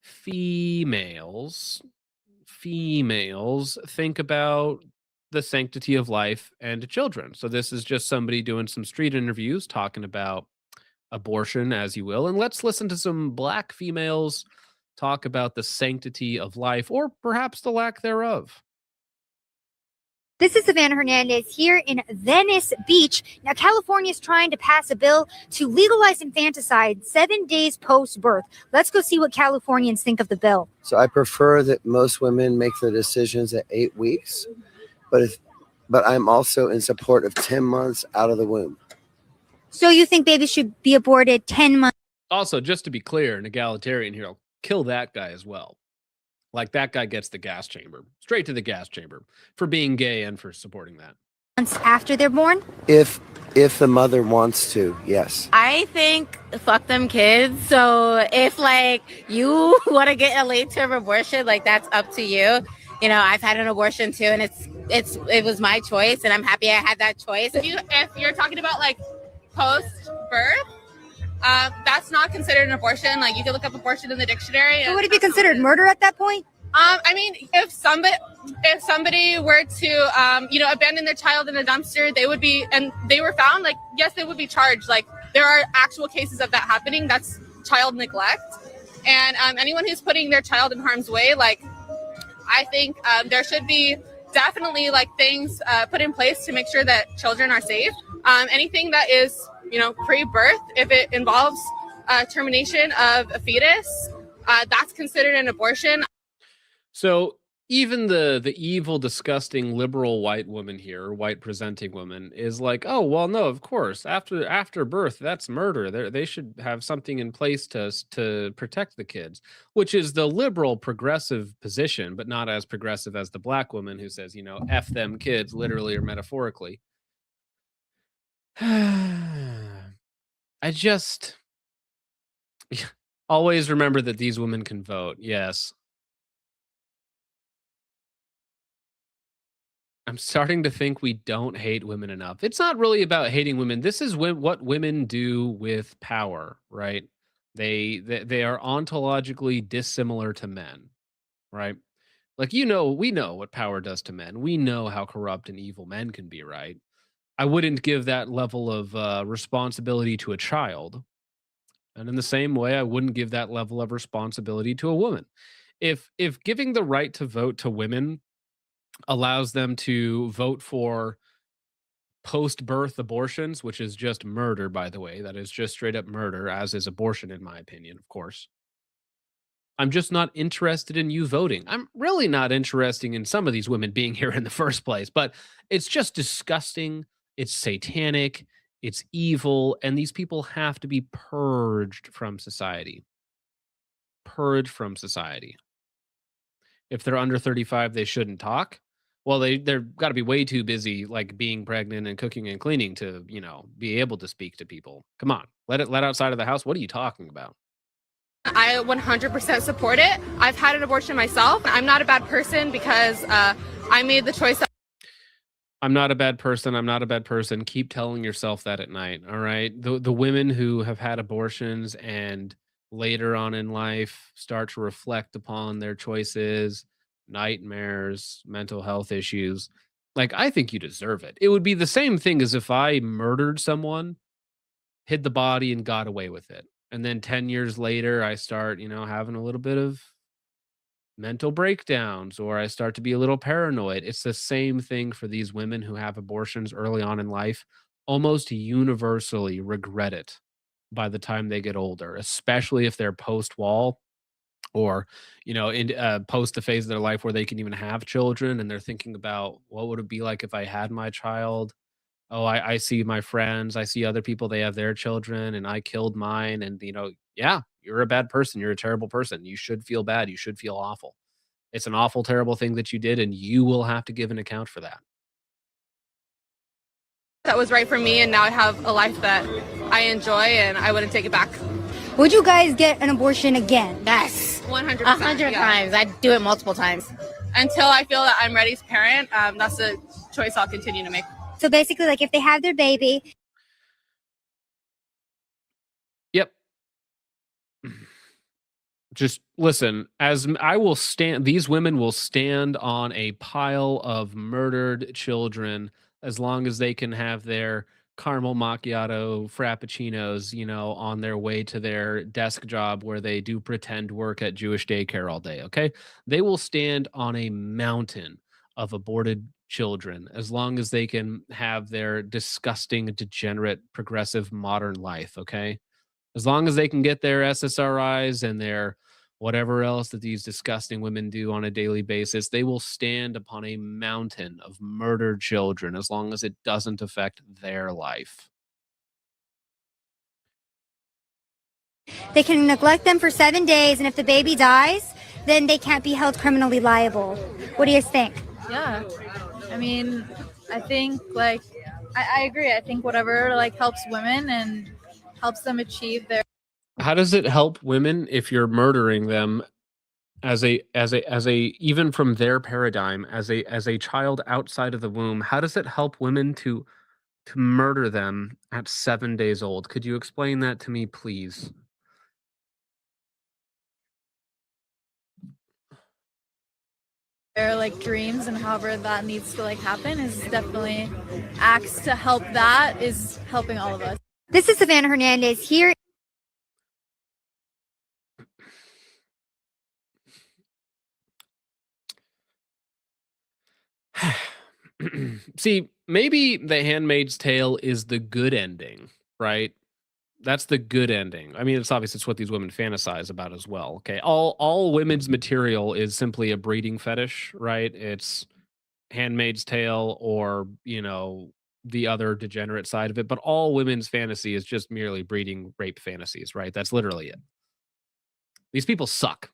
females think about the sanctity of life and children. So this is just somebody doing some street interviews talking about abortion, as you will. And let's listen to some black females talk about the sanctity of life, or perhaps the lack thereof. This is Savannah Hernandez here in Venice Beach. Now, California is trying to pass a bill to legalize infanticide 7 days post-birth. Let's go see what Californians think of the bill. So I prefer that most women make their decisions at 8 weeks, but I'm also in support of 10 months out of the womb. So you think babies should be aborted 10 months? Also, just to be clear, an egalitarian here, I'll kill that guy as well. Like, that guy gets the gas chamber, straight to the gas chamber, for being gay and for supporting that. Months after they're born? If the mother wants to, yes. I think fuck them kids. So if like you want to get a late-term abortion, like that's up to you. You know, I've had an abortion too, and it was my choice, and I'm happy I had that choice. If you're talking about like post-birth, That's not considered an abortion. Like, you can look up abortion in the dictionary. So would it be considered murder at that point? I mean, if somebody were to, abandon their child in a dumpster, they would be, and they were found, like, yes, they would be charged. Like, there are actual cases of that happening. That's child neglect. And anyone who's putting their child in harm's way, like, I think there should be definitely, like, things put in place to make sure that children are safe. Anything that is, pre-birth, if it involves termination of a fetus, that's considered an abortion. So even the evil, disgusting liberal white woman here, white presenting woman, is like, oh well, no, of course, after birth, that's murder. They should have something in place to protect the kids, which is the liberal progressive position, but not as progressive as the black woman who says, F them kids, literally or metaphorically. I just always remember that these women can vote. Yes. I'm starting to think we don't hate women enough. It's not really about hating women. This is what women do with power, right? They are ontologically dissimilar to men, right? Like, we know what power does to men. We know how corrupt and evil men can be, right? I wouldn't give that level of responsibility to a child. And in the same way, I wouldn't give that level of responsibility to a woman. If giving the right to vote to women allows them to vote for post-birth abortions, which is just murder, by the way. That is just straight up murder, as is abortion, in my opinion, of course. I'm just not interested in you voting. I'm really not interested in some of these women being here in the first place, but it's just disgusting. It's satanic. It's evil. And these people have to be purged from society. Purged from society. If they're under 35, they shouldn't talk. Well, they're got to be way too busy, like being pregnant and cooking and cleaning to, be able to speak to people. Come on, let outside of the house. What are you talking about? I 100% support it. I've had an abortion myself. I'm not a bad person because I made the choice. I'm not a bad person. I'm not a bad person. Keep telling yourself that at night. All right. The women who have had abortions and later on in life start to reflect upon their choices, nightmares, mental health issues. Like, I think you deserve it. It would be the same thing as if I murdered someone, hid the body, and got away with it. And then 10 years later, I start, having a little bit of mental breakdowns, or I start to be a little paranoid. It's the same thing for these women who have abortions early on in life, almost universally regret it by the time they get older, especially if they're post-wall or, in post the phase of their life where they can even have children, and they're thinking about what would it be like if I had my child. Oh, I see my friends, I see other people, they have their children, and I killed mine. And, yeah, you're a bad person. You're a terrible person. You should feel bad. You should feel awful. It's an awful, terrible thing that you did, and you will have to give an account for that. That was right for me, and now I have a life that I enjoy, and I wouldn't take it back. Would you guys get an abortion again? Yes. 100%. 100 times. I'd do it multiple times. Until I feel that I'm ready to parent, that's a choice I'll continue to make. So basically, like, if they have their baby. Yep. Just listen, as I will stand, these women will stand on a pile of murdered children as long as they can have their caramel macchiato frappuccinos, on their way to their desk job where they do pretend work at Jewish daycare all day. Okay. They will stand on a mountain of aborted children as long as they can have their disgusting, degenerate, progressive modern life. Okay. As long as they can get their SSRIs and their whatever else that these disgusting women do on a daily basis, they will stand upon a mountain of murdered children as long as it doesn't affect their life. They can neglect them for 7 days, and if the baby dies, then they can't be held criminally liable. What do you think? Yeah. I mean, I think, I agree. I think whatever, helps women and helps them achieve their... How does it help women if you're murdering them as a even from their paradigm as a child outside of the womb? How does it help women to to murder them at 7 days old. Could you explain that to me, please? Their like dreams and however that needs to like happen is definitely acts to help. That is helping all of us. This is Savannah Hernandez here. See, maybe The Handmaid's Tale is the good ending, right? That's the good ending. I mean, it's obvious it's what these women fantasize about as well. Okay. All women's material is simply a breeding fetish, right? It's Handmaid's Tale or, the other degenerate side of it, but all women's fantasy is just merely breeding rape fantasies, right? That's literally it. These people suck.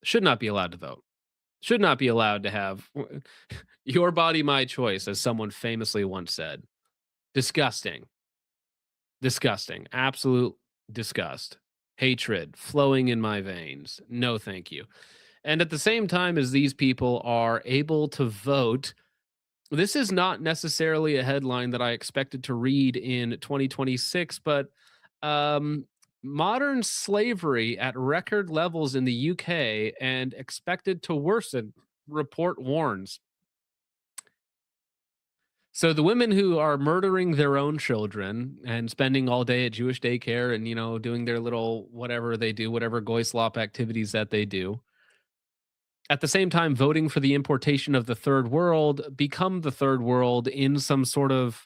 Should not be allowed to vote. Should not be allowed to have your body, my choice, as someone famously once said. Disgusting. Disgusting. Absolute disgust. Hatred flowing in my veins. No, thank you. And at the same time as these people are able to vote, this is not necessarily a headline that I expected to read in 2026, but modern slavery at record levels in the UK and expected to worsen, report warns. So the women who are murdering their own children and spending all day at Jewish daycare and, doing their little whatever they do, whatever goy-slop activities that they do, at the same time voting for the importation of the third world, become the third world in some sort of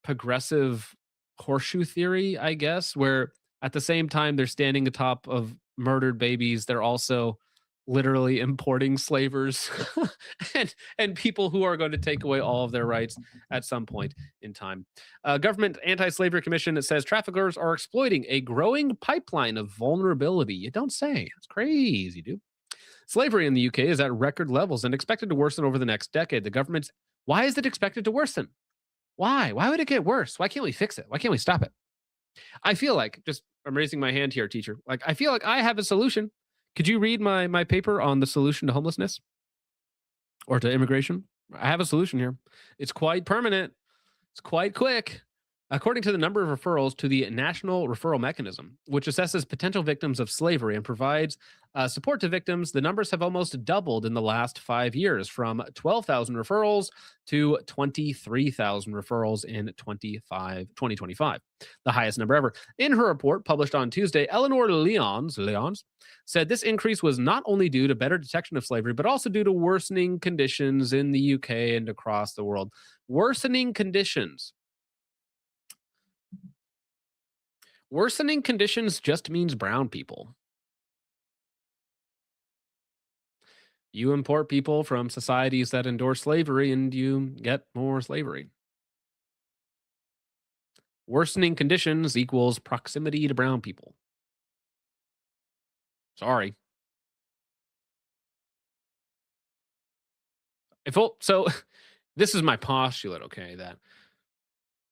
progressive horseshoe theory, I guess, where at the same time they're standing atop of murdered babies, they're also literally importing slavers and people who are going to take away all of their rights at some point in time. Government Anti-Slavery Commission says traffickers are exploiting a growing pipeline of vulnerability. You don't say. It's crazy, dude. Slavery in the UK is at record levels and expected to worsen over the next decade. Why is it expected to worsen? Why? Why would it get worse? Why can't we fix it? Why can't we stop it? I feel like, I'm raising my hand here, teacher. I feel like I have a solution. Could you read my paper on the solution to homelessness or to immigration? I have a solution here. It's quite permanent. It's quite quick. According to the number of referrals to the National Referral Mechanism, which assesses potential victims of slavery and provides support to victims, the numbers have almost doubled in the last 5 years, from 12,000 referrals to 23,000 referrals in 2025, the highest number ever. In her report published on Tuesday, Eleanor Lyons said this increase was not only due to better detection of slavery, but also due to worsening conditions in the UK and across the world. Worsening conditions. Worsening conditions just means brown people. You import people from societies that endorse slavery and you get more slavery. Worsening conditions equals proximity to brown people. Sorry. So this is my postulate, okay, that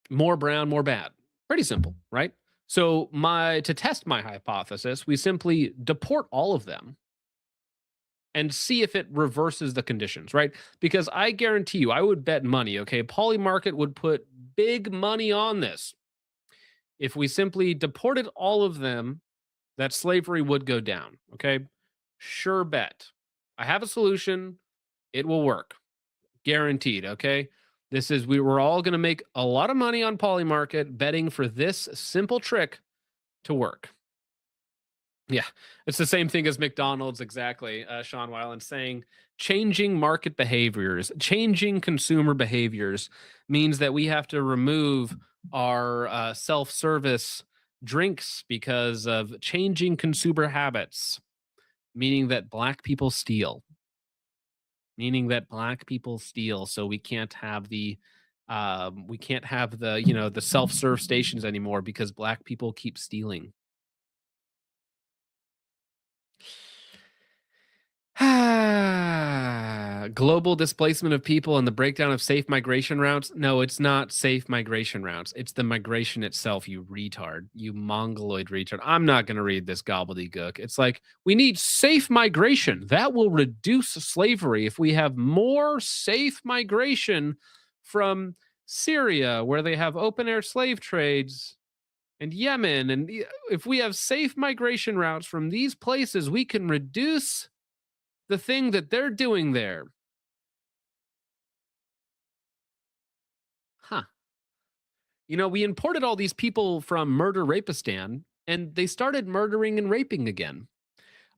more brown, more bad. Pretty simple, right? So to test my hypothesis, we simply deport all of them and see if it reverses the conditions, right? Because I guarantee you, I would bet money, okay, Polymarket would put big money on this. If we simply deported all of them, that slavery would go down, okay? Sure bet. I have a solution. It will work. Guaranteed, okay? We're all going to make a lot of money on Polymarket betting for this simple trick to work. Yeah, it's the same thing as McDonald's, exactly. Sean Weiland saying changing market behaviors, changing consumer behaviors means that we have to remove our self-service drinks because of changing consumer habits, meaning that black people steal. So we can't have the the self-serve stations anymore because black people keep stealing. Global displacement of people and the breakdown of safe migration routes. No, it's not safe migration routes. It's the migration itself, you retard. You mongoloid retard. I'm not going to read this gobbledygook. It's like, we need safe migration. That will reduce slavery if we have more safe migration from Syria, where they have open air slave trades, and Yemen. And if we have safe migration routes from these places, we can reduce the thing that they're doing there. Huh. You know, we imported all these people from Murder Rapistan, and they started murdering and raping again.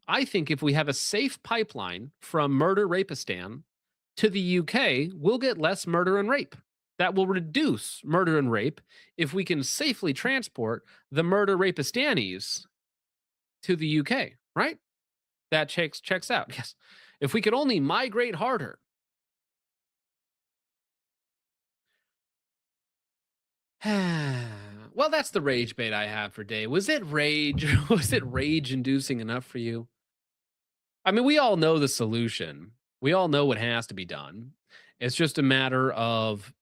I think if we have a safe pipeline from Murder Rapistan to the UK, we'll get less murder and rape. That will reduce murder and rape if we can safely transport the Murder Rapistanis to the UK, right? That checks out. Yes. If we could only migrate harder. Well, that's the rage bait I have for day. Was it rage? Was it rage inducing enough for you? I mean, we all know the solution. We all know what has to be done. It's just a matter of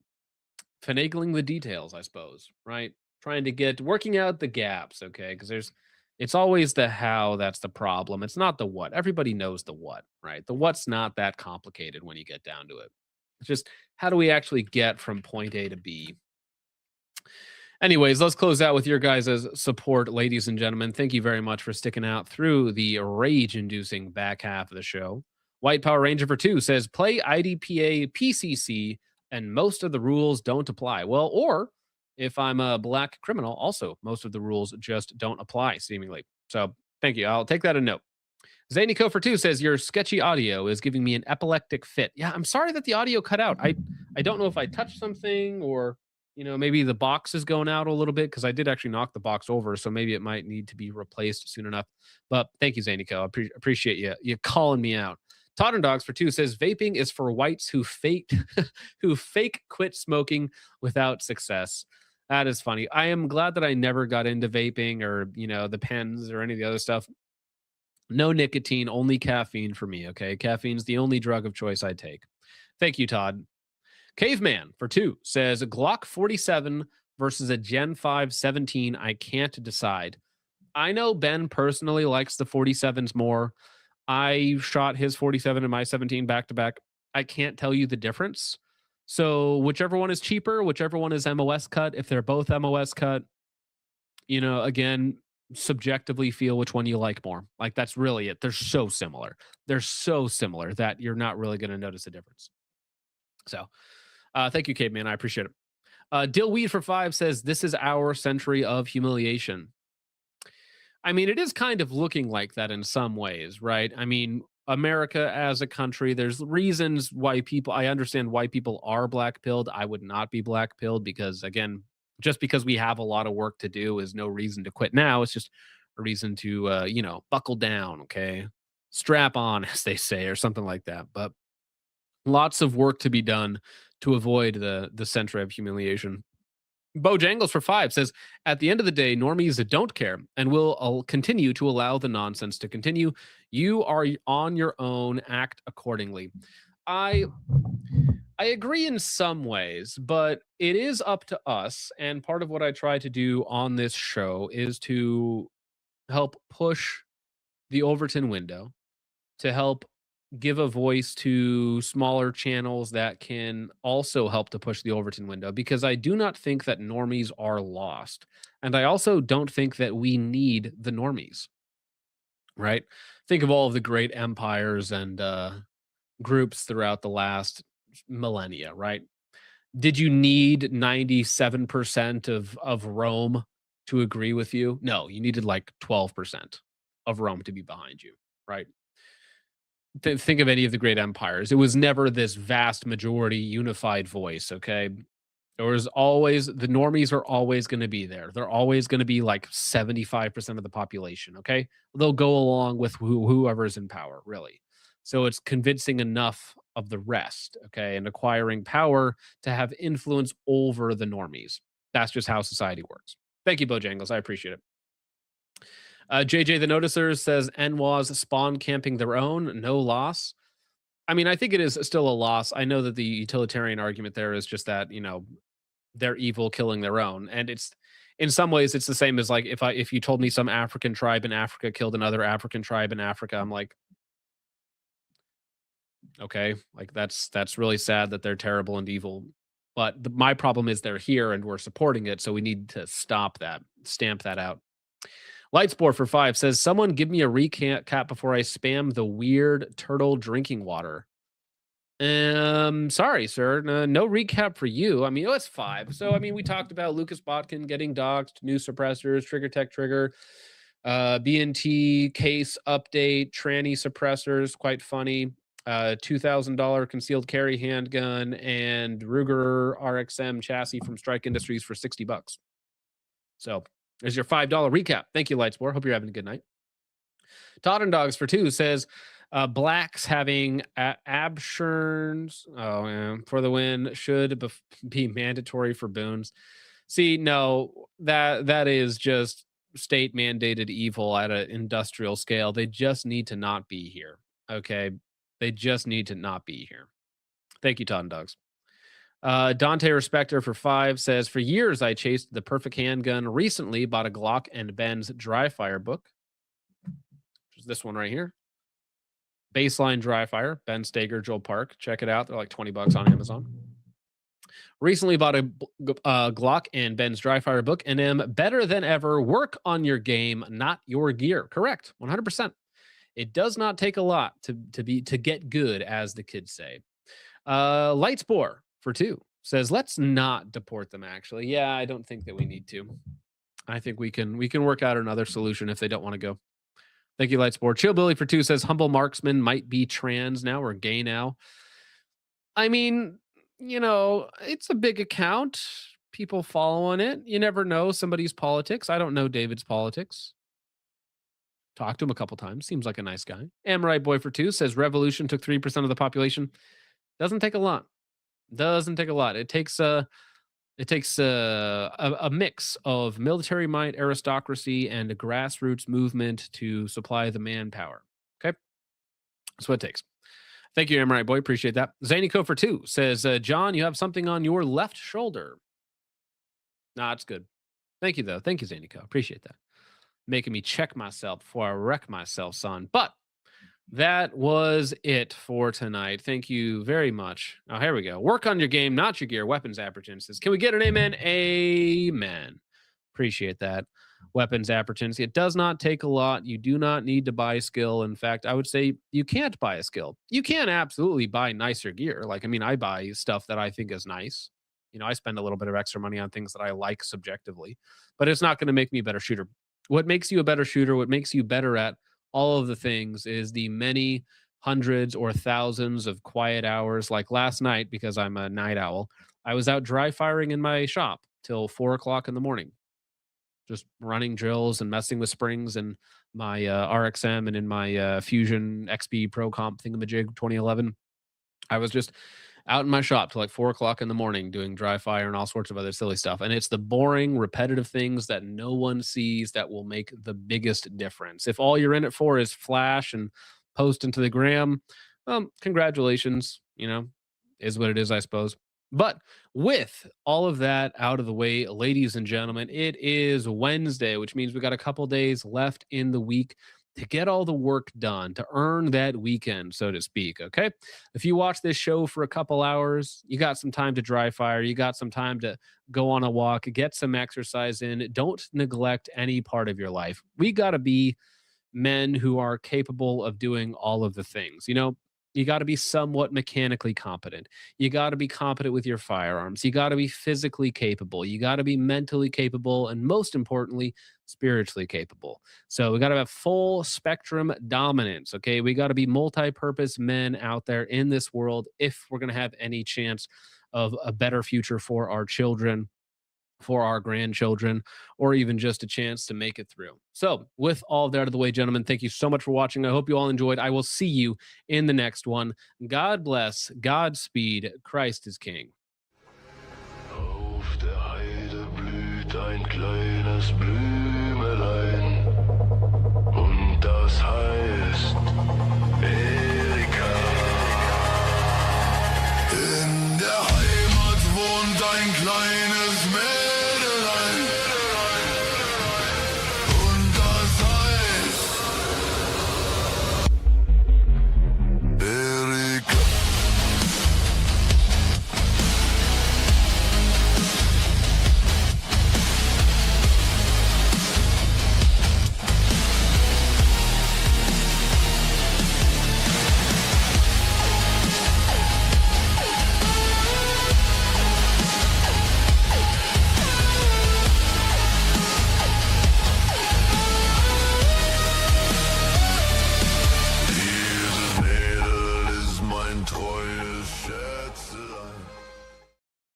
finagling the details, I suppose, right? Trying to working out the gaps, okay? Because it's always the how that's the problem. It's not the what. Everybody knows the what, right? The what's not that complicated when you get down to it. It's just how do we actually get from point A to B? Anyways, let's close out with your guys' support, ladies and gentlemen. Thank you very much for sticking out through the rage-inducing back half of the show. White Power Ranger for 2 says, play IDPA PCC and most of the rules don't apply. Well, or if I'm a black criminal, also most of the rules just don't apply, seemingly. So thank you. I'll take that a note. Zanico for 2 says, your sketchy audio is giving me an epileptic fit. Yeah, I'm sorry that the audio cut out. I don't know if I touched something or... You know, maybe the box is going out a little bit because I did actually knock the box over, so maybe it might need to be replaced soon enough. But thank you, Zanico. I appreciate you calling me out. Todd and Dogs for 2 says vaping is for whites who fake quit smoking without success. That is funny. I am glad that I never got into vaping or the pens or any of the other stuff. No nicotine, only caffeine for me. Okay, caffeine's the only drug of choice I take. Thank you, Todd. Caveman for 2 says a Glock 47 versus a Gen 5 17. I can't decide. I know Ben personally likes the 47s more. I shot his 47 and my 17 back to back. I can't tell you the difference. So whichever one is cheaper, whichever one is MOS cut, if they're both MOS cut, again, subjectively feel which one you like more. Like that's really it. They're so similar. They're so similar that you're not really going to notice a difference. So thank you, Caveman. I appreciate it. Dillweed for 5 says, this is our century of humiliation. I mean, it is kind of looking like that in some ways, right? I mean, America as a country, there's reasons why I understand why people are black-pilled. I would not be black-pilled because, again, just because we have a lot of work to do is no reason to quit now. It's just a reason to, buckle down, okay? Strap on, as they say, or something like that. But lots of work to be done to avoid the century of humiliation. Bojangles for 5 says, at the end of the day, normies don't care and will continue to allow the nonsense to continue. You are on your own. Act accordingly. I agree in some ways, but it is up to us. And part of what I try to do on this show is to help push the Overton window, to help give a voice to smaller channels that can also help to push the Overton window, because I do not think that normies are lost. And I also don't think that we need the normies, right? Think of all of the great empires and groups throughout the last millennia, right? Did you need 97% of Rome to agree with you? No, you needed like 12% of Rome to be behind you, right? Think of any of the great empires. It was never this vast majority unified voice, okay? There was always, the normies are always going to be there. They're always going to be like 75% of the population, okay? They'll go along with whoever's in power, really. So it's convincing enough of the rest, okay? And acquiring power to have influence over the normies. That's just how society works. Thank you, Bojangles. I appreciate it. JJ the Noticer says NWAs spawn camping their own, no loss. I mean, I think it is still a loss. I know that the utilitarian argument there is just that, they're evil killing their own. And it's, in some ways, it's the same as like if you told me some African tribe in Africa killed another African tribe in Africa, I'm like, okay, like that's really sad that they're terrible and evil. But my problem is they're here and we're supporting it, so we need to stop that, stamp that out. Lightspore for 5 says, someone give me a recap before I spam the weird turtle drinking water. Sorry, sir. No recap for you. I mean, it's 5. So, I mean, we talked about Lucas Botkin getting doxed, new suppressors, Trigger Tech Trigger, BNT case update, tranny suppressors, quite funny. $2,000 concealed carry handgun, and Ruger RXM chassis from Strike Industries for $60. So there's your $5 recap. Thank you, Lightspore. Hope you're having a good night. Todd and Dogs for 2 says, blacks having absherns for the win should be mandatory for boons. See, no, that is just state mandated evil at an industrial scale. They just need to not be here. Okay. They just need to not be here. Thank you, Todd and Dogs. Dante Respector for 5 says, for years I chased the perfect handgun. Recently bought a Glock and Ben's dry fire book. Which is this one right here. Baseline dry fire, Ben Stager, Joel Park. Check it out. They're like $20 on Amazon. Recently bought a Glock and Ben's dry fire book and am better than ever. Work on your game, not your gear. Correct. 100%. It does not take a lot to get good, as the kids say. Lightspore for 2 says, let's not deport them, actually. Yeah, I don't think that we need to. I think we can work out another solution if they don't want to go. Thank you, Lightspore. Chill Billy for 2 says, humble marksman might be trans now or gay now. I mean, it's a big account. People following it. You never know somebody's politics. I don't know David's politics. Talked to him a couple times. Seems like a nice guy. Amorite Boy for 2 says, revolution took 3% of the population. Doesn't take a lot. Doesn't take a lot. It takes a mix of military might, aristocracy, and a grassroots movement to supply the manpower. Okay? That's what it takes. Thank you, Amorite Boy. Appreciate that. Zanico for 2 says, John, you have something on your left shoulder. Nah, it's good. Thank you, though. Thank you, Zanico. Appreciate that. Making me check myself before I wreck myself, son. But that was it for tonight. Thank you very much. Oh, here we go. Work on your game, not your gear. Weapons Apperton says, can we get an amen? Amen. Appreciate that. Weapons Apperton. It does not take a lot. You do not need to buy skill. In fact, I would say you can't buy a skill. You can absolutely buy nicer gear. I buy stuff that I think is nice. I spend a little bit of extra money on things that I like subjectively, but it's not going to make me a better shooter. What makes you a better shooter, what makes you better at all of the things is the many hundreds or thousands of quiet hours. Like last night, because I'm a night owl, I was out dry firing in my shop till 4 o'clock in the morning, just running drills and messing with springs and my RXM and in my Fusion XP Pro Comp thingamajig 2011. I was just out in my shop till like 4 o'clock in the morning doing dry fire and all sorts of other silly stuff. And it's the boring, repetitive things that no one sees that will make the biggest difference. If all you're in it for is flash and post into the gram, congratulations, is what it is, I suppose. But with all of that out of the way, ladies and gentlemen, it is Wednesday, which means we got a couple days left in the week to get all the work done, to earn that weekend, so to speak, okay? If you watch this show for a couple hours, you got some time to dry fire, you got some time to go on a walk, get some exercise in. Don't neglect any part of your life. We got to be men who are capable of doing all of the things. You got to be somewhat mechanically competent. You got to be competent with your firearms. You got to be physically capable. You got to be mentally capable. And most importantly, spiritually capable. So we got to have full spectrum dominance. Okay. We got to be multi-purpose men out there in this world if we're going to have any chance of a better future for our children, for our grandchildren, or even just a chance to make it through. So with all that out of the way, gentlemen, thank you so much for watching. I hope you all enjoyed. I will see you in the next one. God bless, Godspeed, Christ is King. Auf der Heide blüht ein kleines Blümelein und das heißt